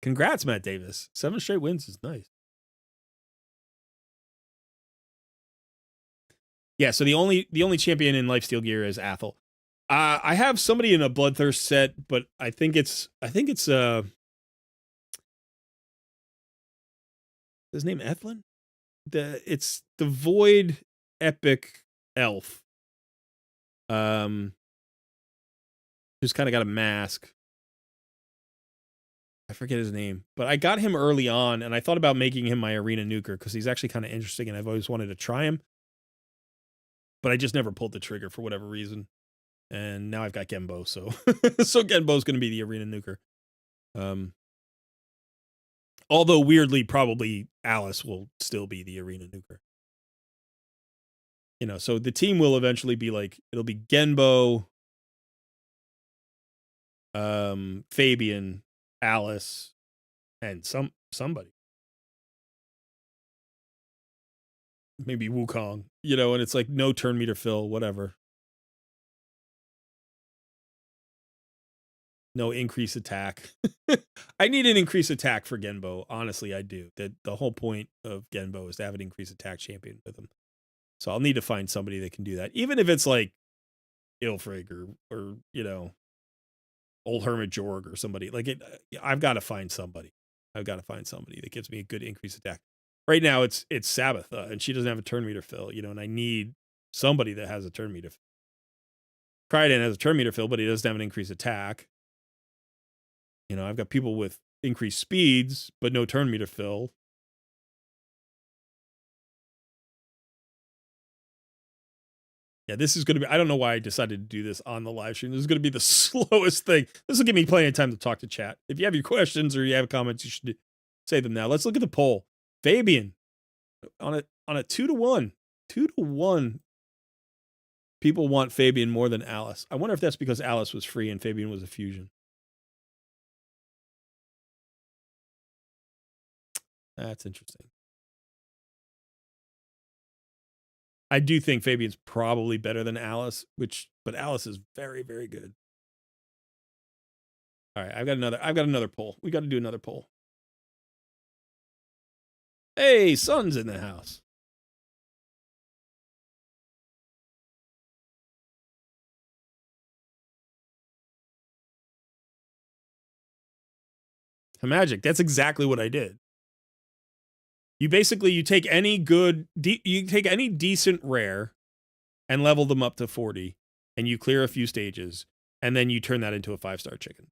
Congrats, Matt Davis. 7 straight wins is nice. Yeah, so the only champion in lifesteal gear is Athel. I have somebody in a Bloodthirst set, but I think it's his name Ethlin? It's the Void Epic Elf. Who's kind of got a mask. I forget his name, but I got him early on, and I thought about making him my arena nuker because he's actually kind of interesting, and I've always wanted to try him. But I just never pulled the trigger for whatever reason. And now I've got Genbo, so so Genbo's going to be the arena nuker. Although weirdly, probably Alice will still be the arena nuker. So the team will eventually be like, it'll be Genbo, Fabian, Alice, and somebody. Maybe Wukong, and it's like no turn meter fill, whatever. No increase attack. I need an increase attack for Genbo. Honestly, I do. The whole point of Genbo is to have an increase attack champion with him. So I'll need to find somebody that can do that. Even if it's like, Ilfrig or you know, old Hermit Jorg or somebody. Like it, I've got to find somebody. I've got to find somebody that gives me a good increase attack. Right now, it's Sabbatha, and she doesn't have a turn meter fill, you know, and I need somebody that has a turn meter. Kryden has a turn meter fill, but he doesn't have an increased attack. You know, I've got people with increased speeds, but no turn meter fill. Yeah, this is going to be, I don't know why I decided to do this on the live stream. This is going to be the slowest thing. This will give me plenty of time to talk to chat. If you have your questions or you have comments, you should say them now. Let's look at the poll. Fabian, on a 2-to-1. 2-to-1. People want Fabian more than Alice. I wonder if that's because Alice was free and Fabian was a fusion. That's interesting. I do think Fabian's probably better than Alice, but Alice is very, very good. All right, I've got another poll. We got to do another poll. Hey, Son's in the house. Magic. That's exactly what I did. You take any decent rare and level them up to 40 and you clear a few stages and then you turn that into a 5-star chicken.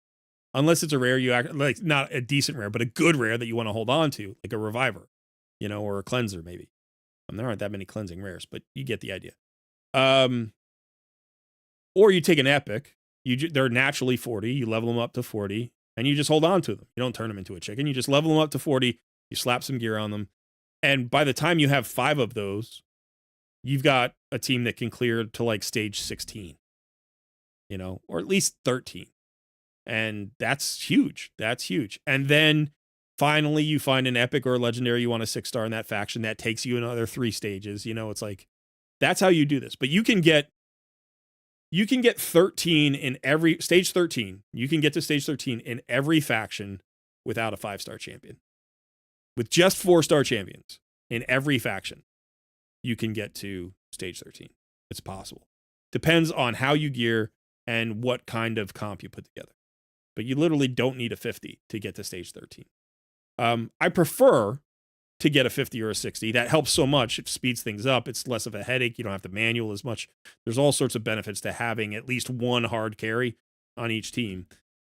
Unless it's a rare you act like not a decent rare, but a good rare that you want to hold on to, like a reviver, you know, or a cleanser maybe. There aren't that many cleansing rares, but you get the idea. Or you take an epic, they're naturally 40, you level them up to 40 and you just hold on to them. You don't turn them into a chicken. You just level them up to 40, you slap some gear on them. And by the time you have 5 of those, you've got a team that can clear to like stage 16, you know, or at least 13. And that's huge. That's huge. And then finally you find an epic or a legendary you want a 6-star in that faction that takes you another 3 stages. You know, it's like, that's how you do this. But you can get 13 in every stage 13. You can get to stage 13 in every faction without a 5-star champion. With just 4-star champions in every faction, you can get to stage 13. It's possible. Depends on how you gear and what kind of comp you put together. But you literally don't need a 50 to get to stage 13. I prefer to get a 50 or a 60. That helps so much. It speeds things up. It's less of a headache. You don't have to manual as much. There's all sorts of benefits to having at least one hard carry on each team.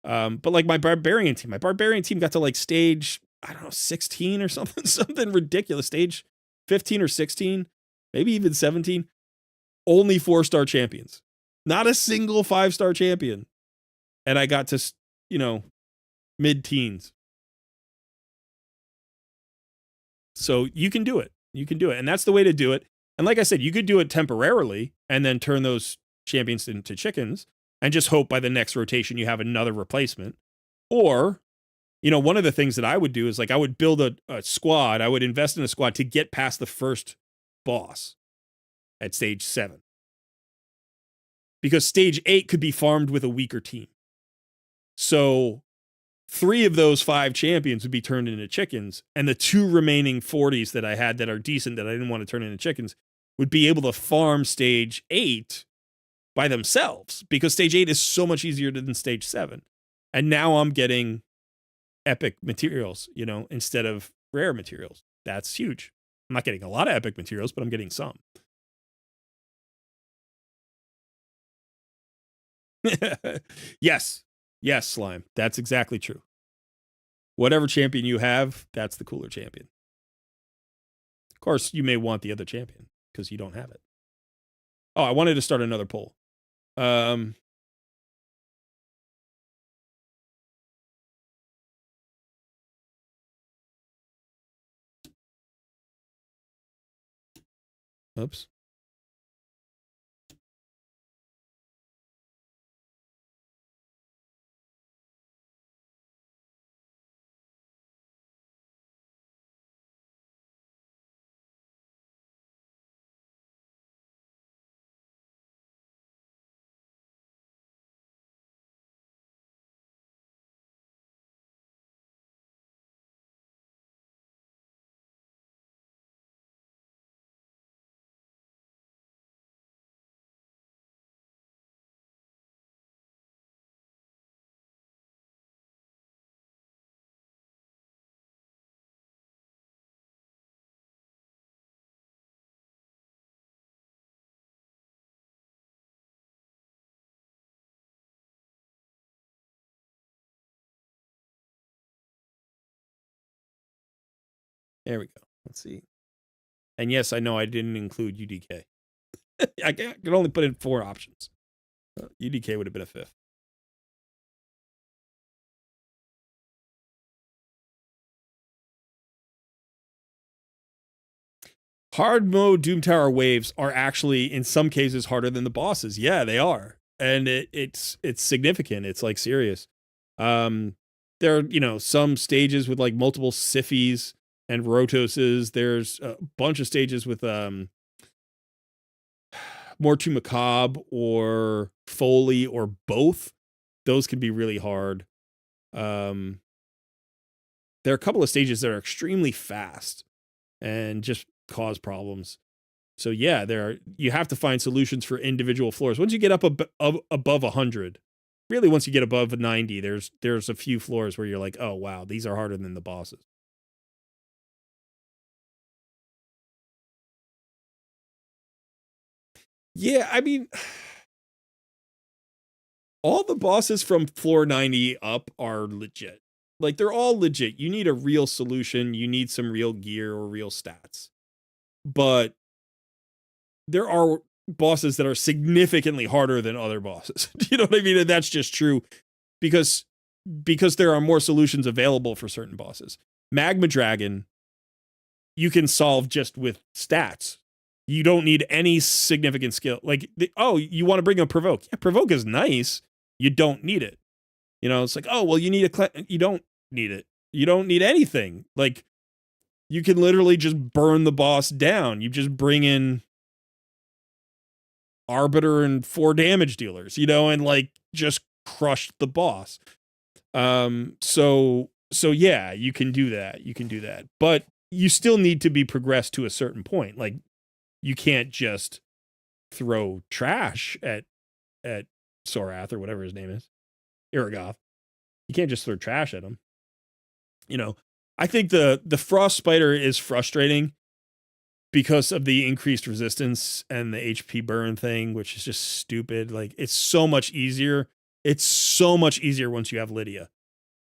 But like my barbarian team got to like stage, I don't know, 16 or something, something ridiculous. Stage 15 or 16, maybe even 17. Only 4-star champions. Not a single 5-star champion. And I got to, you know, mid-teens. So you can do it. You can do it. And that's the way to do it. And like I said, you could do it temporarily and then turn those champions into chickens and just hope by the next rotation you have another replacement. Or, you know, one of the things that I would do is like I would build a squad. I would invest in a squad to get past the first boss at stage 7. Because stage 8 could be farmed with a weaker team. So 3 of those 5 champions would be turned into chickens, and the 2 remaining 40s that I had that are decent that I didn't want to turn into chickens would be able to farm stage 8 by themselves because stage 8 is so much easier than stage 7. And now I'm getting epic materials, you know, instead of rare materials. That's huge. I'm not getting a lot of epic materials, but I'm getting some. Yes. Yes, Slime. That's exactly true. Whatever champion you have, that's the cooler champion. Of course, you may want the other champion because you don't have it. Oh, I wanted to start another poll. Oops. There we go. Let's see. And yes, I know I didn't include UDK. I could only put in 4 options. UDK would have been a 5th. Hard mode Doom Tower waves are actually, in some cases, harder than the bosses. Yeah, they are. And it's significant. It's like serious. There are, some stages with like multiple Siffies and Rotoses. There's a bunch of stages with more to Macabre or Foley or both. Those can be really hard. There are a couple of stages that are extremely fast and just cause problems. So yeah, you have to find solutions for individual floors. Once you get up above 100, really once you get above 90, there's a few floors where you're like, oh wow, these are harder than the bosses. Yeah, I mean, all the bosses from floor 90 up are legit. Like, they're all legit. You need a real solution. You need some real gear or real stats. But there are bosses that are significantly harder than other bosses. You know what I mean? And that's just true because there are more solutions available for certain bosses. Magma Dragon, you can solve just with stats. You don't need any significant skill. Like, you want to bring a Provoke. Yeah, Provoke is nice. You don't need it. It's like, oh, well, you need you don't need it. You don't need anything. Like, you can literally just burn the boss down. You just bring in Arbiter and 4 damage dealers, and like just crush the boss. So yeah, you can do that. You can do that. But you still need to be progressed to a certain point. Like, you can't just throw trash at Sorath or whatever his name is. Iragoth. You can't just throw trash at him. I think the Frost Spider is frustrating because of the increased resistance and the HP burn thing, which is just stupid. Like, it's so much easier. It's so much easier once you have Lydia,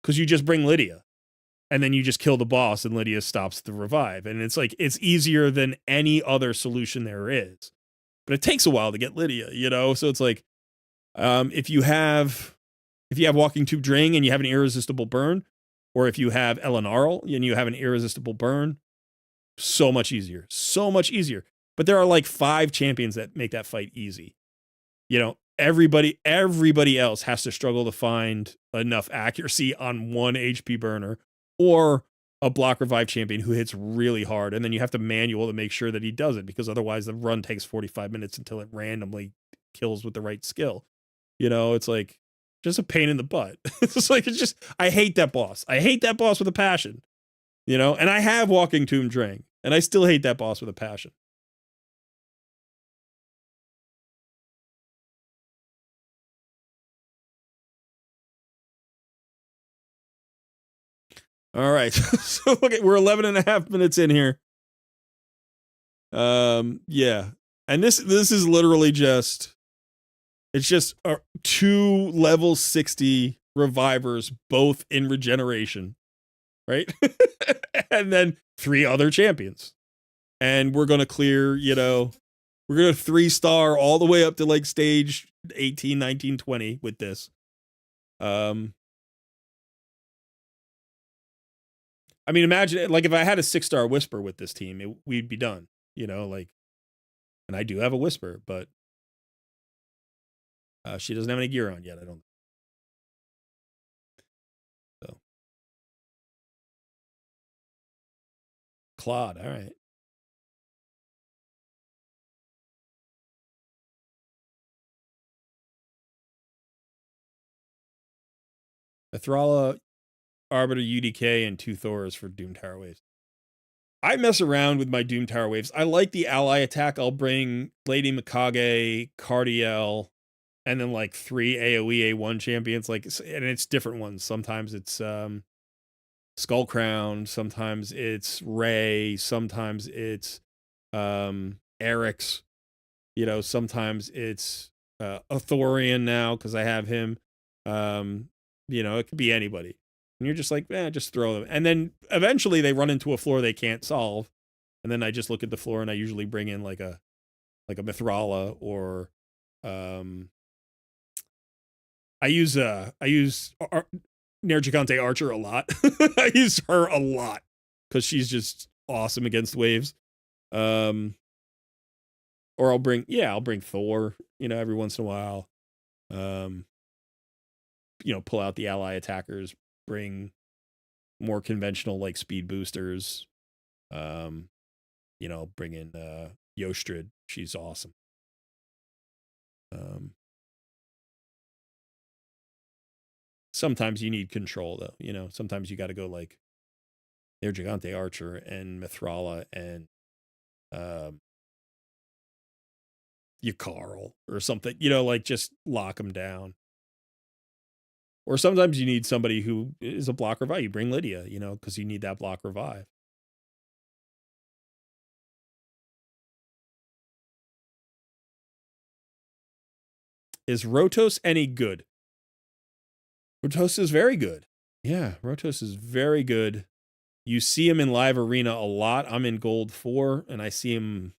because you just bring Lydia and then you just kill the boss and Lydia stops the revive. And it's like, it's easier than any other solution there is, but it takes a while to get Lydia, So it's like, if you have Walking Tube Drain and you have an irresistible burn, or if you have Elenarl and you have an irresistible burn, so much easier. But there are like 5 champions that make that fight easy. Everybody else has to struggle to find enough accuracy on 1 HP burner or a block revive champion who hits really hard. And then you have to manual to make sure that he does it, because otherwise the run takes 45 minutes until it randomly kills with the right skill. It's like just a pain in the butt. I hate that boss. I hate that boss with a passion. And I have Walking Tomb Drain, and I still hate that boss with a passion. All right. So look, we're 11 and a half minutes in here. Yeah. And this is literally just, it's just 2 level 60 revivers, both in regeneration, right? And then 3 other champions. And we're going to clear, we're going to 3-star all the way up to like stage 18, 19, 20 with this. I mean, imagine, like, if I had a 6-star Whisper with this team, we'd be done, and I do have a Whisper, but she doesn't have any gear on yet, I don't. So. Claude, all right. Athrala, Arbiter, UDK, and 2 Thors for Doom Tower Waves. I mess around with my Doom Tower Waves. I like the ally attack. I'll bring Lady Mikage, Cardiel, and then like 3 AoE A1 champions. Like, and it's different ones. Sometimes it's Skullcrown. Sometimes it's Ray. Sometimes it's Eric's. Sometimes it's Athorian now because I have him. It could be anybody. And you're just like, just throw them. And then eventually they run into a floor they can't solve. And then I just look at the floor and I usually bring in like a Mithrala or I use Nergigante Archer a lot. I use her a lot because she's just awesome against waves. Or I'll bring Thor, every once in a while. Pull out the ally attackers, bring more conventional like speed boosters. Bring in Yostrid. She's awesome. Sometimes you need control though. Sometimes you got to go like Nergigante Archer and Mithrala and Yakarl or something. Like just lock them down. Or sometimes you need somebody who is a block revive. You bring Lydia, because you need that block revive. Is Rotos any good? Rotos is very good. Yeah, Rotos is very good. You see him in live arena a lot. I'm in gold 4 and I see him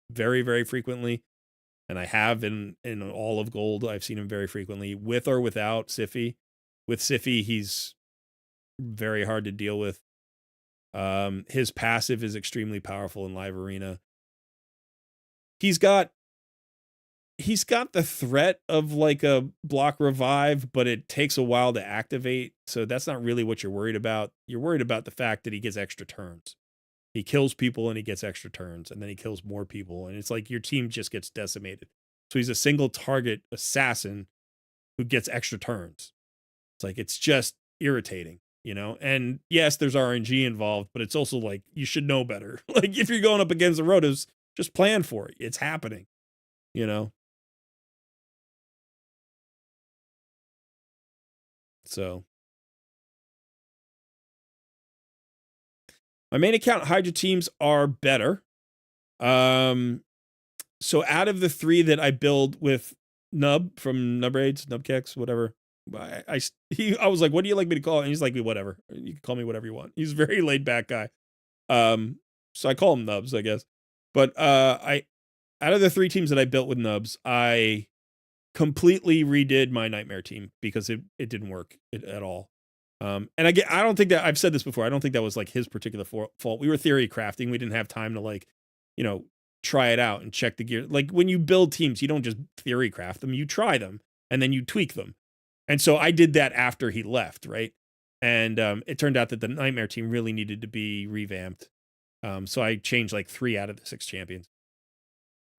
very, very frequently. And I have in all of gold. I've seen him very frequently with or without Siphi. With Siphi, he's very hard to deal with. His passive is extremely powerful in live arena. He's got the threat of like a block revive, but it takes a while to activate. So that's not really what you're worried about. You're worried about the fact that he gets extra turns. He kills people and he gets extra turns, and then he kills more people. And it's like your team just gets decimated. So he's a single target assassin who gets extra turns. It's like, it's just irritating, and yes, there's RNG involved, but it's also like, you should know better. Like if you're going up against the Rotos, just plan for it. It's happening, So my main account Hydra teams are better. So out of the 3 that I build with Nub from Nubraids, Nubkex, whatever, I was like, what do you like me to call it? And he's like, whatever. You can call me whatever you want. He's a very laid back guy. So I call him Nubs, I guess. But out of the 3 teams that I built with Nubs, I completely redid my Nightmare team because it didn't work at all. And I don't think that, I've said this before, I don't think that was like his particular fault. We were theory crafting. We didn't have time to like, try it out and check the gear. Like when you build teams, you don't just theory craft them, you try them and then you tweak them. And so I did that after he left, right? And it turned out that the Nightmare team really needed to be revamped. So I changed like 3 out of the 6 champions.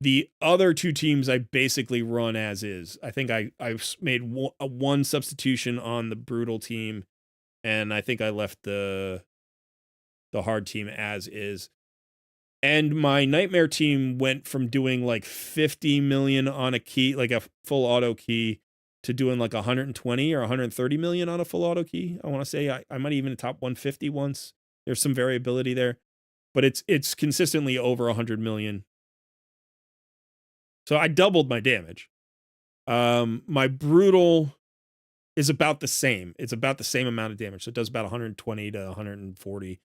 The other 2 teams I basically run as is. I think I've made one substitution on the Brutal team, and I think I left the hard team as is. And my Nightmare team went from doing like 50 million on a key, like a full auto key, to doing like 120 or 130 million on a full auto key. I want to say I might even top 150 once. There's some variability there, but it's consistently over 100 million. So I doubled my damage. My Brutal is about the same. It's about the same amount of damage. So it does about 120 to 140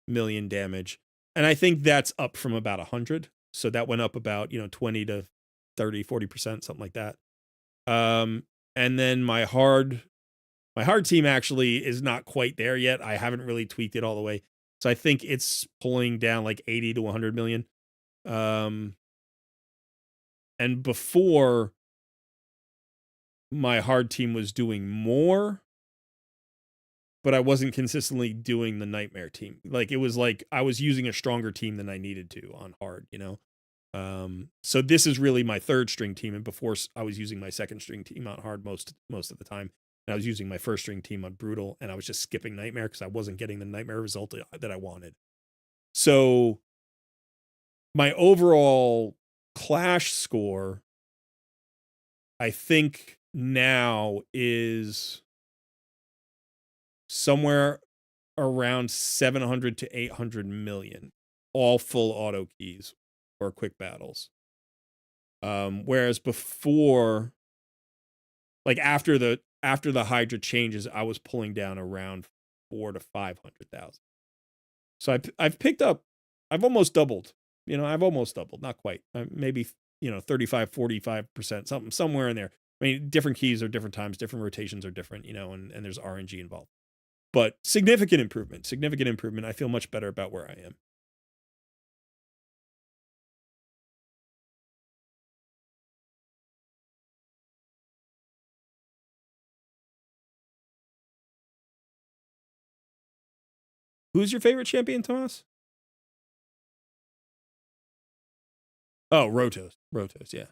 million damage. And I think that's up from about 100. So that went up about, 20 to 30, 40%, something like that. And then my hard team actually is not quite there yet. I haven't really tweaked it all the way. So I think it's pulling down like 80 to 100 million. And before, my hard team was doing more, but I wasn't consistently doing the Nightmare team. Like it was like I was using a stronger team than I needed to on hard, So this is really my 3rd string team, and before I was using my 2nd string team on hard most of the time. And I was using my 1st string team on Brutal, and I was just skipping Nightmare because I wasn't getting the Nightmare result that I wanted. So my overall Clash score, I think now is somewhere around 700 to 800 million, all full auto keys or quick battles. Whereas before, like after after the Hydra changes, I was pulling down around 4 to 500,000. So I've picked up, I've almost doubled. I've almost doubled, not quite. Maybe 35, 45%, somewhere in there. I mean, different keys are different times, different rotations are different, and there's RNG involved. But significant improvement. I feel much better about where I am. Who's your favorite champion, Thomas? Oh, Rotos. Rotos, yeah.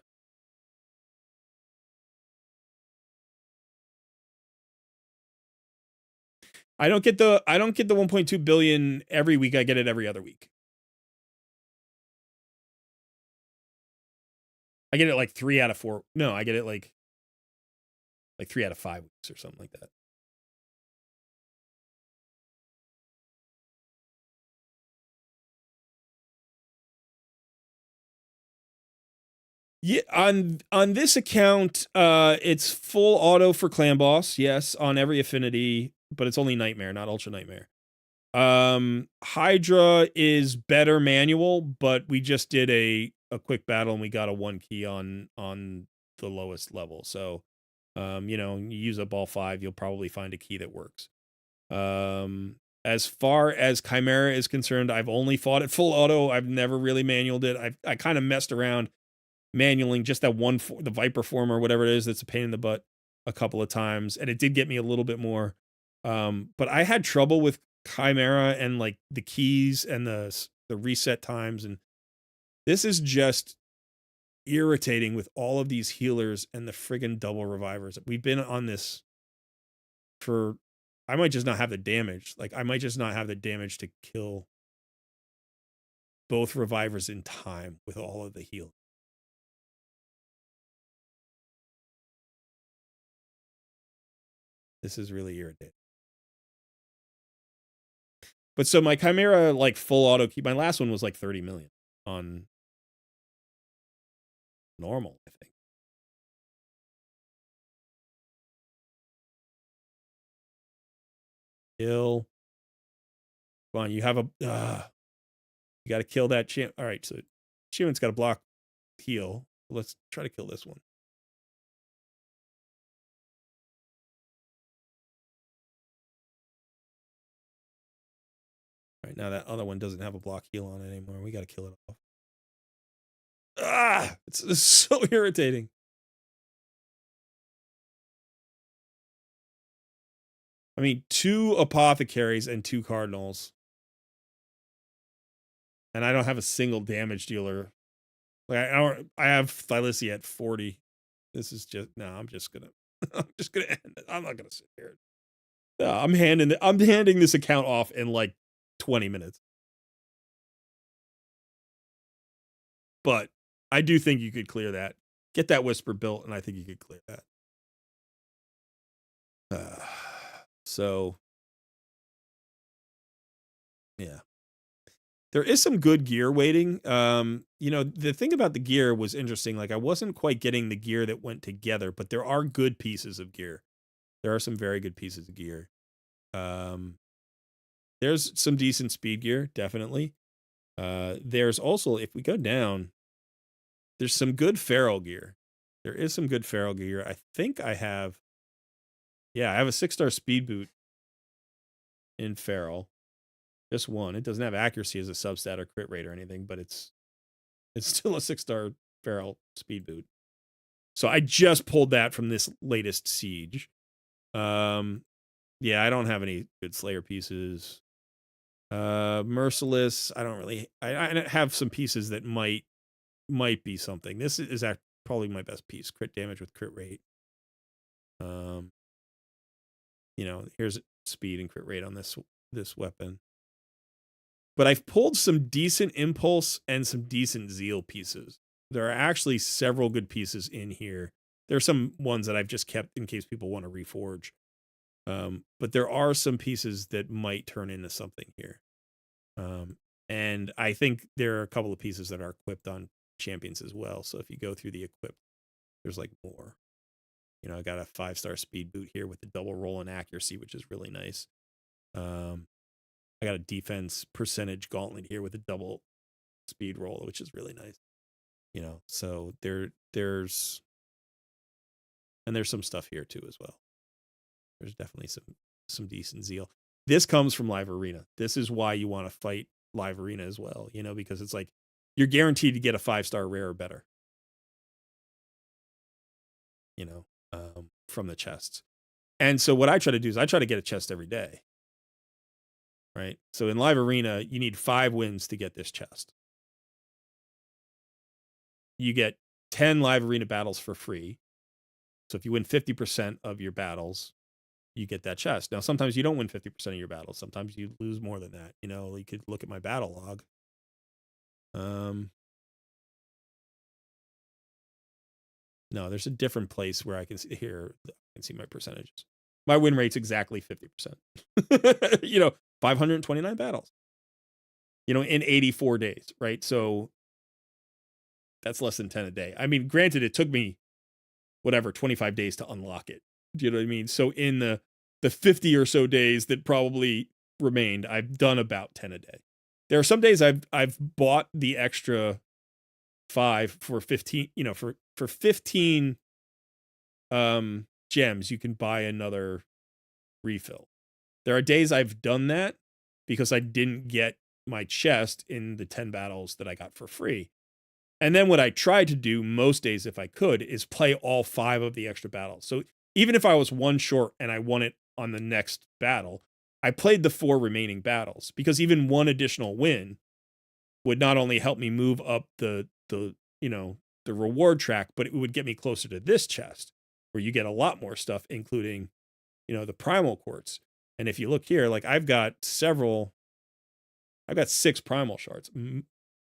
I don't get the 1.2 billion every week. I get it every other week. I get it like 3 out of 4. No, I get it like 3 out of 5 weeks or something like that. Yeah, on this account, it's full auto for Clan Boss, yes, on every affinity, but it's only Nightmare, not Ultra Nightmare. Hydra is better manual, but we just did a quick battle and we got a 1 key on the lowest level. So, you use up all 5, you'll probably find a key that works. As far as Chimera is concerned, I've only fought it full auto. I've never really manualed it. I kind of messed around manualing just that one, the Viper form or whatever it is that's a pain in the butt a couple of times, and it did get me a little bit more. But I had trouble with Chimera and like the keys and the reset times, and this is just irritating with all of these healers and the friggin' double revivers. We've been on this for, I might just not have the damage. Like, I might just not have the damage to kill both revivers in time with all of the heal. This is really irritating. But so my Chimera, like, full auto key, my last one was like 30 million on normal, I think. Kill. Come on, you have a, you got to kill that champ. All right, so Chimon's got to block heal. Let's try to kill this one. All right, now that other one doesn't have a block heal on it anymore. We got to kill it off. It's so irritating. I mean, 2 apothecaries and 2 cardinals. And I don't have a single damage dealer. Like, I have Thylacia at 40. This is just, no, I'm just gonna end it. I'm not gonna sit here. I'm handing this account off in like 20 minutes. But I do think you could clear that. Get that Whisper built, and I think you could clear that. So, yeah. There is some good gear waiting. The thing about the gear was interesting. Like, I wasn't quite getting the gear that went together, but there are good pieces of gear. There are some very good pieces of gear. There's some decent speed gear, definitely. There's also, if we go down, there's some good feral gear. There is some good feral gear. I think I have, I have a 6-star speed boot in feral. Just one. It doesn't have accuracy as a substat or crit rate or anything, but it's still a 6-star feral speed boot. So I just pulled that from this latest siege. I don't have any good Slayer pieces. Merciless, I don't really. I have some pieces that might be something. This is probably my best piece. Crit damage with crit rate. Here's speed and crit rate on this weapon. But I've pulled some decent impulse and some decent zeal pieces. There are actually several good pieces in here. There are some ones that I've just kept in case people want to reforge. But there are some pieces that might turn into something here. And I think there are a couple of pieces that are equipped on champions as well. So if you go through the equipped, there's like more. You know, I got a 5-star speed boot here with the double roll and accuracy, which is really nice. I got a defense percentage gauntlet here with a double speed roll, which is really nice. You know, so there's some stuff here too as well. There's definitely some decent zeal. This comes from Live Arena. This is why you want to fight Live Arena as well, you know, because it's like you're guaranteed to get a 5-star rare or better, you know, from the chests. And so what I try to do is I try to get a chest every day, right? So in Live Arena, you need 5 wins to get this chest. You get 10 Live Arena battles for free. So if you win 50% of your battles, you get that chest. Now, sometimes you don't win 50% of your battles. Sometimes you lose more than that. You know, you could look at my battle log. No, there's a different place where I can see here. I can see my percentages. My win rate's exactly 50%. You know, 529 battles. You know, in 84 days, right? So that's less than 10 a day. I mean, granted, it took me 25 days to unlock it. Do you know what I mean? So in the 50 or so days that probably remained, I've done about 10 a day. There are some days I've bought the extra 5 for 15, you know, for 15 gems, you can buy another refill. There are days I've done that because I didn't get my chest in the 10 battles that I got for free. And then what I tried to do most days, if I could, is play all 5 of the extra battles. So even if I was 1 short and I won it on the next battle, I played the 4 remaining battles, because even 1 additional win would not only help me move up the you know, the reward track, but it would get me closer to this chest where you get a lot more stuff, including, you know, the primal quartz. And if you look here, like I've got 6 primal shards.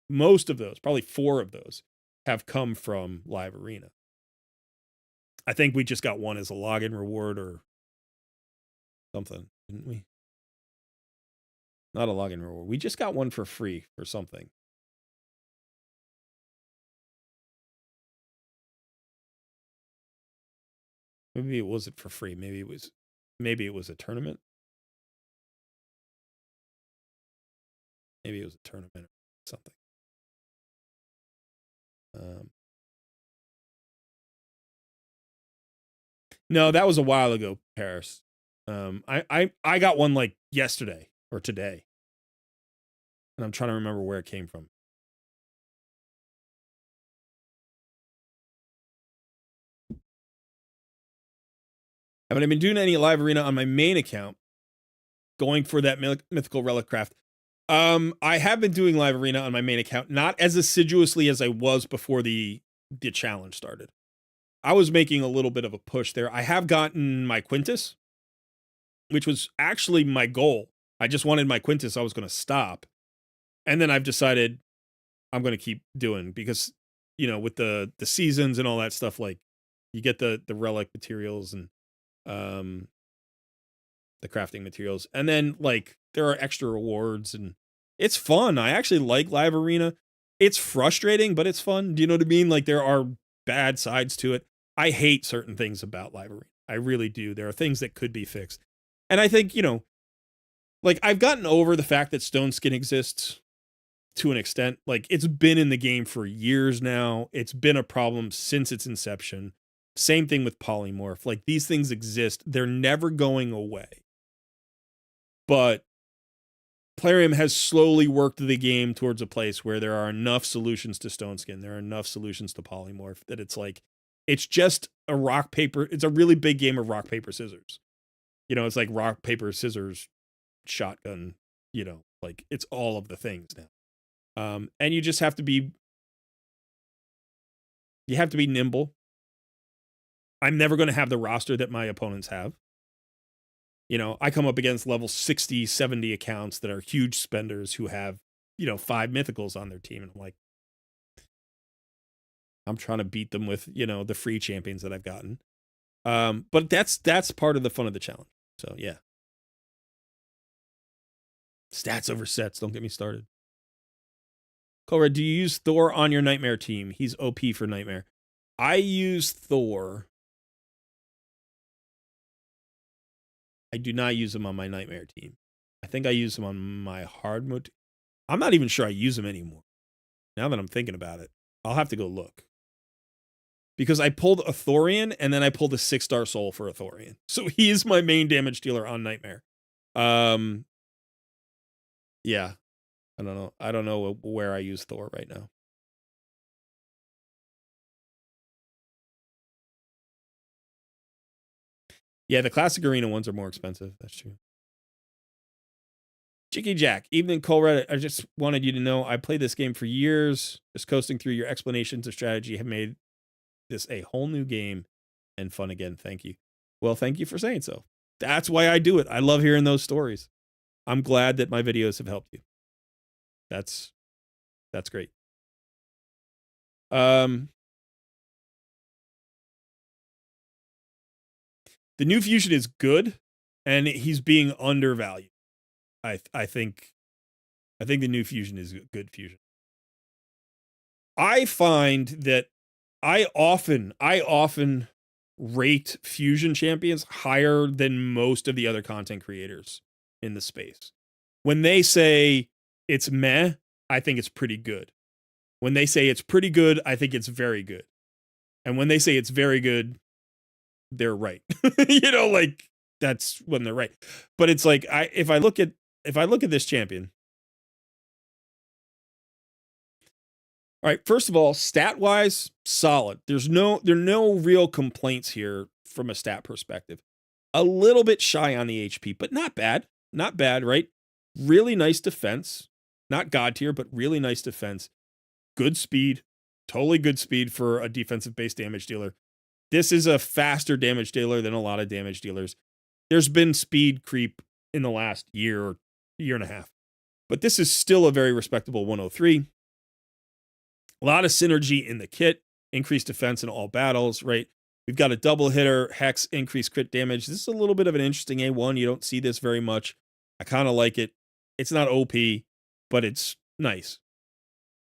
Most of those, probably 4 of those, have come from Live Arena. I think we just got 1 as a login reward or something, didn't we? Not a login reward. We just got 1 for free for something. Maybe it wasn't for free. Maybe it was a tournament. Maybe it was a tournament or something. No, that was a while ago, Paris. I got 1 like yesterday or today, and I'm trying to remember where it came from. Haven't I been doing any Live Arena on my main account, going for that mythical relic craft? I have been doing Live Arena on my main account, not as assiduously as I was before the challenge started. I was making a little bit of a push there. I have gotten my Quintus, which was actually my goal. I just wanted my Quintus. I was going to stop. And then I've decided I'm going to keep doing, because, you know, with the seasons and all that stuff, like you get the relic materials and the crafting materials. And then like there are extra rewards and it's fun. I actually like Live Arena. It's frustrating, but it's fun. Do you know what I mean? Like there are bad sides to it. I hate certain things about Live Arena. I really do. There are things that could be fixed. And I think, you know, like I've gotten over the fact that Stone Skin exists to an extent. Like it's been in the game for years now. It's been a problem since its inception. Same thing with Polymorph. Like these things exist. They're never going away. But Plarium has slowly worked the game towards a place where there are enough solutions to Stone Skin. There are enough solutions to Polymorph that it's like, it's just a rock, paper. It's a really big game of rock, paper, scissors. You know, it's like rock, paper, scissors, shotgun, you know, like it's all of the things now. And you just have to be, nimble. I'm never going to have the roster that my opponents have. You know, I come up against level 60, 70 accounts that are huge spenders who have, you know, 5 mythicals on their team. And I'm like, I'm trying to beat them with, you know, the free champions that I've gotten. But that's part of the fun of the challenge. So yeah. Stats over sets. Don't get me started. Colred, do you use Thor on your Nightmare team? He's OP for Nightmare. I use Thor I do not use them on my Nightmare team. I think I use them on my hard mode. I'm not even sure I use them anymore. Now that I'm thinking about it, I'll have to go look. Because I pulled a Thorian and then I pulled a 6-star soul for a Thorian. So he is my main damage dealer on Nightmare. Yeah. I don't know. I don't know where I use Thor right now. Yeah, the classic arena ones are more expensive. That's true. Chicky Jack, evening Colred. I just wanted you to know I played this game for years. Just coasting through your explanations of strategy have made this a whole new game and fun again. Thank you. Well, thank you for saying so. That's why I do it. I love hearing those stories. I'm glad that my videos have helped you. That's great. The new Fusion is good, and he's being undervalued. I think the new Fusion is a good Fusion. I find that I often rate Fusion champions higher than most of the other content creators in the space. When they say it's meh, I think it's pretty good. When they say it's pretty good, I think it's very good. And when they say it's very good, they're right. Like that's when they're right. But it's like if I look at this champion. All right, first of all, stat-wise, solid. There are no real complaints here from a stat perspective. A little bit shy on the HP, but not bad. Not bad, right? Really nice defense. Not god tier, but really nice defense. Good speed. Totally good speed for a defensive-based damage dealer. This is a faster damage dealer than a lot of damage dealers. There's been speed creep in the last year or year and a half. But this is still a very respectable 103. A lot of synergy in the kit, increased defense in all battles, right? We've got a double hitter, hex, increased crit damage. This is a little bit of an interesting A1. You don't see this very much. I kind of like it. It's not OP, but it's nice.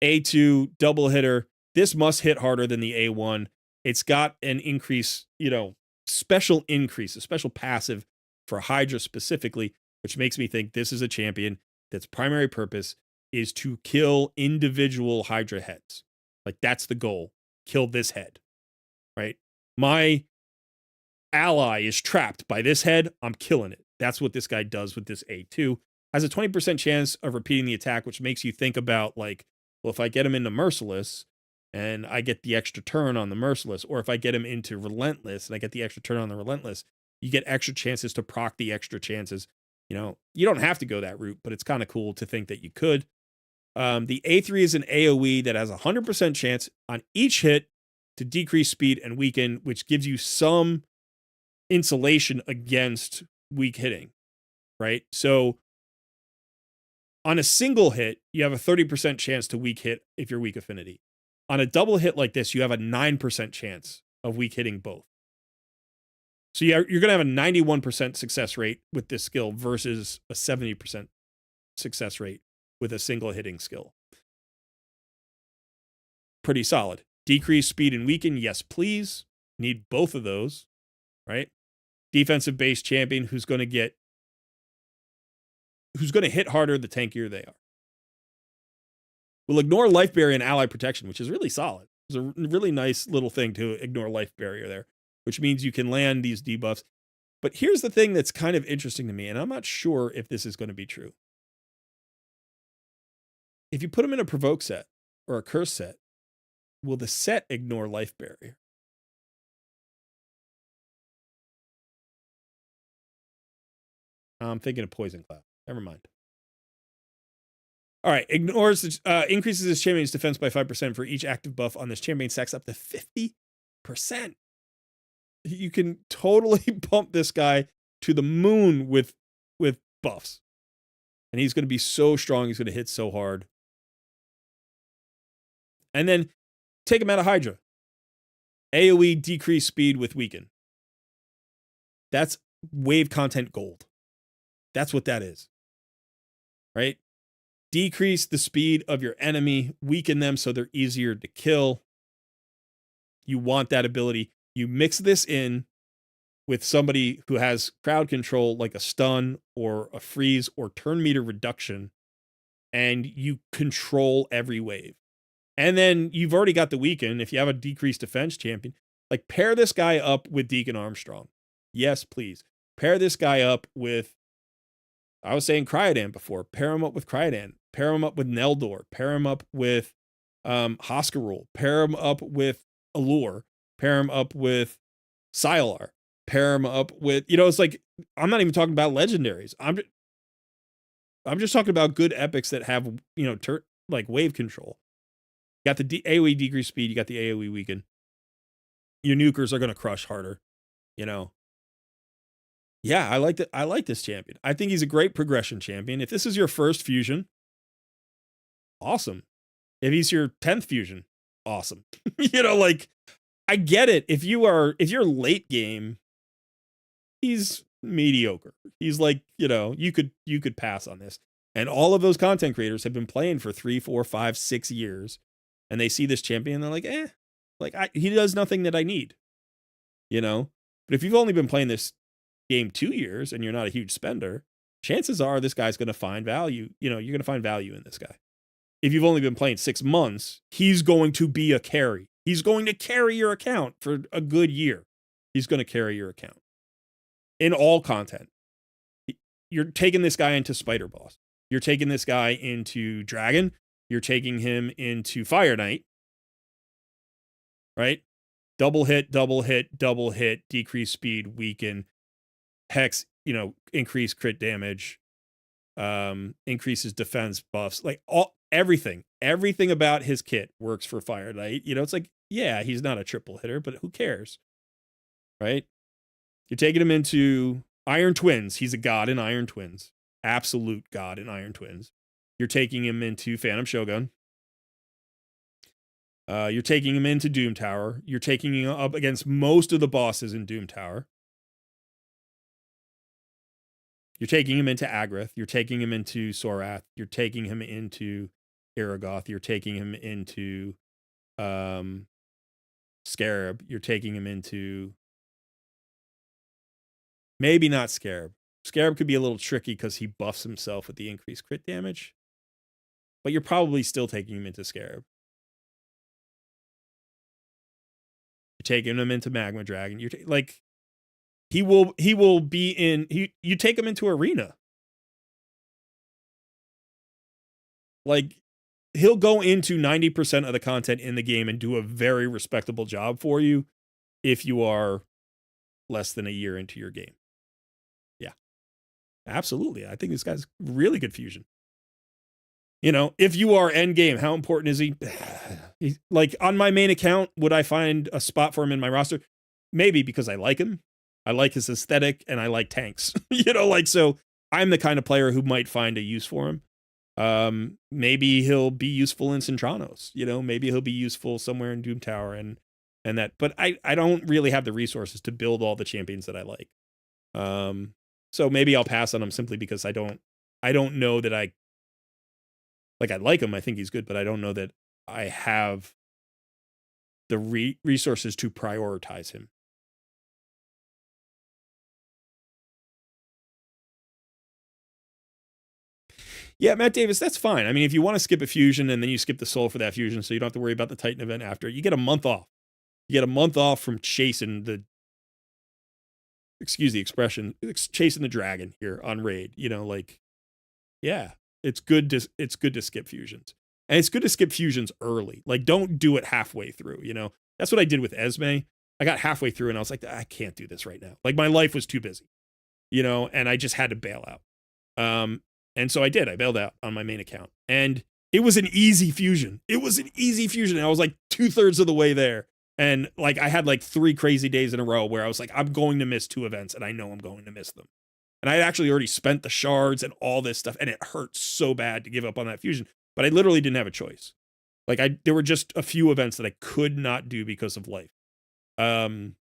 A2, double hitter. This must hit harder than the A1. It's got an increase, special increase, a special passive for Hydra specifically, which makes me think this is a champion that's primary purpose is to kill individual Hydra heads. Like that's the goal. Kill this head, right? My ally is trapped by this head. I'm killing it. That's what this guy does with this A2. Has a 20% chance of repeating the attack, which makes you think about like, well, if I get him into Merciless and I get the extra turn on the Merciless, or if I get him into Relentless and I get the extra turn on the Relentless, you get extra chances to proc the extra chances. You don't have to go that route, but it's kind of cool to think that you could. The A3 is an AoE that has a 100% chance on each hit to decrease speed and weaken, which gives you some insulation against weak hitting, right? So on a single hit, you have a 30% chance to weak hit if you're weak affinity. On a double hit like this, you have a 9% chance of weak hitting both. So you're going to have a 91% success rate with this skill versus a 70% success rate with a single hitting skill. Pretty solid. Decrease speed and weaken, yes please. Need both of those, right? Defensive based champion who's going to hit harder the tankier they are. We'll ignore life barrier and ally protection, which is really solid. It's a really nice little thing to ignore life barrier there, which means you can land these debuffs. But here's the thing that's kind of interesting to me, and I'm not sure if this is going to be true. If you put them in a provoke set or a curse set, will the set ignore life barrier? I'm thinking of Poison Cloud. Never mind. All right. Increases this champion's defense by 5% for each active buff on this champion, stacks up to 50%. You can totally bump this guy to the moon with buffs. And he's going to be so strong. He's going to hit so hard. And then take him out of Hydra. AoE decrease speed with weaken. That's wave content gold. That's what that is. Right? Decrease the speed of your enemy, weaken them so they're easier to kill. You want that ability. You mix this in with somebody who has crowd control like a stun or a freeze or turn meter reduction, and you control every wave. And then you've already got the weaken. If you have a decreased defense champion, like pair this guy up with Deacon Armstrong. Yes, please. Pair this guy up with, I was saying Cryodan before. Pair him up with Cryodan. Pair him up with Neldor. Pair him up with Hoskarul. Pair him up with Allure. Pair him up with Sylar. Pair him up with, it's like, I'm not even talking about legendaries. I'm just talking about good epics that have, like wave control. You got the AoE decrease speed. You got the AoE weaken. Your nukers are going to crush harder, Yeah, I like this champion. I think he's a great progression champion. If this is your first fusion, awesome. If he's your 10th fusion, awesome. I get it. If you're late game, he's mediocre. He's like, you could pass on this. And all of those content creators have been playing for 3, 4, 5, 6 years, and they see this champion and they're like, he does nothing that I need, But if you've only been playing this game 2 years and you're not a huge spender, chances are this guy's going to find value. You're going to find value in this guy. If you've only been playing 6 months, he's going to be a carry. He's going to carry your account for a good year. He's going to carry your account in all content. You're taking this guy into Spider Boss. You're taking this guy into Dragon. You're taking him into Fire Knight. Right? Double hit, decrease speed, weaken, hex, increase crit damage, increases defense buffs, like everything about his kit works for Fire Knight. It's like, yeah, he's not a triple hitter, but who cares? Right? You're taking him into Iron Twins. He's a god in Iron Twins. Absolute god in Iron Twins. You're taking him into Phantom Shogun. You're taking him into Doom Tower. You're taking him up against most of the bosses in Doom Tower. You're taking him into Agrath. You're taking him into Sorath. You're taking him into Aragoth. You're taking him into Scarab. You're taking him into... Maybe not Scarab. Scarab could be a little tricky because he buffs himself with the increased crit damage. But you're probably still taking him into Scarab. You're taking him into Magma Dragon. You're he will be in... You take him into Arena. He'll go into 90% of the content in the game and do a very respectable job for you if you are less than a year into your game. Yeah, absolutely. I think this guy's really good fusion. If you are end game, how important is he? He's on my main account, would I find a spot for him in my roster? Maybe, because I like him. I like his aesthetic and I like tanks. So I'm the kind of player who might find a use for him. Maybe he'll be useful in Centranos, maybe he'll be useful somewhere in Doom Tower and that, but I don't really have the resources to build all the champions that I like. So maybe I'll pass on him simply because I don't know that I like him. I think he's good, but I don't know that I have the resources to prioritize him. Yeah, Matt Davis, that's fine. I mean, if you want to skip a fusion and then you skip the soul for that fusion so you don't have to worry about the Titan event after, you get a month off. You get a month off from chasing the, excuse the expression, chasing the dragon here on raid. Yeah, it's good to skip fusions. And it's good to skip fusions early. Don't do it halfway through, That's what I did with Esme. I got halfway through and I was like, I can't do this right now. My life was too busy, and I just had to bail out. And so I did. I bailed out on my main account. And it was an easy fusion. And I was 2/3 of the way there. And I had 3 crazy days in a row where I was I'm going to miss 2 events and I know I'm going to miss them. And I had actually already spent the shards and all this stuff. And it hurt so bad to give up on that fusion. But I literally didn't have a choice. There were just a few events that I could not do because of life. And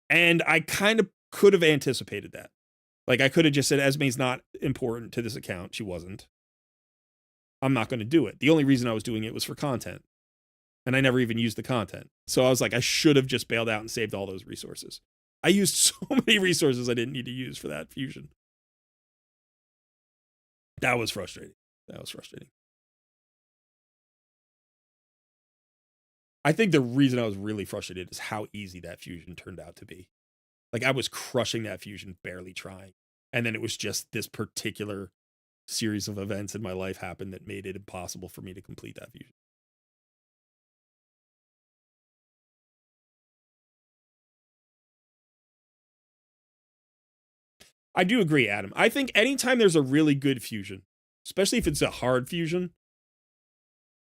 I kind of could have anticipated that. I could have just said, Esme's not important to this account. She wasn't. I'm not going to do it. The only reason I was doing it was for content. And I never even used the content. So I was I should have just bailed out and saved all those resources. I used so many resources I didn't need to use for that fusion. That was frustrating. I think the reason I was really frustrated is how easy that fusion turned out to be. Like I was crushing that fusion, barely trying. And then it was just this particular series of events in my life happened that made it impossible for me to complete that fusion. I do agree, Adam. I think anytime there's a really good fusion, especially if it's a hard fusion,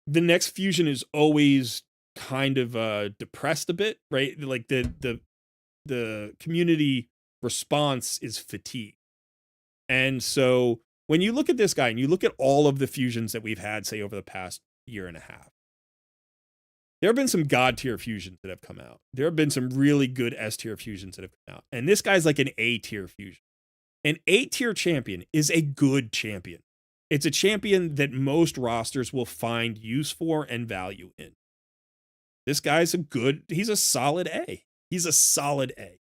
the next fusion is always kind of depressed a bit, right? Like the community response is fatigue. And so when you look at this guy and you look at all of the fusions that we've had, say, over the past year and a half, there have been some god tier fusions that have come out. There have been some really good S tier fusions that have come out. And this guy's like an A tier fusion. An A tier champion is a good champion. It's a champion that most rosters will find use for and value in. This guy's he's a solid A. He's a solid A.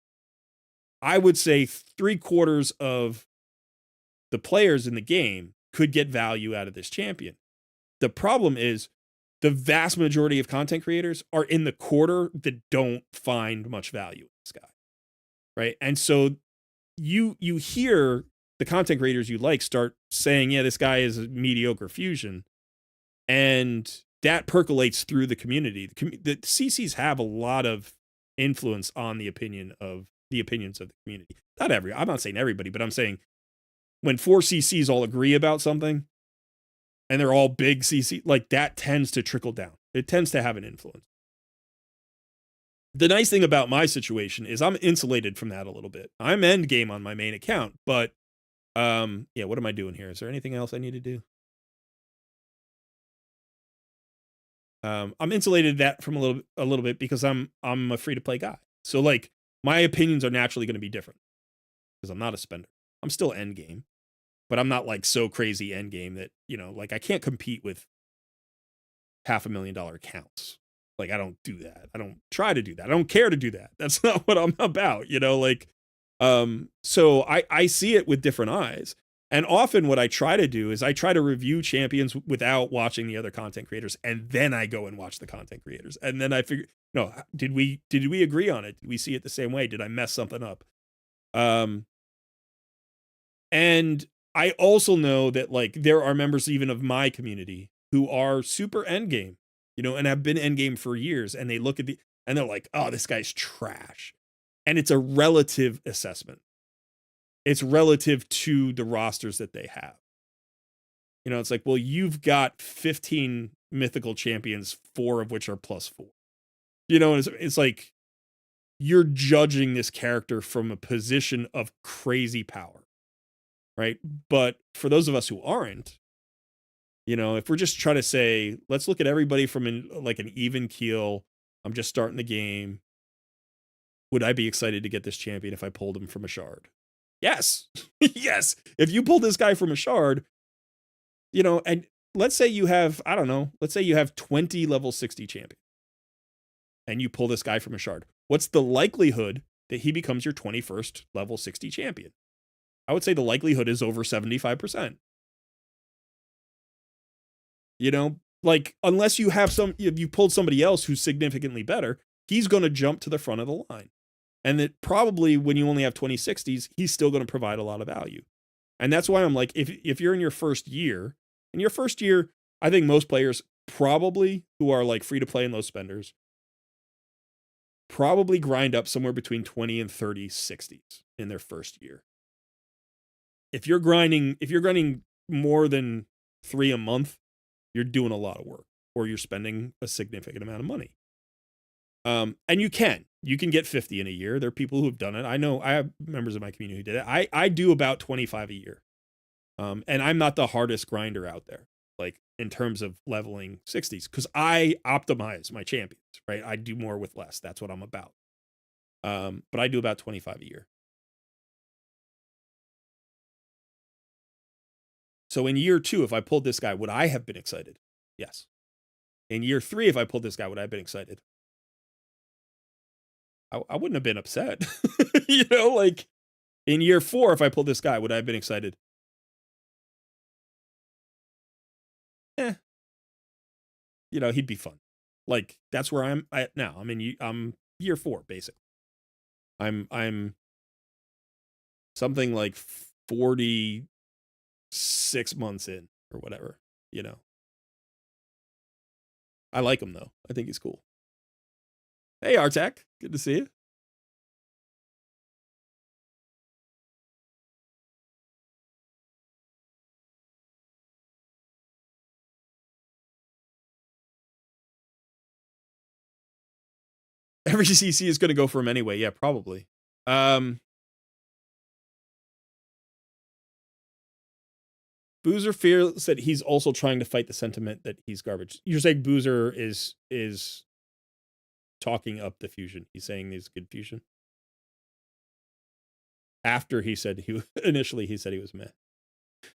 I would say 3/4 of the players in the game could get value out of this champion. The problem is the vast majority of content creators are in the quarter that don't find much value in this guy. Right. And so you hear the content creators you like start saying, yeah, this guy is a mediocre fusion. And that percolates through the community. The CCs have a lot of influence on the opinions of the community. I'm not saying everybody, but I'm saying when 4 CCs all agree about something and they're all big CC, like that tends to trickle down. It tends to have an influence. The nice thing about my situation is I'm insulated from that a little bit. I'm end game on my main account, but yeah, what am I doing here? Is there anything else I need to do? I'm insulated that from a little bit because I'm a free to play guy. So like my opinions are naturally going to be different because I'm not a spender. I'm still end game, but I'm not like so crazy end game that, you know, like I can't compete with $500,000 accounts. Like I don't do that. I don't try to do that. I don't care to do that. That's not what I'm about, you know, like so I see it with different eyes. And often what I try to do is I try to review champions without watching the other content creators, and then I go and watch the content creators. And then I figure, no, did we agree on it? Did we see it the same way? Did I mess something up? And I also know that like there are members even of my community who are super endgame, you know, and have been endgame for years, and they look at and they're like, oh, this guy's trash. And it's a relative assessment. It's relative to the rosters that they have. You know, it's like, well, you've got 15 mythical champions, 4 of which are +4. You know, it's like you're judging this character from a position of crazy power, right? But for those of us who aren't, you know, if we're just trying to say, let's look at everybody from like an even keel, I'm just starting the game. Would I be excited to get this champion if I pulled him from a shard? Yes. Yes. If you pull this guy from a shard, you know, and let's say you have, I don't know, let's say you have 20 level 60 champions and you pull this guy from a shard. What's the likelihood that he becomes your 21st level 60 champion? I would say the likelihood is over 75%. You know, like unless you have if you pulled somebody else who's significantly better, he's going to jump to the front of the line. And that probably when you only have 2060s, he's still going to provide a lot of value. And that's why I'm like, if you're in your first year, I think most players probably who are like free to play and low spenders probably grind up somewhere between 20 and 30 60s in their first year. If you're grinding more than 3 a month, you're doing a lot of work or you're spending a significant amount of money. And you can get 50 in a year. There are people who have done it. I know I have members of my community who did it. I do about 25 a year. And I'm not the hardest grinder out there, like in terms of leveling 60s, because I optimize my champions, right? I do more with less. That's what I'm about. But I do about 25 a year. So in year 2, if I pulled this guy, would I have been excited? Yes. In year 3, if I pulled this guy, would I have been excited? I wouldn't have been upset. You know, like in year 4, if I pulled this guy, would I have been excited? Eh, you know, he'd be fun. Like that's where I'm at now. I'm year 4 basically. I'm something like 46 months in or whatever, you know. I like him though. I think he's cool. Hey Artek, good to see you. Every CC is going to go for him anyway. Yeah, probably. Boozer feels that he's also trying to fight the sentiment that he's garbage. You're saying Boozer is talking up the fusion. He's saying he's good fusion. After he said initially he said he was meh.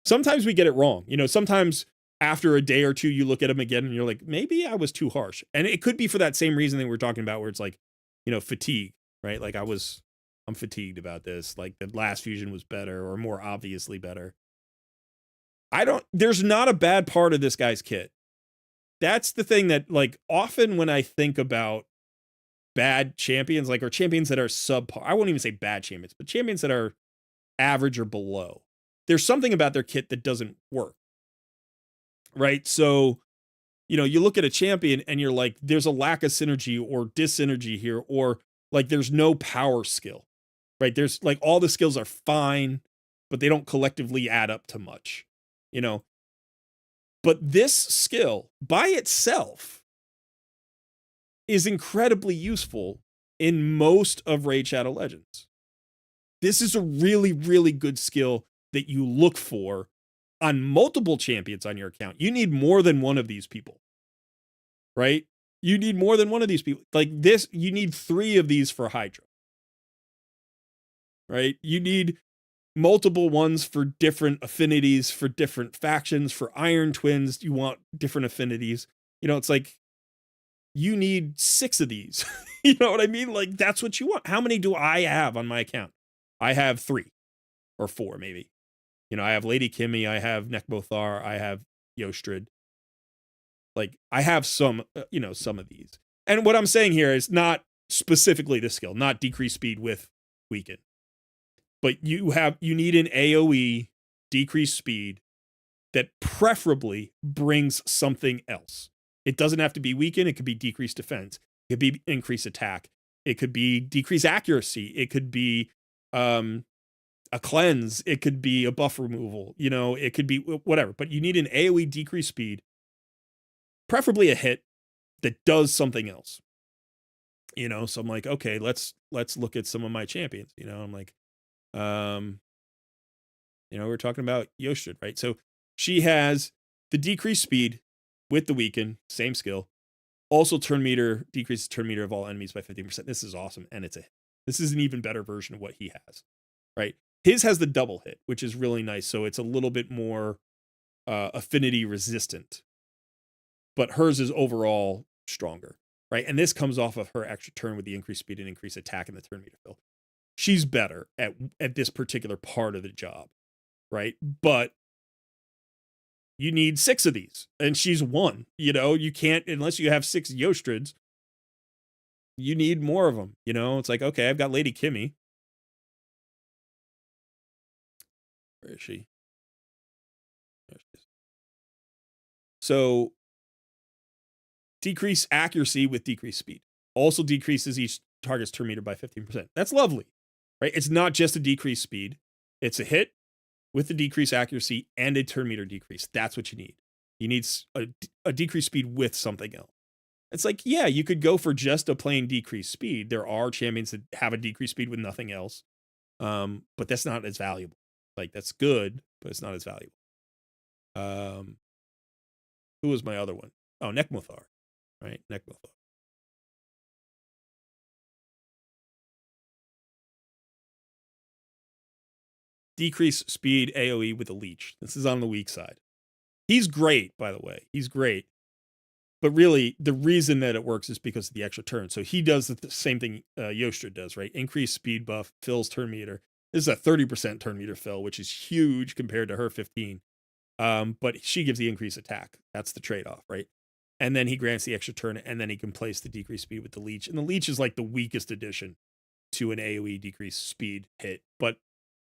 Sometimes we get it wrong. You know, sometimes after a day or two you look at him again and you're like, maybe I was too harsh. And it could be for that same reason that we were talking about where it's like, you know, fatigue, right? Like I'm fatigued about this. Like the last fusion was better or more obviously better. There's not a bad part of this guy's kit. That's the thing that, like, often when I think about bad champions, like, or champions that are subpar, I won't even say bad champions, but champions that are average or below, there's something about their kit that doesn't work. Right? So, you know, you look at a champion and you're like, there's a lack of synergy or dyssynergy here, or like there's no power skill. Right? There's like all the skills are fine, but they don't collectively add up to much. You know, but this skill by itself is incredibly useful in most of Raid Shadow Legends. This is a really, really good skill that you look for on multiple champions on your account. You need more than one of these people, right? You need more than one of these people. Like this, you need 3 of these for Hydra, right? You need multiple ones for different affinities, for different factions, for Iron Twins. You want different affinities. You know, it's like you need 6 of these. You know what I mean? Like that's what you want. How many do I have on my account? I have 3 or 4 maybe. You know, I have Lady Kimmy, I have Nekbothar, I have Yostrid. Like I have some, you know, some of these. And what I'm saying here is not specifically this skill, not decrease speed with weaken. But you need an AoE decrease speed that preferably brings something else. It doesn't have to be weaken, it could be decreased defense. It could be increased attack. It could be decreased accuracy. It could be a cleanse. It could be a buff removal. You know, it could be whatever. But you need an AoE decrease speed, preferably a hit that does something else. You know, so I'm like, okay, let's look at some of my champions. You know, I'm like, you know, we're talking about Yostrid, right? So she has the decreased speed with the weaken, same skill. Also, turn meter decreases turn meter of all enemies by 15%. This is awesome, and this is an even better version of what he has, right? His has the double hit, which is really nice. So it's a little bit more affinity resistant, but hers is overall stronger, right? And this comes off of her extra turn with the increased speed and increased attack and the turn meter fill. She's better at this particular part of the job, right? But you need 6 of these, and she's 1. You know, you can't unless you have 6 Yostrids. You need more of them. You know, it's like, okay, I've got Lady Kimmy. Where is she? There she is. So decrease accuracy with decreased speed. Also decreases each target's turn meter by 15%. That's lovely, right? It's not just a decreased speed. It's a hit with the decreased accuracy and a turn meter decrease. That's what you need. You need a decreased speed with something else. It's like, yeah, you could go for just a plain decreased speed. There are champions that have a decreased speed with nothing else. But that's not as valuable. Like that's good, but it's not as valuable. Who was my other one? Oh, Nekmothar, right? Nekmothar. Decrease speed AoE with a leech. This is on the weak side. He's great, by the way. He's great. But really, the reason that it works is because of the extra turn. So he does the same thing Yostra does, right? Increased speed buff, fills turn meter. This is a 30% turn meter fill, which is huge compared to her 15. But she gives the increased attack. That's the trade-off, right? And then he grants the extra turn, and then he can place the decreased speed with the leech. And the leech is like the weakest addition to an AoE decreased speed hit, but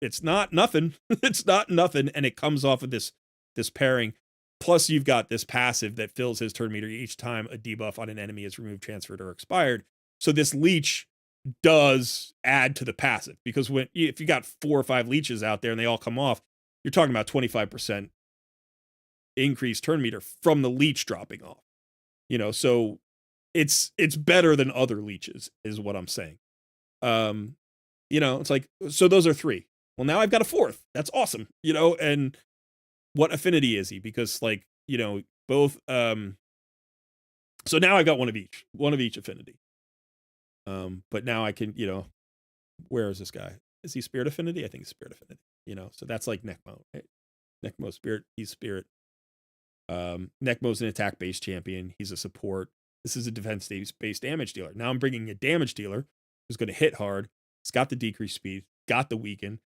it's not nothing. It's not nothing, and it comes off of this pairing. Plus, you've got this passive that fills his turn meter each time a debuff on an enemy is removed, transferred, or expired. So this leech does add to the passive, because if you got 4 or 5 leeches out there and they all come off, you're talking about 25% increased turn meter from the leech dropping off. So it's better than other leeches, is what I'm saying. It's like, so those are 3. Well, now I've got a 4th. That's awesome. And what affinity is he? Because both, so now I've got one of each affinity. But now I can, where is this guy? Is he spirit affinity? I think he's spirit affinity, so that's like Necmo, right? Necmo spirit, he's spirit. Necmo's an attack based champion. He's a support. This is a defense based damage dealer. Now I'm bringing a damage dealer who's going to hit hard. He's got the decreased speed, got the weaken.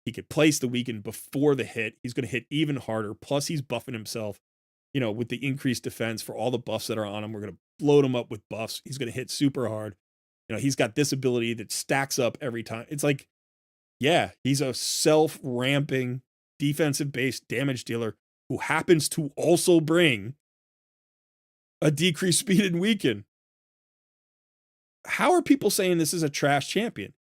He could place the weaken before the hit. He's going to hit even harder. Plus, he's buffing himself, with the increased defense for all the buffs that are on him. We're going to load him up with buffs. He's going to hit super hard. He's got this ability that stacks up every time. It's like, yeah, he's a self-ramping, defensive-based damage dealer who happens to also bring a decreased speed and weaken. How are people saying this is a trash champion?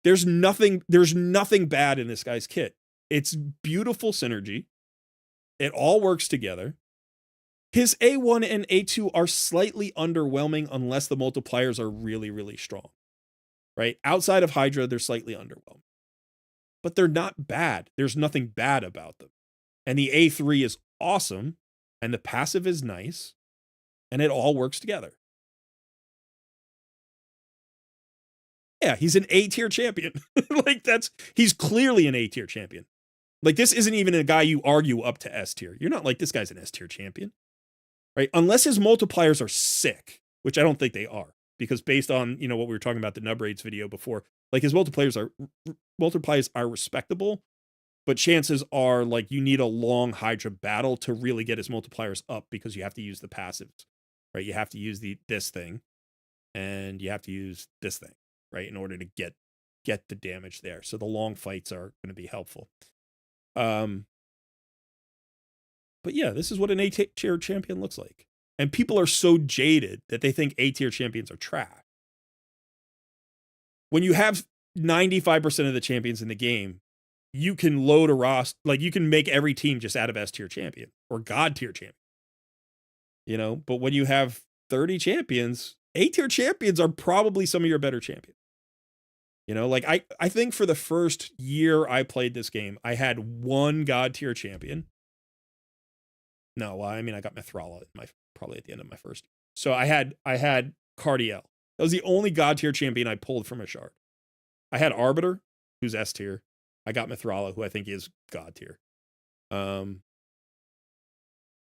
There's nothing bad in this guy's kit. It's beautiful synergy. It all works together. His A1 and A2 are slightly underwhelming unless the multipliers are really, really strong, right? Outside of Hydra, they're slightly underwhelming, but they're not bad. There's nothing bad about them. And the A3 is awesome, and the passive is nice, and it all works together. Yeah, he's an A-tier champion. He's clearly an A-tier champion. Like, this isn't even a guy you argue up to S-tier. You're not like, this guy's an S-tier champion, right? Unless his multipliers are sick, which I don't think they are, because based on, what we were talking about the nub raids video before, like, his multipliers are respectable, but chances are, like, you need a long Hydra battle to really get his multipliers up, because you have to use the passives, right? You have to use this thing, and you have to use this thing, right, in order to get the damage there. So the long fights are going to be helpful. But yeah, this is what an A-tier champion looks like. And people are so jaded that they think A-tier champions are trash. When you have 95% of the champions in the game, you can load a roster, like, you can make every team just out of S-tier champion or God-tier champion. But when you have 30 champions, A-tier champions are probably some of your better champions. I think for the first year I played this game, I had one God-tier champion. No, well, I got Mithrala probably at the end of my first year. So I had Cardiel. That was the only God-tier champion I pulled from a shard. I had Arbiter, who's S-tier. I got Mithrala, who I think is God-tier. And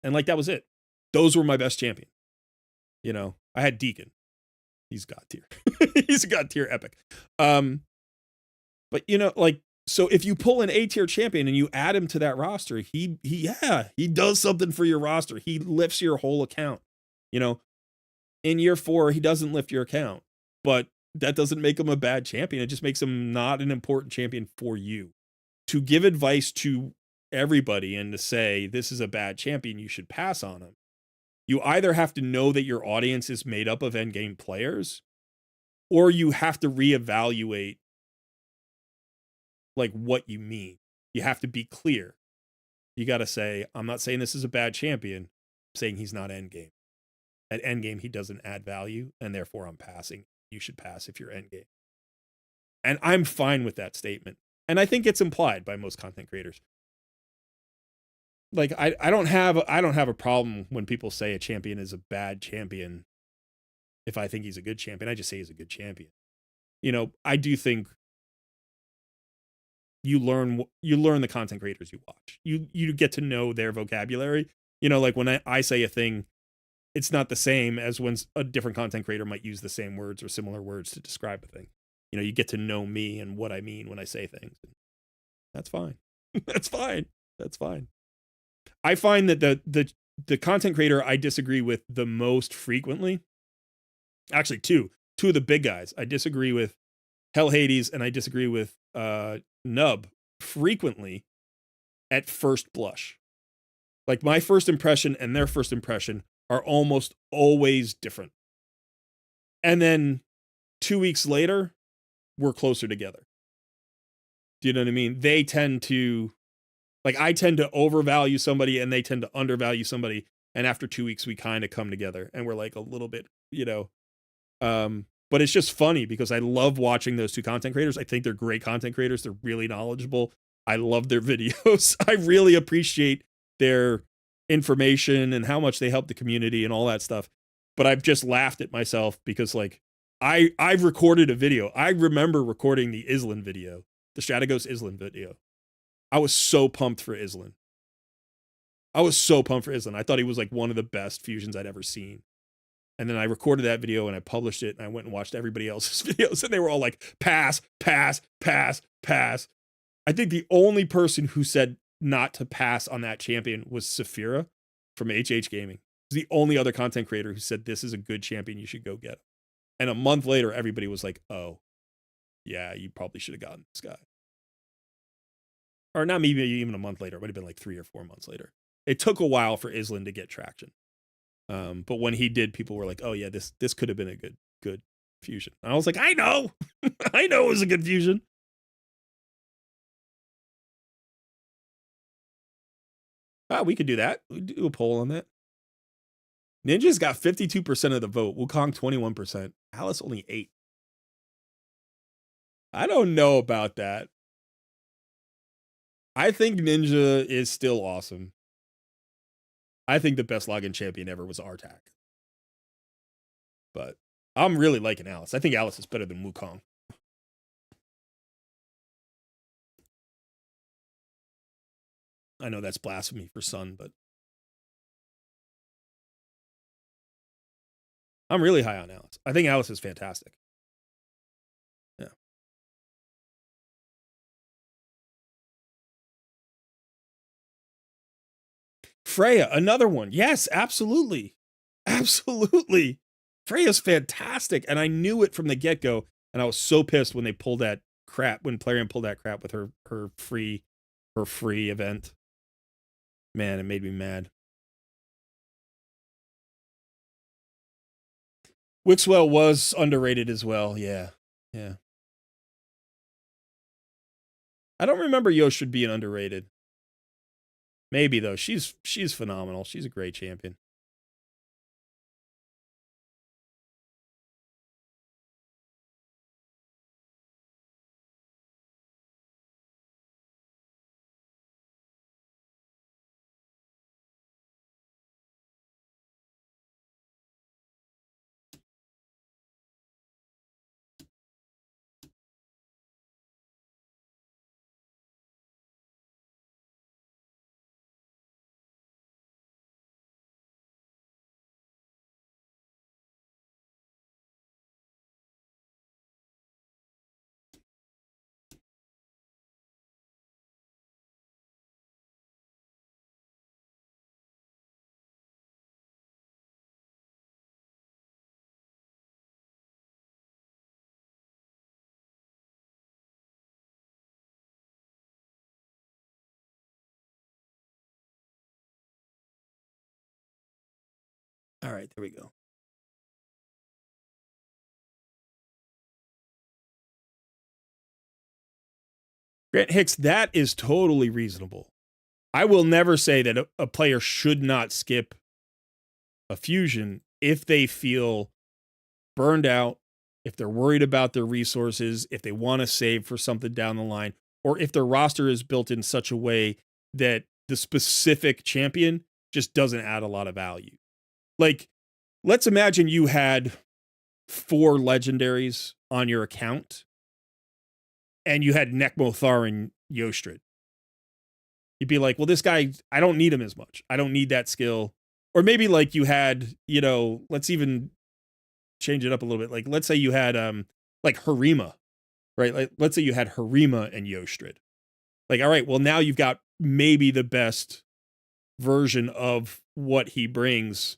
that was it. Those were my best champion. I had Deacon. He's God-tier. He's a God-tier epic. But so if you pull an A-tier champion and you add him to that roster, he does something for your roster. He lifts your whole account. In year 4, he doesn't lift your account, but that doesn't make him a bad champion. It just makes him not an important champion for you. To give advice to everybody and to say, this is a bad champion, you should pass on him. You either have to know that your audience is made up of endgame players, or you have to reevaluate what you mean. You have to be clear. You got to say, I'm not saying this is a bad champion. I'm saying he's not endgame. At endgame, he doesn't add value, and therefore I'm passing. You should pass if you're endgame. And I'm fine with that statement. And I think it's implied by most content creators. I don't have a problem when people say a champion is a bad champion. If I think he's a good champion, I just say he's a good champion. I do think you learn the content creators you watch. You get to know their vocabulary. When I say a thing, it's not the same as when a different content creator might use the same words or similar words to describe a thing. You know, you get to know me and what I mean when I say things. That's fine. That's fine. That's fine. I find that the content creator I disagree with the most frequently, actually two of the big guys I disagree with, Hell Hades, and I disagree with Nub frequently at first blush. Like my first impression and their first impression are almost always different. And then 2 weeks later, we're closer together. Do you know what I mean? They tend to, like, I tend to overvalue somebody and they tend to undervalue somebody. And after 2 weeks, we kind of come together and we're like a little bit, you know. But it's just funny because I love watching those two content creators. I think they're great content creators. They're really knowledgeable. I love their videos. I really appreciate their information and how much they help the community and all that stuff. But I've just laughed at myself because, like, I've recorded a video. I remember recording the Island video, the Strategos Island video. I was so pumped for Island. I thought he was like one of the best fusions I'd ever seen. And then I recorded that video and I published it and I went and watched everybody else's videos and they were all like, pass, pass, pass, pass. I think the only person who said not to pass on that champion was Saphira from HH Gaming. He's the only other content creator who said this is a good champion, you should go get him. And a month later, everybody was like, oh, yeah, you probably should have gotten this guy. Or not maybe even a month later. It would have been like 3 or 4 months later. It took a while for Island to get traction. But when he did, people were like, oh yeah, this could have been a good fusion. And I was like, I know. I know it was a good fusion. We could do that. We do a poll on that. Ninja's got 52% of the vote. Wukong 21%. Alice only 8. I don't know about that. I think Ninja is still awesome. I think the best login champion ever was Artak. But I'm really liking Alice. I think Alice is better than Wukong. I know that's blasphemy for Sun, but I'm really high on Alice. I think Alice is fantastic. Yeah. Freya, another one. Yes, absolutely. Absolutely. Freya's fantastic. And I knew it from the get-go. And I was so pissed when they pulled that crap, when Plarium pulled that crap with her free event. Man, it made me mad. Wixwell was underrated as well. Yeah. Yeah. I don't remember Yoshud being underrated. Maybe though. She's phenomenal. She's a great champion. All right, there we go. Grant Hicks, that is totally reasonable. I will never say that a player should not skip a fusion if they feel burned out, if they're worried about their resources, if they want to save for something down the line, or if their roster is built in such a way that the specific champion just doesn't add a lot of value. Like, let's imagine you had 4 legendaries on your account and you had Nekmothar and Yostrid. You'd be like, well, this guy, I don't need him as much. I don't need that skill. or maybe like you had, let's even change it up a little bit. Like, let's say you had, like Harima, right? Like, let's say you had Harima and Yostrid. Like, all right, well, now you've got maybe the best version of what he brings,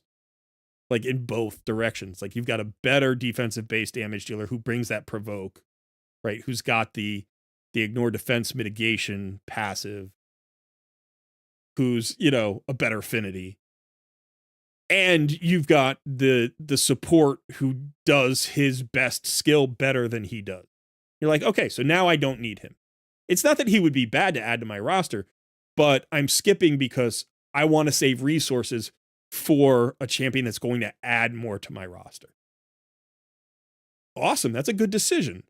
like in both directions. Like, you've got a better defensive base damage dealer who brings that provoke, right? Who's got the ignore defense mitigation passive, who's, a better affinity. And you've got the support who does his best skill better than he does. You're like, okay, so now I don't need him. It's not that he would be bad to add to my roster, but I'm skipping because I want to save resources for a champion that's going to add more to my roster. Awesome. That's a good decision.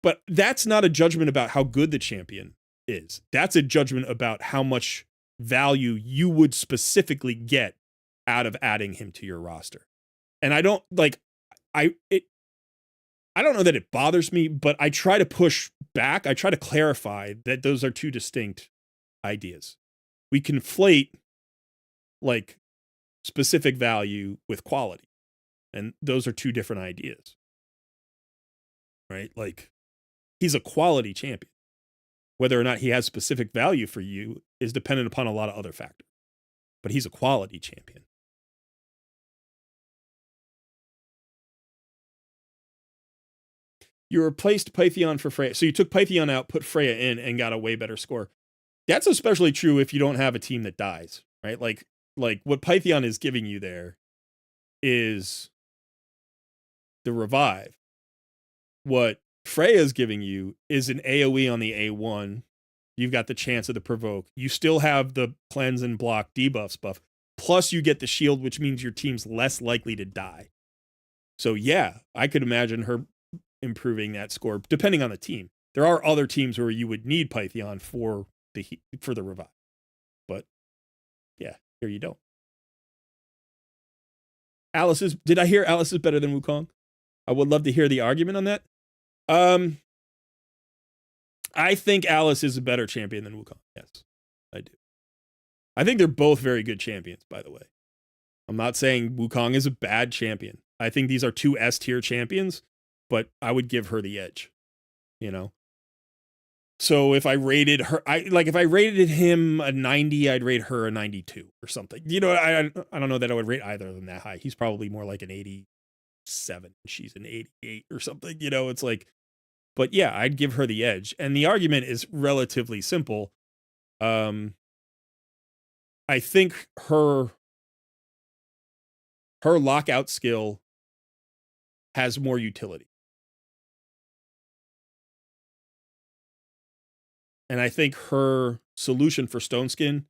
But that's not a judgment about how good the champion is. That's a judgment about how much value you would specifically get out of adding him to your roster. And I don't I don't know that it bothers me, but I try to push back. I try to clarify that those are two distinct ideas. We conflate like specific value with quality, and those are two different ideas, right? Like, he's a quality champion. Whether or not he has specific value for you is dependent upon a lot of other factors, but he's a quality champion. You replaced Pythion for Freya. So you took Pythion out, put Freya in, and got a way better score. That's especially true if you don't have a team that dies, right? Like what Pythion is giving you there is the revive. What Freya's giving you is an AoE on the A1. You've got the chance of the provoke. You still have the cleanse and block debuffs buff. Plus you get the shield, which means your team's less likely to die. So yeah, I could imagine her improving that score depending on the team. There are other teams where you would need Pythion for the revive. But yeah, here you don't. Did I hear Alice is better than Wukong? I would love to hear the argument on that. I think Alice is a better champion than Wukong. Yes, I do. I think they're both very good champions, by the way. I'm not saying Wukong is a bad champion. I think these are two S tier champions, but I would give her the edge, So if I rated her, if I rated him a 90, I'd rate her a 92 or something. I don't know that I would rate either of them that high. He's probably more like an 87. She's an 88 or something. It's like, but yeah, I'd give her the edge. And the argument is relatively simple. I think her lockout skill has more utility. And I think her solution for Stone Skin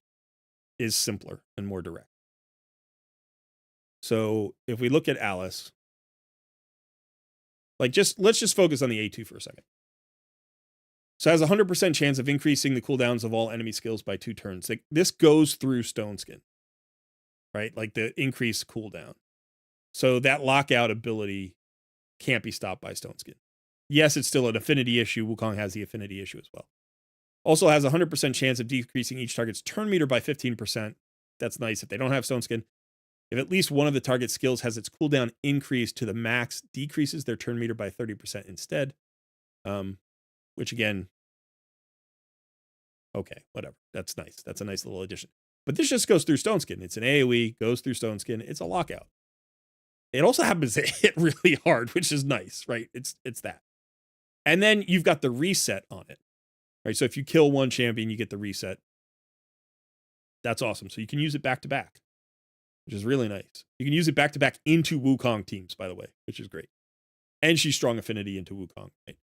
is simpler and more direct. So if we look at Alice, let's just focus on the A2 for a second. So it has a 100% chance of increasing the cooldowns of all enemy skills by 2 turns. Like, this goes through Stone Skin, right? Like the increased cooldown. So that lockout ability can't be stopped by Stone Skin. Yes, it's still an affinity issue. Wukong has the affinity issue as well. Also has a 100% chance of decreasing each target's turn meter by 15%. That's nice if they don't have Stone Skin. If at least one of the target skills has its cooldown increased to the max, decreases their turn meter by 30% instead. Which again, okay, whatever. That's nice. That's a nice little addition. But this just goes through Stone Skin. It's an AoE, goes through Stone Skin. It's a lockout. It also happens to hit really hard, which is nice, right? It's that. And then you've got the reset on it, right? So if you kill one champion, you get the reset. That's awesome. So you can use it back to back, which is really nice. You can use it back to back into Wukong teams, by the way, which is great. And she's strong affinity into Wukong, right?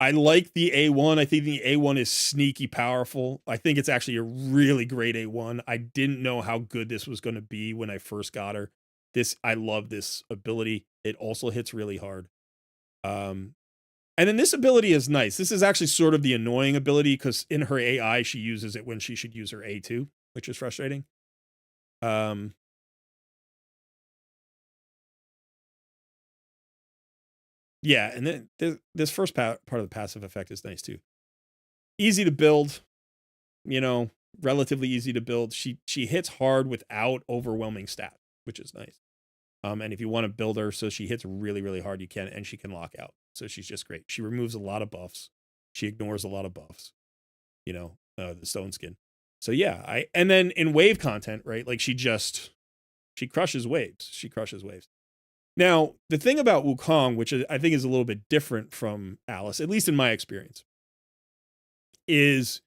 I like the A1. I think the A1 is sneaky powerful. I think it's actually a really great A1. I didn't know how good this was going to be when I first got her. I love this ability. It also hits really hard. And then this ability is nice. This is actually sort of the annoying ability because in her AI, she uses it when she should use her A2, which is frustrating. Yeah, and then this first part of the passive effect is nice too. Easy to build, relatively easy to build. She hits hard without overwhelming stats, which is nice. And if you want to build her so she hits really, really hard, you can, and she can lock out. So she's just great. She removes a lot of buffs. She ignores a lot of buffs. The stone skin. So yeah, and then in wave content, right? Like she crushes waves. She crushes waves. Now, the thing about Wukong, which I think is a little bit different from Alice, at least in my experience, is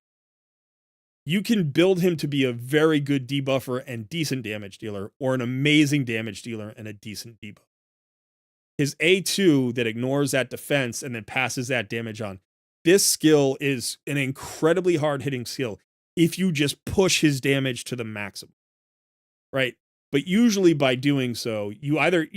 you can build him to be a very good debuffer and decent damage dealer, or an amazing damage dealer and a decent debuff. His A2 that ignores that defense and then passes that damage on. This skill is an incredibly hard-hitting skill if you just push his damage to the maximum, right? But usually by doing so, you either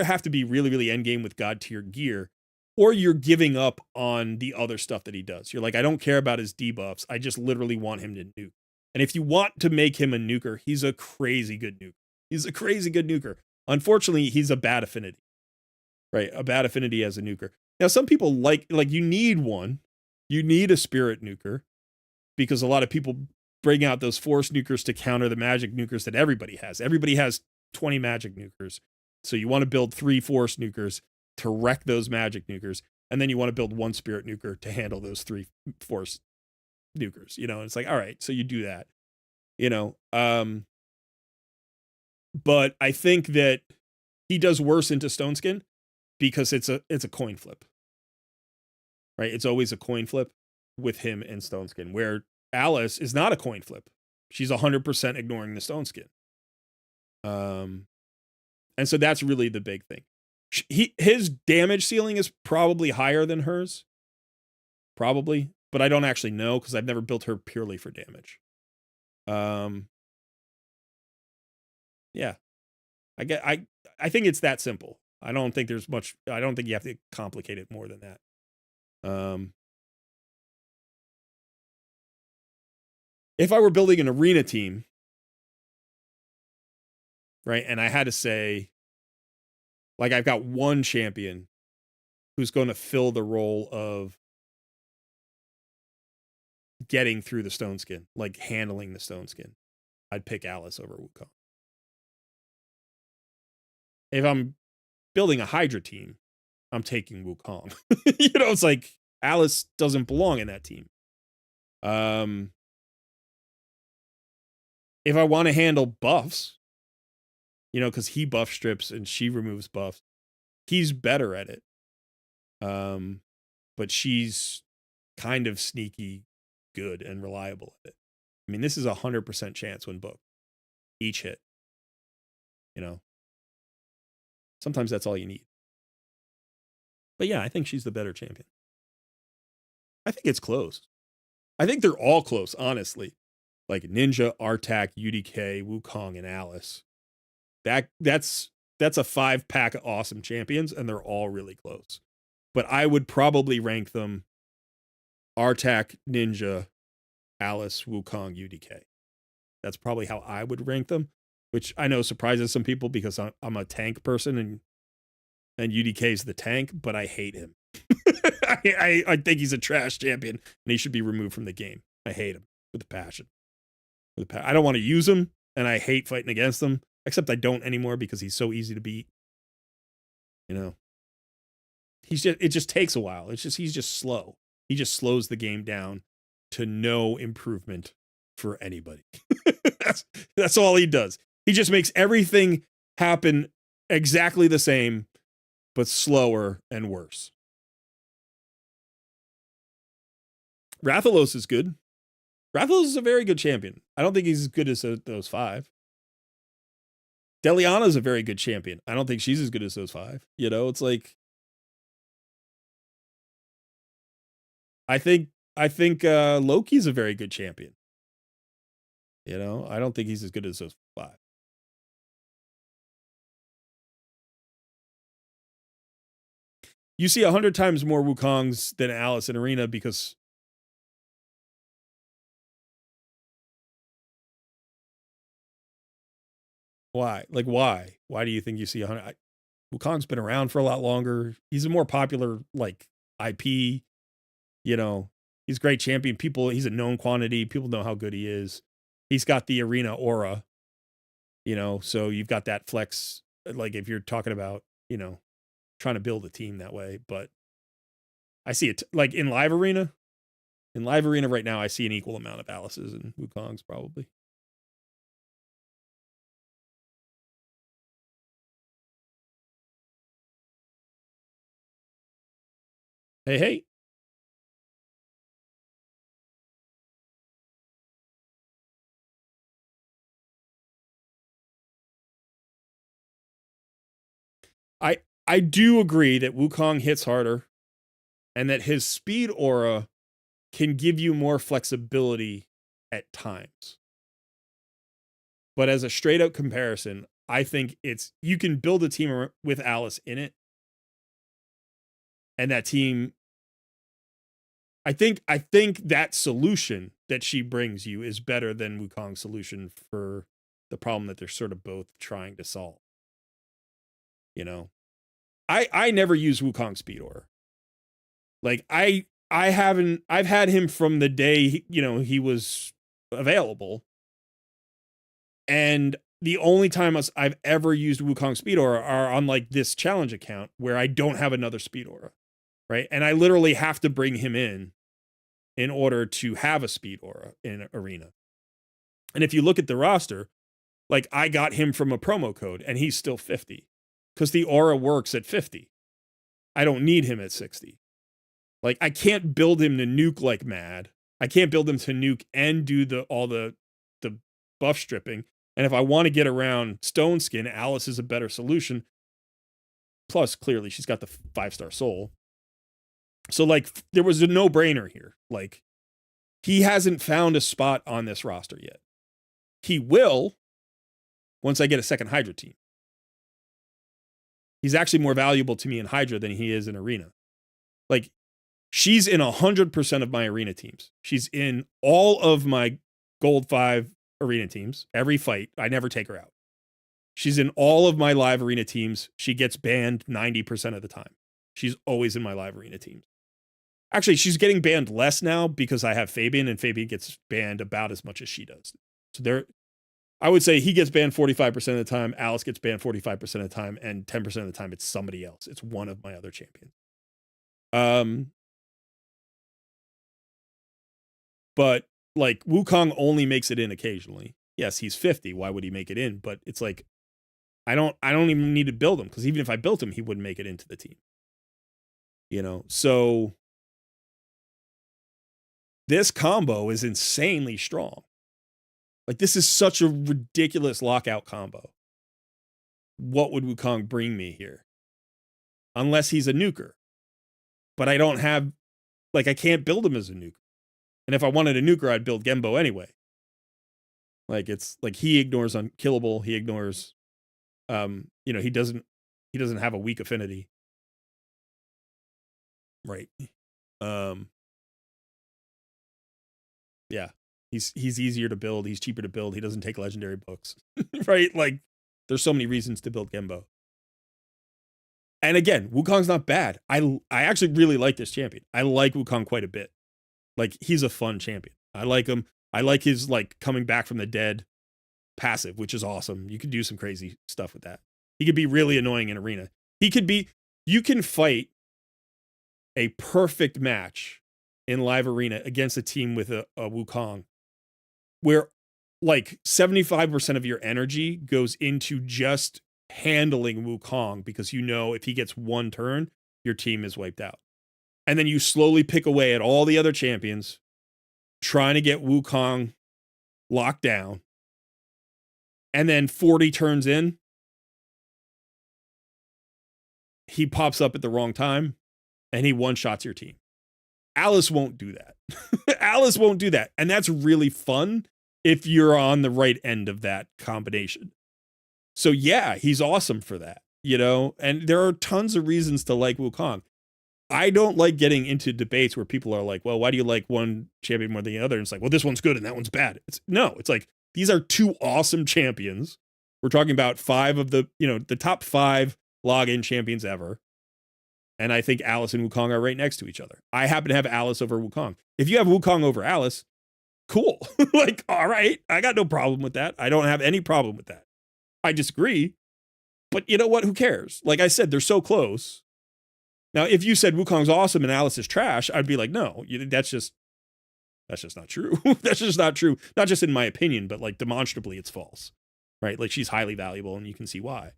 have to be really, really endgame with God tier gear, or you're giving up on the other stuff that he does. You're like, I don't care about his debuffs. I just literally want him to nuke. And if you want to make him a nuker, he's a crazy good nuker. He's a crazy good nuker. Unfortunately, he's a bad affinity, right? A bad affinity as a nuker. Now, some people like you need one. You need a spirit nuker because a lot of people bring out those force nukers to counter the magic nukers that everybody has. Everybody has 20 magic nukers. So you want to build 3 force nukers to wreck those magic nukers. And then you want to build 1 spirit nuker to handle those 3 force nukers. It's like, all right, so you do that, but I think that he does worse into Stone Skin because it's a coin flip, right? It's always a coin flip with him and Stone Skin, where Alice is not a coin flip. She's 100% ignoring the Stone Skin. And so that's really the big thing. His damage ceiling is probably higher than hers. Probably, but I don't actually know because I've never built her purely for damage. Yeah. I think it's that simple. I don't think there's much. I don't think you have to complicate it more than that. If I were building an arena team, right, and I had to say, like, I've got one champion who's going to fill the role of getting through the Stone Skin, like handling the Stone Skin, I'd pick Alice over Wukong. If I'm building a Hydra team, I'm taking Wukong. It's like Alice doesn't belong in that team. If I want to handle buffs, because he buff strips and she removes buffs, he's better at it. But she's kind of sneaky good and reliable at it. I mean, this is 100% chance when booked. Each hit. Sometimes that's all you need. But yeah, I think she's the better champion. I think it's close. I think they're all close, honestly. Like Ninja, Artak, UDK, Wukong, and Alice. That's a 5-pack of awesome champions, and they're all really close. But I would probably rank them Artak, Ninja, Alice, Wukong, UDK. That's probably how I would rank them, which I know surprises some people because I'm a tank person and UDK's the tank, but I hate him. I think he's a trash champion and he should be removed from the game. I hate him with a passion. I don't want to use him and I hate fighting against him, except I don't anymore because he's so easy to beat. It just takes a while. He's just slow. He just slows the game down to no improvement for anybody. That's all he does. He just makes everything happen exactly the same, but slower and worse. Rathalos is good. Rathalos is a very good champion. I don't think he's as good as those 5. Deliana is a very good champion. I don't think she's as good as those 5. It's like I think Loki's a very good champion. I don't think he's as good as those 5. You see 100 times more Wukongs than Alice in Arena because why? Like why? Why do you think you see 100? Wukong's been around for a lot longer. He's a more popular IP. He's a great champion. He's a known quantity. People know how good he is. He's got the arena aura, so you've got that flex. Like if you're talking about, trying to build a team that way, but I see it like in live arena. In live arena right now, I see an equal amount of Alice's and Wukongs probably. Hey. I do agree that Wukong hits harder and that his speed aura can give you more flexibility at times. But as a straight up comparison, I think you can build a team with Alice in it. And that team, I think that solution that she brings you is better than Wukong's solution for the problem that they're sort of both trying to solve. I never use Wukong speed aura. Like I've had him from the day, he was available. And the only time I've ever used Wukong speed aura are on like this challenge account where I don't have another speed aura. Right. And I literally have to bring him in order to have a speed aura in arena. And if you look at the roster, like I got him from a promo code and he's still 50 because the aura works at 50. I don't need him at 60. Like I can't build him to nuke like mad. I can't build him to nuke and do all the buff stripping. And if I want to get around Stone Skin, Alice is a better solution. Plus, clearly, she's got the 5-star soul. So, like, there was a no-brainer here. Like, he hasn't found a spot on this roster yet. He will once I get a second Hydra team. He's actually more valuable to me in Hydra than he is in Arena. Like, she's in 100% of my Arena teams. She's in all of my Gold 5 Arena teams. Every fight, I never take her out. She's in all of my live Arena teams. She gets banned 90% of the time. She's always in my live Arena teams. Actually, she's getting banned less now because I have Fabian, and Fabian gets banned about as much as she does. So I would say he gets banned 45% of the time, Alice gets banned 45% of the time, and 10% of the time it's somebody else. It's one of my other champions. But like Wukong only makes it in occasionally. Yes, he's 50. Why would he make it in? But it's like I don't even need to build him, because even if I built him, he wouldn't make it into the team. So this combo is insanely strong. Like, this is such a ridiculous lockout combo. What would Wukong bring me here? Unless he's a nuker. But I don't have, like, I can't build him as a nuker. And if I wanted a nuker, I'd build Genbo anyway. Like, it's like he ignores unkillable. He ignores, he doesn't have a weak affinity. Right. Yeah. He's easier to build. He's cheaper to build. He doesn't take legendary books. Right? Like, there's so many reasons to build Genbo. And again, Wukong's not bad. I actually really like this champion. I like Wukong quite a bit. Like, he's a fun champion. I like him. I like his, like, coming back from the dead passive, which is awesome. You could do some crazy stuff with that. He could be really annoying in arena. You can fight a perfect match in live arena against a team with a Wukong where like 75% of your energy goes into just handling Wukong, because if he gets one turn, your team is wiped out. And then you slowly pick away at all the other champions, trying to get Wukong locked down. And then 40 turns in, he pops up at the wrong time and he one-shots your team. Alice won't do that. Alice won't do that. And that's really fun if you're on the right end of that combination. So yeah, he's awesome for that, and there are tons of reasons to like Wukong. I don't like getting into debates where people are like, well, why do you like one champion more than the other? And it's like, well, this one's good and that one's bad. It's like, these are two awesome champions. We're talking about 5 of the top 5 login champions ever. And I think Alice and Wukong are right next to each other. I happen to have Alice over Wukong. If you have Wukong over Alice, Cool. Like, all right, I got no problem with that. I don't have any problem with that. I disagree, but you know what? Who cares? Like I said, they're so close. Now, if you said Wukong's awesome and Alice is trash, I'd be like, no, that's just not true. That's just not true. Not just in my opinion, but like demonstrably it's false, right? Like she's highly valuable and you can see why.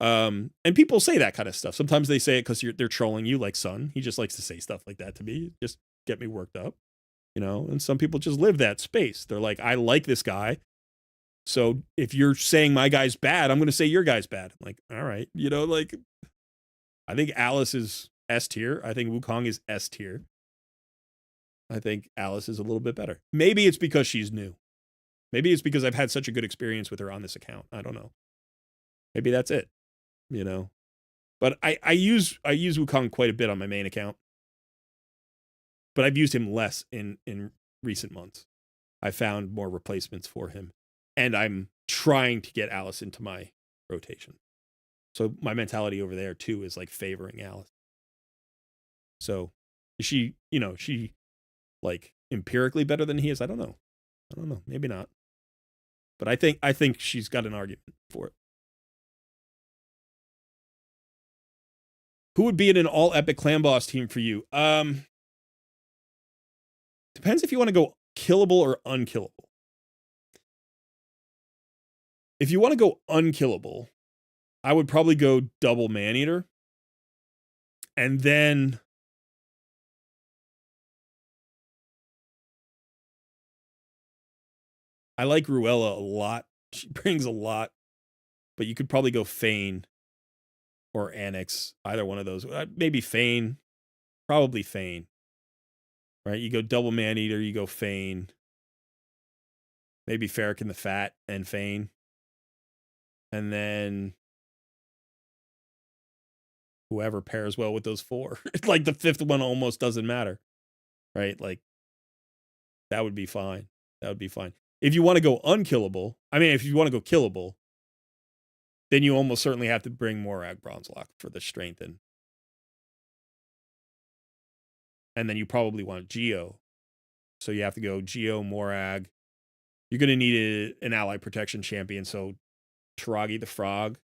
And people say that kind of stuff. Sometimes they say it because they're trolling you, like Son. He just likes to say stuff like that to me, just get me worked up, you know? And some people just live that space. They're like, I like this guy. So if you're saying my guy's bad, I'm going to say your guy's bad. I'm like, all right, you know, like I think Alice is S tier. I think Wukong is S tier. I think Alice is a little bit better. Maybe it's because she's new. Maybe it's because I've had such a good experience with her on this account. I don't know. Maybe that's it, you know. But I use Wukong quite a bit on my main account. But I've used him less in recent months. I found more replacements for him. And I'm trying to get Alice into my rotation. So my mentality over there too is like favoring Alice. So is she, you know, she like empirically better than he is? I don't know. Maybe not. But I think she's got an argument for it. Who would be in an all epic clan boss team for you? Depends if you want to go killable or unkillable. If you want to go unkillable, I would probably go double Maneater. And then I like Ruella a lot. She brings a lot. But you could probably go Fane or Annex. Either one of those. Maybe Fane. Probably Fane. Right? You go double Maneater, you go Fane. Maybe Farrakhan the Fat and Fane. And then whoever pairs well with those four. Like the fifth one almost doesn't matter. Right? Like that would be fine. That would be fine. If you want to go unkillable, I mean, if you want to go killable, then you almost certainly have to bring Morag Bronzelock for the strengthen. And then you probably want Geo. So you have to go Geo, Morag. You're going to need an ally protection champion. So Taragi the Frog.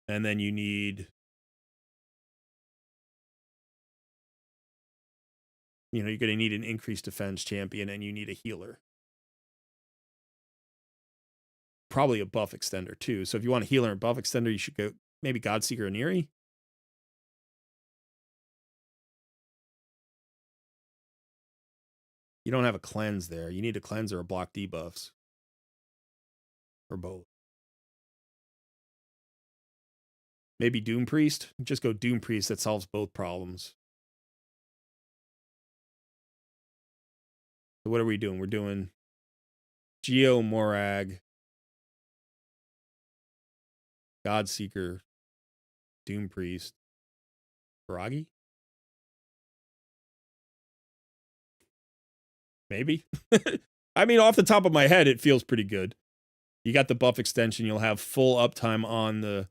And then you need, you know, you're going to need an increased defense champion and you need a healer. Probably a buff extender too. So if you want a healer and buff extender, you should go maybe Godseeker and Eerie. You don't have a cleanse there. You need a cleanse or a block debuffs. Or both. Maybe Doom Priest. Just go Doom Priest. That solves both problems. So what are we doing? We're doing Geo, Morag, Godseeker, Doom Priest, Taragi? Maybe. I mean, off the top of my head, it feels pretty good. You got the buff extension. You'll have full uptime on the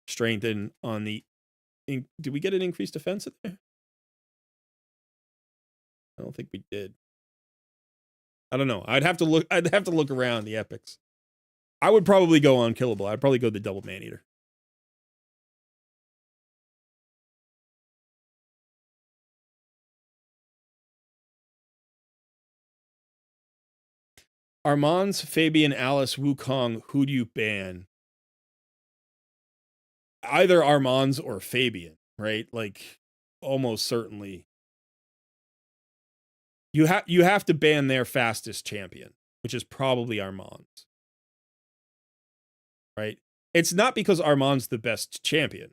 strength and on the... Did we get an increased defense in there? I don't think we did. I don't know. I'd have to look around the epics. I would probably go unkillable. I'd probably go the double Maneater. Armand's, Fabian, Alice, Wukong, who do you ban? Either Armand's or Fabian, right? Like, almost certainly. You have to ban their fastest champion, which is probably Armand's. Right? It's not because Armand's the best champion.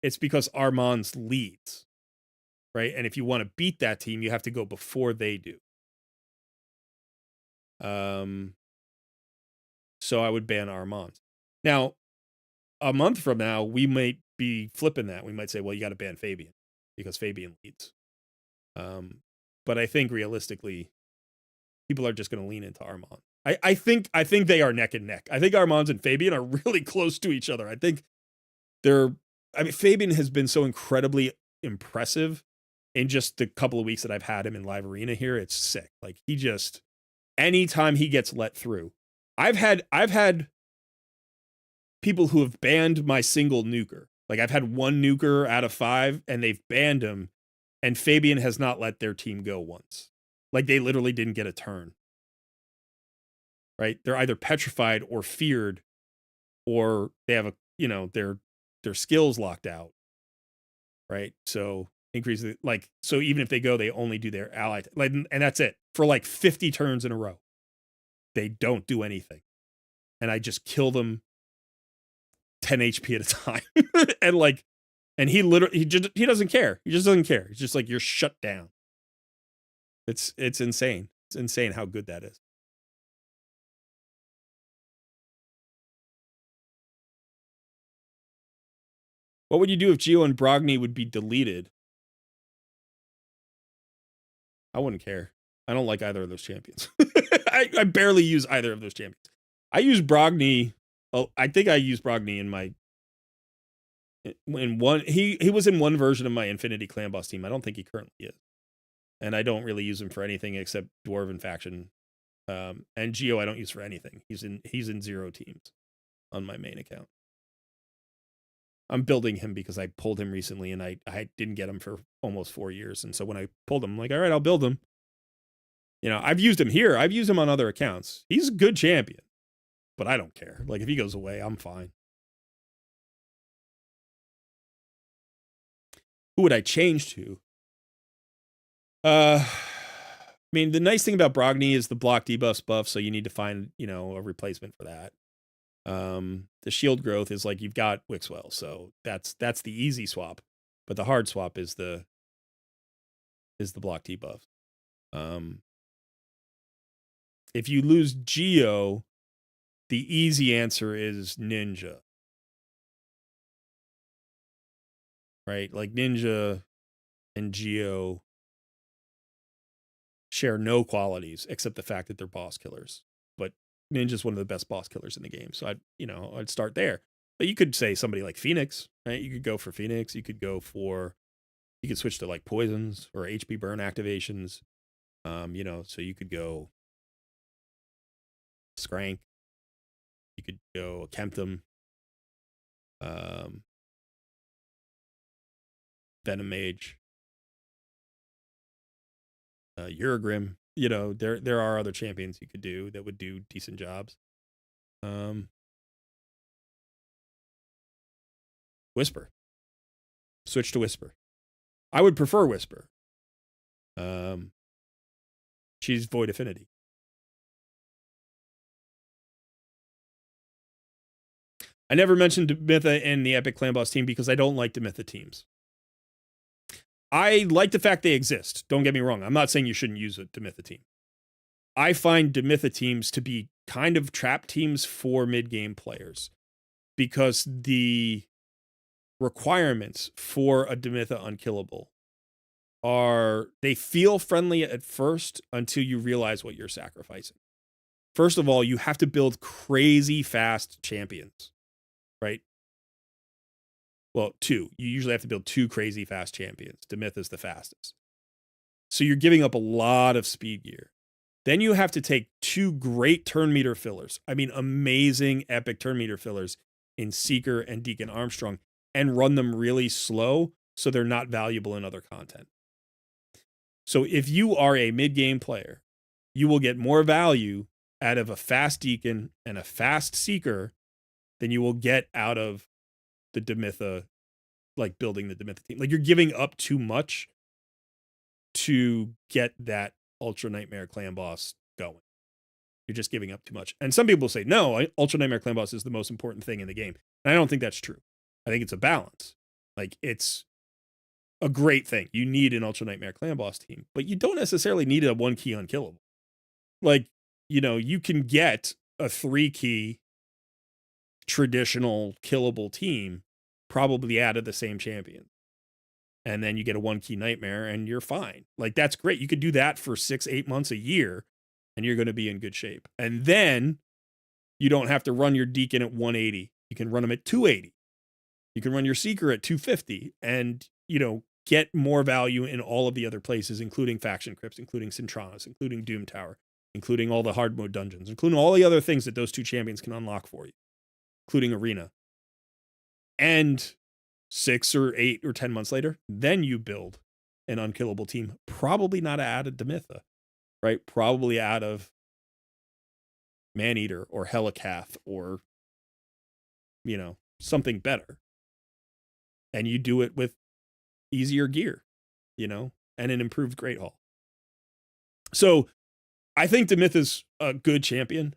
It's because Armand's leads. Right? And if you want to beat that team, you have to go before they do. So I would ban Armand. Now, a month from now, we might be flipping that. We might say, well, you got to ban Fabian because Fabian leads. But I think realistically, people are just going to lean into Armand. I think they are neck and neck. I think Armand and Fabian are really close to each other. I think Fabian has been so incredibly impressive in just the couple of weeks that I've had him in live arena here, it's sick. Like he just, anytime he gets let through, I've had people who have banned my single nuker. Like I've had one nuker out of 5 and they've banned him, and Fabian has not let their team go once. Like they literally didn't get a turn. Right? They're either petrified or feared, or they have their skills locked out. Right? So increase the, like, so even if they go, they only do their ally, like, and that's it for like 50 turns in a row. They don't do anything. And I just kill them 10 HP at a time. And like, and he doesn't care. He just doesn't care. He's just like, you're shut down. It's insane. It's insane how good that is. What would you do if Geo and Brogni would be deleted? I wouldn't care. I don't like either of those champions. I barely use either of those champions. I use Brogni. Oh, I think I used Brogni in my one. He was in one version of my Infinity Clan Boss team. I don't think he currently is, and I don't really use him for anything except Dwarven faction. And Geo I don't use for anything. He's in 0 teams on my main account. I'm building him because I pulled him recently and I didn't get him for almost 4 years. And so when I pulled him, I'm like, all right, I'll build him. You know, I've used him here. I've used him on other accounts. He's a good champion, but I don't care. Like if he goes away, I'm fine. Who would I change to? I mean, the nice thing about Brogni is the block debuffs buff, so you need to find, a replacement for that. The shield growth is like you've got Wixwell, so that's the easy swap, but the hard swap is the block debuff. If you lose Geo, the easy answer is Ninja. Right? Like Ninja and Geo share no qualities except the fact that they're boss killers. But Ninja's one of the best boss killers in the game. So I'd start there. But you could say somebody like Phoenix, right? You could go for Phoenix. You could switch to like poisons or HP burn activations. So you could go Skrank. You could go Kemptum. Venom Mage. Uragrim. There are other champions you could do that would do decent jobs. Whisper. Switch to Whisper. I would prefer Whisper. She's Void Affinity. I never mentioned Demitha in the Epic Clan Boss team because I don't like Demitha teams. I like the fact they exist. Don't get me wrong. I'm not saying you shouldn't use a Demitha team. I find Demitha teams to be kind of trap teams for mid-game players because the requirements for a Demitha unkillable they feel friendly at first until you realize what you're sacrificing. First of all, you have to build crazy fast champions, right? Well, 2. You usually have to build 2 crazy fast champions. Demitha's the fastest. So you're giving up a lot of speed gear. Then you have to take 2 great turn meter fillers. I mean, amazing epic turn meter fillers in Seeker and Deacon Armstrong and run them really slow so they're not valuable in other content. So if you are a mid-game player, you will get more value out of a fast Deacon and a fast Seeker than you will get out of the Demitha, like building the Demitha team. Like you're giving up too much to get that Ultra Nightmare Clan Boss going. You're just giving up too much. And some people say, no, Ultra Nightmare Clan Boss is the most important thing in the game. And I don't think that's true. I think it's a balance. Like it's a great thing. You need an Ultra Nightmare Clan Boss team, but you don't necessarily need a 1-key unkillable. Like, you can get a 3-key traditional killable team probably out of the same champion. And then you get a 1-key nightmare and you're fine. Like that's great. You could do that for 6-8 months a year and you're going to be in good shape. And then you don't have to run your Deacon at 180. You can run them at 280. You can run your Seeker at 250 and, get more value in all of the other places, including faction crypts, including Cintranas, including Doom Tower, including all the hard mode dungeons, including all the other things that those 2 champions can unlock for you, including Arena. And 6 or 8 or 10 months later, then you build an unkillable team, probably not out of Demitha, right? Probably out of Maneater or Helicath or, something better. And you do it with easier gear, and an improved Great Hall. So I think Demitha's a good champion.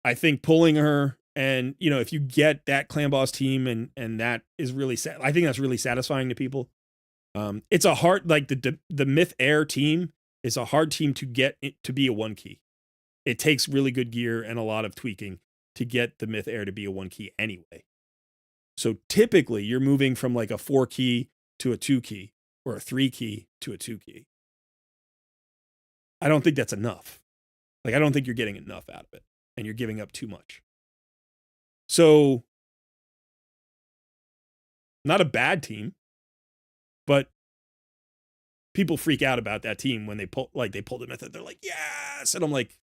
I think pulling her and, if you get that clan boss team and that is really sad, I think that's really satisfying to people. It's a hard, like the Myth Air team is a hard team to get it to be a 1 key. It takes really good gear and a lot of tweaking to get the Myth Air to be a 1 key anyway. So typically you're moving from like a 4 key to a 2 key or a 3 key to a 2 key. I don't think that's enough. Like, I don't think you're getting enough out of it and you're giving up too much. So not a bad team, but people freak out about that team when they pull the method. They're like, yes. And I'm like,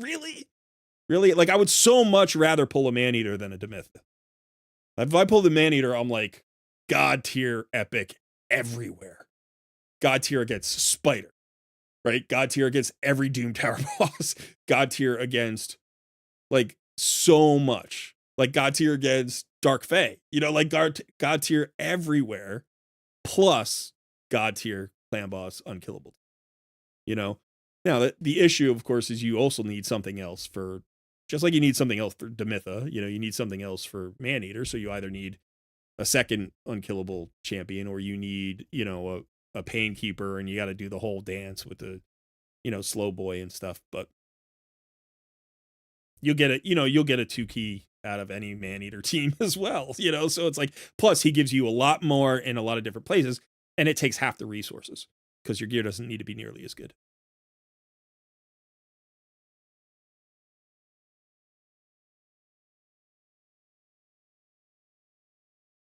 really? Like, I would so much rather pull a Maneater than a Demitha. If I pull the Maneater, I'm like, God tier epic everywhere. God tier against Spider, right? God tier against every Doom Tower boss. God tier against, like, so much. Like, God tier against Dark Fae. Like, God tier everywhere. Plus, God tier clan boss unkillable. Now the issue, of course, is you also need something else for, just like you need something else for Demitha, you need something else for Maneater. So you either need a second unkillable champion, or you need, a Painkeeper, and you got to do the whole dance with the, slow boy and stuff. But you'll get a 2 key out of any Maneater team as well, so it's like, plus he gives you a lot more in a lot of different places, and it takes half the resources because your gear doesn't need to be nearly as good.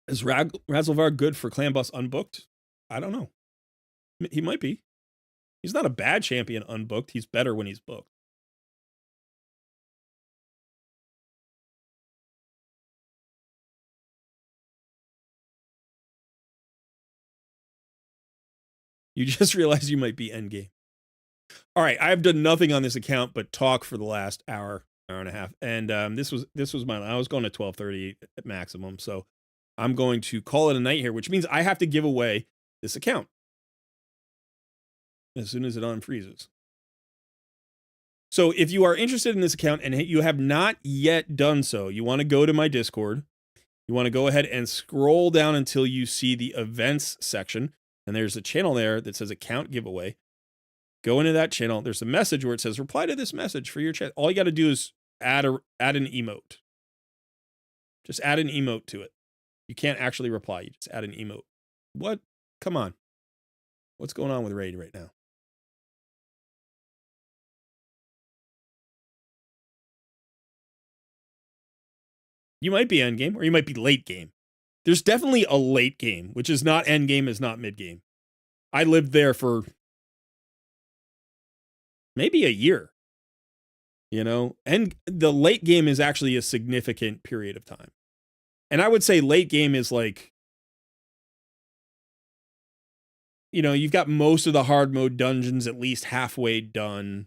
Is Razzlevar good for clan boss unbooked? I don't know. He might be. He's not a bad champion unbooked. He's better when he's booked. You just realize you might be endgame. All right, I've done nothing on this account but talk for the last hour and a half, and this was mine. I was going to 12:30 at maximum, so I'm going to call it a night here, which means I have to give away this account as soon as it unfreezes. So if you are interested in this account and you have not yet done so, you want to go to my Discord. You want to go ahead and scroll down until you see the events section. And there's a channel there that says account giveaway. Go into that channel. There's a message where it says reply to this message for your chat. All you got to do is add an emote. Just add an emote to it. You can't actually reply. You just add an emote. What? Come on. What's going on with Raid right now? You might be end game, or you might be late game. There's definitely a late game, which is not end game, is not mid game. I lived there for maybe a year, and the late game is actually a significant period of time. And I would say late game is like, you've got most of the hard mode dungeons at least halfway done.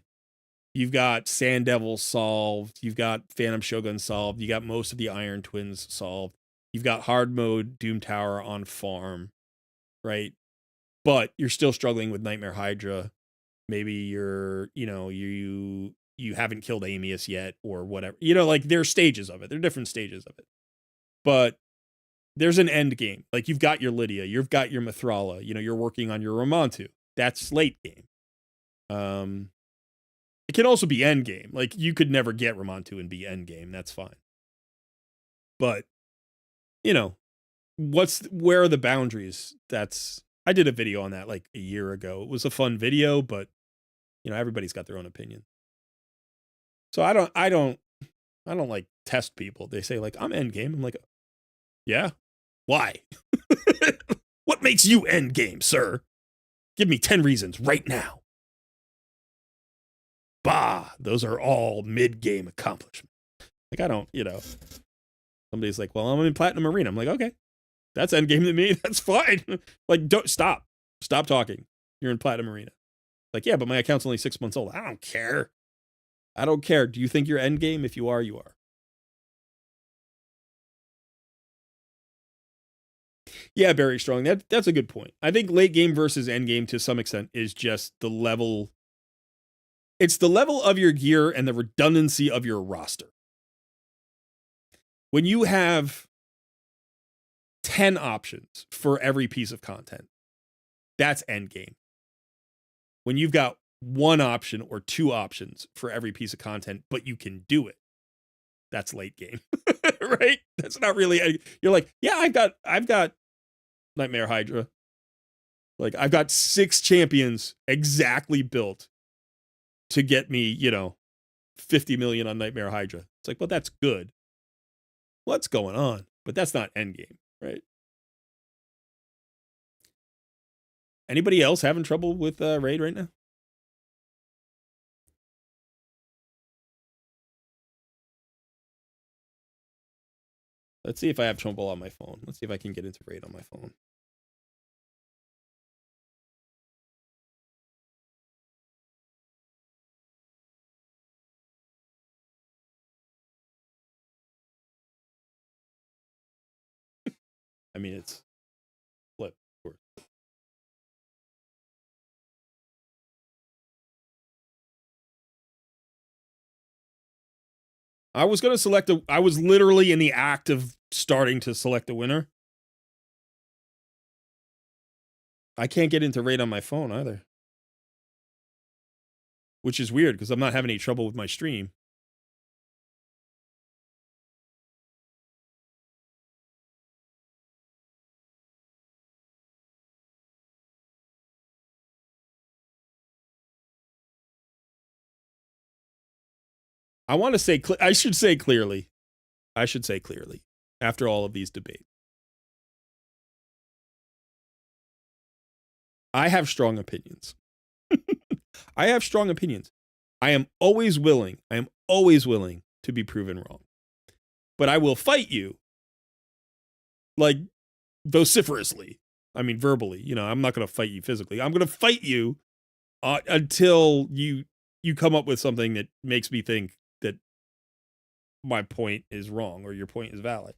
You've got Sand Devil solved. You've got Phantom Shogun solved. You got most of the Iron Twins solved. You've got hard mode Doom Tower on farm, right? But you're still struggling with Nightmare Hydra. Maybe you're, you haven't killed Amius yet or whatever. Like, there are stages of it. There are different stages of it. But there's an end game. Like, you've got your Lydia. You've got your Mithrala. You're working on your Ramontu. That's late game. It can also be end game. Like, you could never get Ramontu and be end game. That's fine. But, where are the boundaries? I did a video on that like a year ago. It was a fun video, but everybody's got their own opinion. So I don't like test people. They say like, I'm end game. I'm like, yeah, why? What makes you endgame, sir? Give me 10 reasons right now. Bah, those are all mid-game accomplishments. Like, I don't, somebody's like, well, I'm in Platinum Arena. I'm like, okay, that's endgame to me. That's fine. Like, don't stop talking. You're in Platinum Arena. Like, yeah, but my account's only 6 months old. I don't care. Do you think you're endgame? If you are, you are. Yeah, very strong. That's a good point. I think late game versus end game to some extent is just the level. It's the level of your gear and the redundancy of your roster. When you have 10 options for every piece of content, that's end game. When you've got one option or two options for every piece of content, but you can do it, that's late game. Right? That's not really. You're like, yeah, I've got Nightmare Hydra. Like, I've got 6 champions exactly built to get me, 50 million on Nightmare Hydra. It's like, well, that's good. What's going on? But that's not endgame, right? Anybody else having trouble with Raid right now? Let's see if I have trouble on my phone. Let's see if I can get into Raid on my phone. I mean, it's flip. I was going to select I was literally in the act of starting to select a winner. I can't get into Raid on my phone either. Which is weird because I'm not having any trouble with my stream. I want to say, I should say clearly, after all of these debates, I have strong opinions. I have strong opinions. I am always willing to be proven wrong. But I will fight you, like, vociferously. I mean, verbally. I'm not going to fight you physically. I'm going to fight you until you come up with something that makes me think that my point is wrong or your point is valid.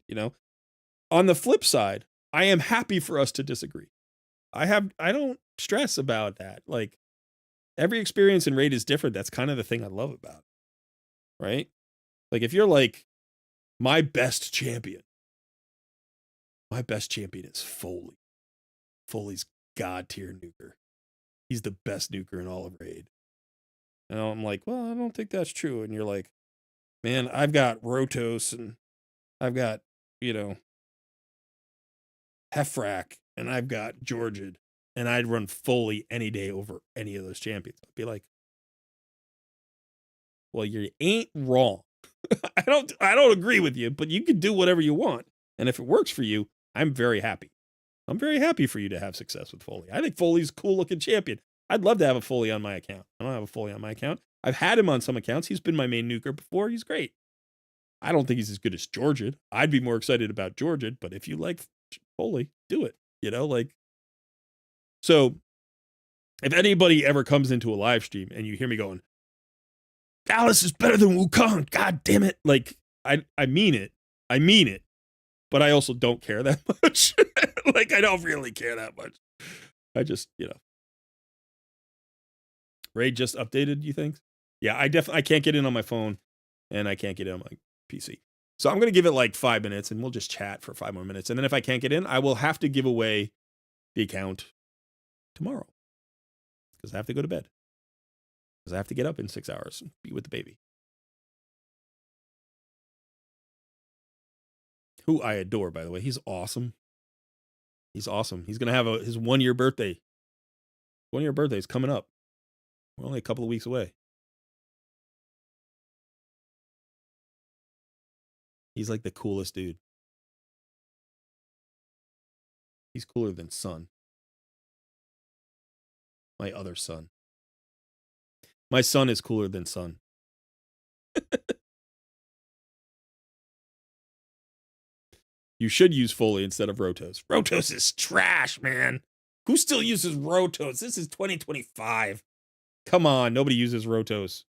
On the flip side, I am happy for us to disagree. I don't stress about that. Like, every experience in Raid is different. That's kind of the thing I love about it, right? Like, if you're like, my best champion is Foley. Foley's god tier nuker. He's the best nuker in all of Raid. And I'm like, well, I don't think that's true. And you're like, man, I've got Rotos and I've got, Hefrak and I've got Georgid. And I'd run Foley any day over any of those champions. I'd be like, well, you ain't wrong. I don't agree with you, but you can do whatever you want. And if it works for you, I'm very happy. I'm very happy for you to have success with Foley. I think Foley's a cool looking champion. I'd love to have a Foley on my account. I don't have a Foley on my account. I've had him on some accounts. He's been my main nuker before. He's great. I don't think he's as good as Georgid. I'd be more excited about Georgid, but if you like Foley, do it. So if anybody ever comes into a live stream and you hear me going, Alice is better than Wukong, god damn it. Like, I mean it. I mean it. But I also don't care that much. Like, I don't really care that much. I just, Raid just updated, you think? Yeah, I can't get in on my phone and I can't get in on my PC. So I'm going to give it like 5 minutes and we'll just chat for 5 more minutes. And then if I can't get in, I will have to give away the account tomorrow because I have to go to bed. Because I have to get up in 6 hours and be with the baby. Who I adore, by the way. He's awesome. He's awesome. He's going to have his 1 year birthday. 1 year birthday is coming up. We're only a couple of weeks away. He's like the coolest dude. He's cooler than Sun. My other son. My son is cooler than Sun. You should use Foley instead of Rotos. Rotos is trash, man. Who still uses Rotos? This is 2025. Come on, nobody uses Rotos.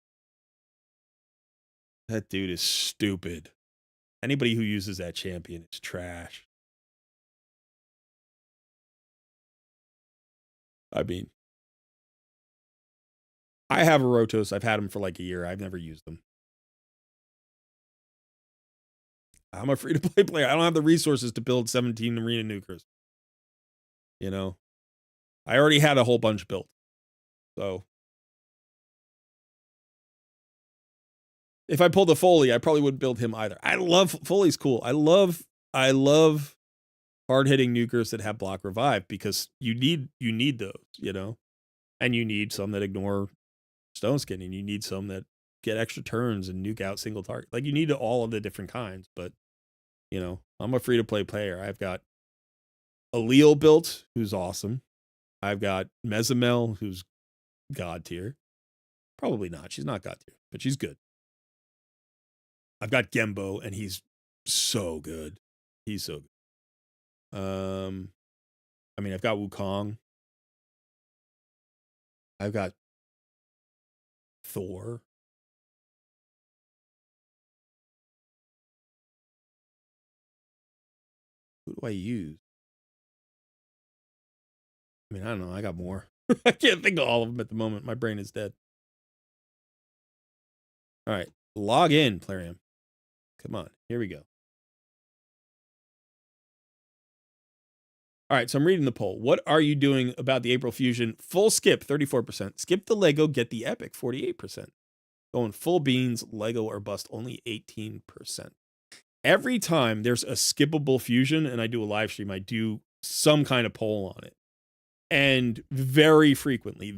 That dude is stupid. Anybody who uses that champion is trash. I mean, I have a Rotos. I've had them for like a year. I've never used them. I'm a free-to-play player. I don't have the resources to build 17 arena nukers. You know? I already had a whole bunch built. So if I pulled a Foley, I probably wouldn't build him either. I love Foley's cool. I love hard-hitting nukers that have block revive because you need those, you know? And you need some that ignore stone skin, and you need some that get extra turns and nuke out single target. Like, you need all of the different kinds, but, you know, I'm a free-to-play player. I've got Allele built, who's awesome. I've got Mezamel, who's god tier. Probably not. She's not god tier, but she's good. I've got Gembo, and he's so good. He's so good. I mean, I've got Wukong. I've got Thor. Who do I use? I mean, I don't know. I got more. I can't think of all of them at the moment. My brain is dead. All right. Log in, Plarium. Come on. Here we go. All right. So I'm reading the poll. What are you doing about the April Fusion? Full skip, 34%. Skip the Lego, get the Epic, 48%. Going full beans, Lego or bust, only 18%. Every time there's a skippable Fusion and I do a live stream, I do some kind of poll on it. And very frequently,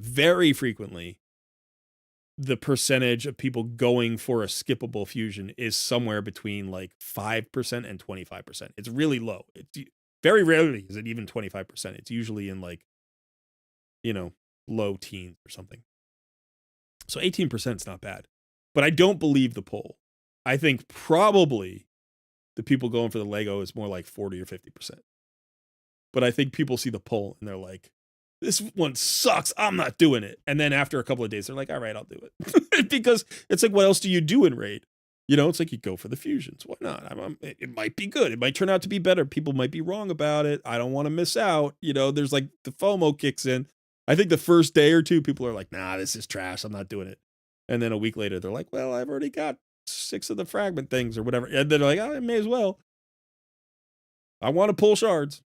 the percentage of people going for a skippable Fusion is somewhere between like 5% and 25%. It's really low. It's very rarely is it even 25%. It's usually in like, you know, low teens or something. So 18% is not bad. But I don't believe the poll. I think probably the people going for the Lego is more like 40 or 50%. But I think people see the poll and they're like, this one sucks. I'm not doing it. And then after a couple of days, they're like, all right, I'll do it. Because it's like, what else do you do in Raid? You know, it's like you go for the Fusions. Why not? It might be good. It might turn out to be better. People might be wrong about it. I don't want to miss out. You know, there's like the FOMO kicks in. I think the first day or two, people are like, nah, this is trash. I'm not doing it. And then a week later, they're like, well, I've already got 6 of the fragment things or whatever. And they're like, oh, I may as well. I want to pull shards.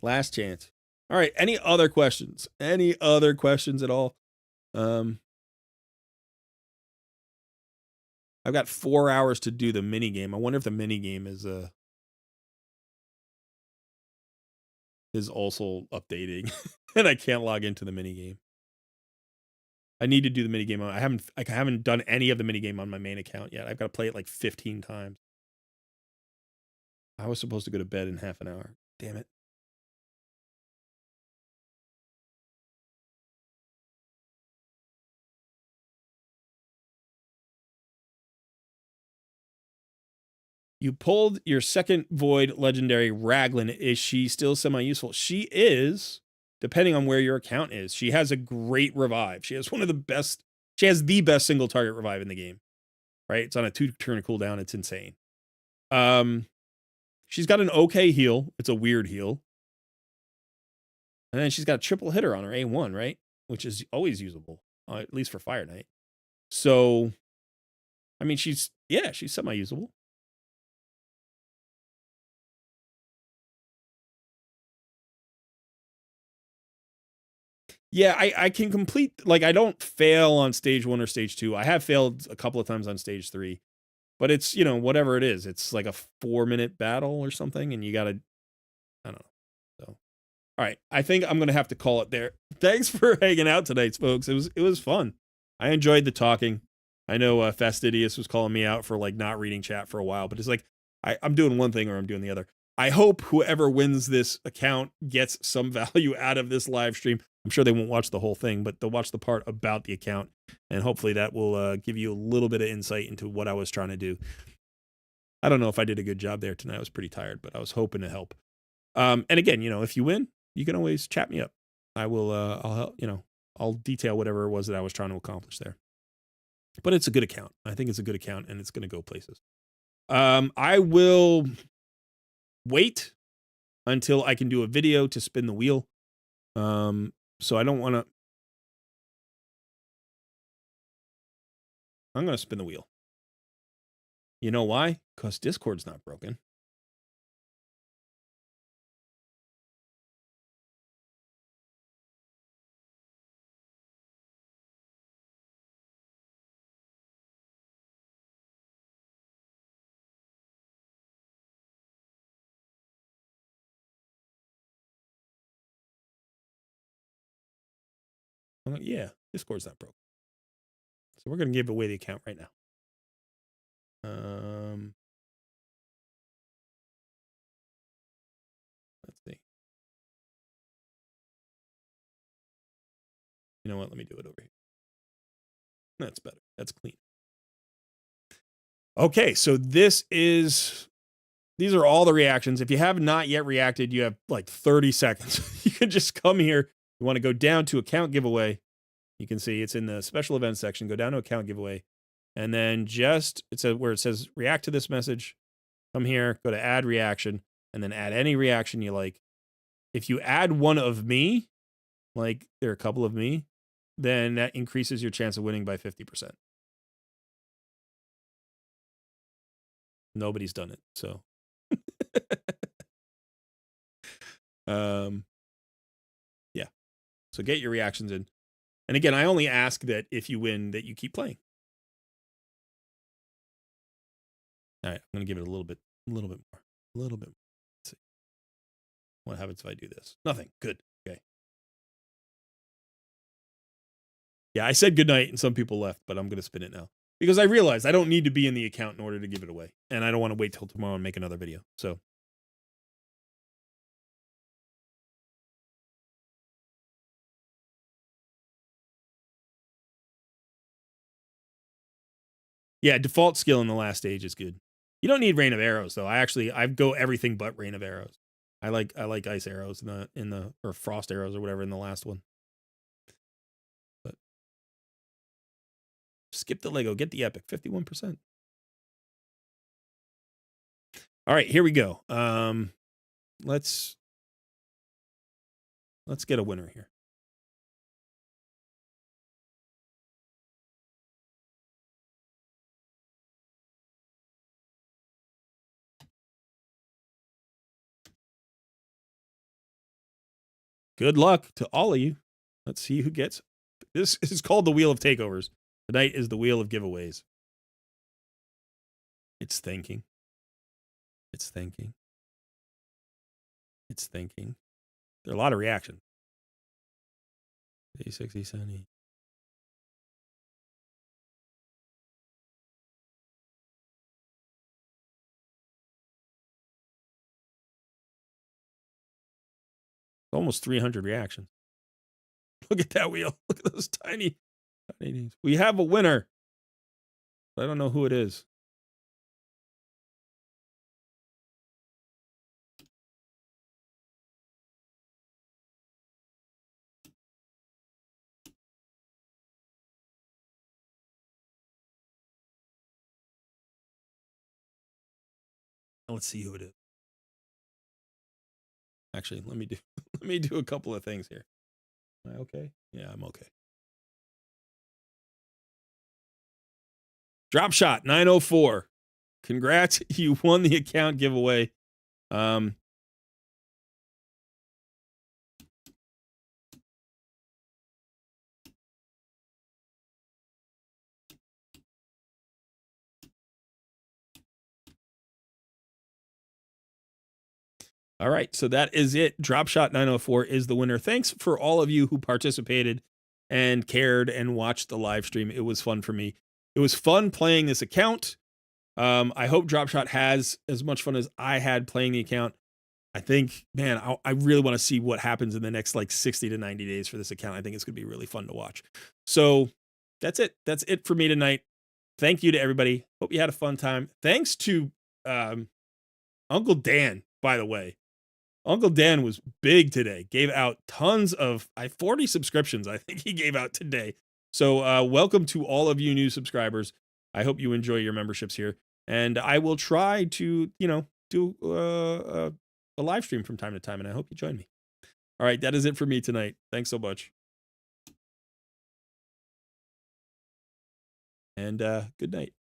Last chance. All right. Any other questions? Any other questions at all? I've got 4 hours to do the mini game. I wonder if the mini game is also updating, and I can't log into the mini game. I need to do the mini game. I haven't done any of the mini game on my main account yet. I've got to play it like 15 times. I was supposed to go to bed in half an hour. Damn it. You pulled your second Void Legendary Raglan. Is she still semi-useful? She is, depending on where your account is. She has a great revive. She has one of the best. She has the best single target revive in the game. Right? It's on a 2-turn cooldown. It's insane. She's got an okay heal. It's a weird heal. And then she's got a triple hitter on her A1, right? Which is always usable, at least for Fire Knight. So, I mean, she's semi-usable. Yeah, I can complete, like, I don't fail on stage 1 or stage 2. I have failed a couple of times on stage 3. But it's, you know, whatever it is. It's like a 4-minute battle or something, and you gotta, I don't know. So, all right, I think I'm gonna have to call it there. Thanks for hanging out tonight, folks. It was fun. I enjoyed the talking. I know Fastidious was calling me out for like not reading chat for a while, but it's like I'm doing one thing or I'm doing the other. I hope whoever wins this account gets some value out of this live stream. I'm sure they won't watch the whole thing, but they'll watch the part about the account, and hopefully that will give you a little bit of insight into what I was trying to do. I don't know if I did a good job there tonight. I was pretty tired, but I was hoping to help. And again, if you win, you can always chat me up. I will. I'll help. I'll detail whatever it was that I was trying to accomplish there. But it's a good account. I think it's a good account, and it's going to go places. I will wait until I can do a video to spin the wheel. So I don't want to. I'm going to spin the wheel. You know why? Because Discord's not broken. I'm like, yeah, Discord's not broken. So we're going to give away the account right now. Let's see. You know what? Let me do it over here. That's better. That's clean. Okay, so these are all the reactions. If you have not yet reacted, you have like 30 seconds. You can just come here. You want to go down to account giveaway. You can see it's in the special events section. Go down to account giveaway. And then it's where it says react to this message. Come here, go to add reaction, and then add any reaction you like. If you add one of me, like there are a couple of me, then that increases your chance of winning by 50%. Nobody's done it, so. Yeah. So get your reactions in. And again, I only ask that if you win, that you keep playing. All right, I'm going to give it a little bit more. Let's see. What happens if I do this? Nothing. Good. Okay. Yeah, I said goodnight and some people left, but I'm going to spin it now. Because I realized I don't need to be in the account in order to give it away. And I don't want to wait till tomorrow and make another video. So. Yeah, default skill in the last stage is good. You don't need Rain of Arrows though. I go everything but Rain of Arrows. I like ice arrows in the or frost arrows or whatever in the last one. But skip the Lego, get the epic, 51%. All right, here we go. Let's get a winner here. Good luck to all of you. Let's see who gets. This is called the Wheel of Takeovers. Tonight is the Wheel of Giveaways. It's thinking. It's thinking. It's thinking. There are a lot of reactions. 60, 70. Almost 300 reactions. Look at that wheel. Look at those tiny. We have a winner. I don't know who it is. Let's see who it is. Actually, let me do a couple of things here. Am I okay? Yeah, I'm okay. Drop Shot 904. Congrats, you won the account giveaway. All right, so that is it. Dropshot 904 is the winner. Thanks for all of you who participated and cared and watched the live stream. It was fun for me. It was fun playing this account. I hope Dropshot has as much fun as I had playing the account. I think, man, I really want to see what happens in the next like 60 to 90 days for this account. I think it's going to be really fun to watch. So that's it. That's it for me tonight. Thank you to everybody. Hope you had a fun time. Thanks to Uncle Dan, by the way. Uncle Dan was big today. Gave out tons of 40 subscriptions, I think he gave out today. So welcome to all of you new subscribers. I hope you enjoy your memberships here. And I will try to, do a live stream from time to time, and I hope you join me. All right, that is it for me tonight. Thanks so much. And good night.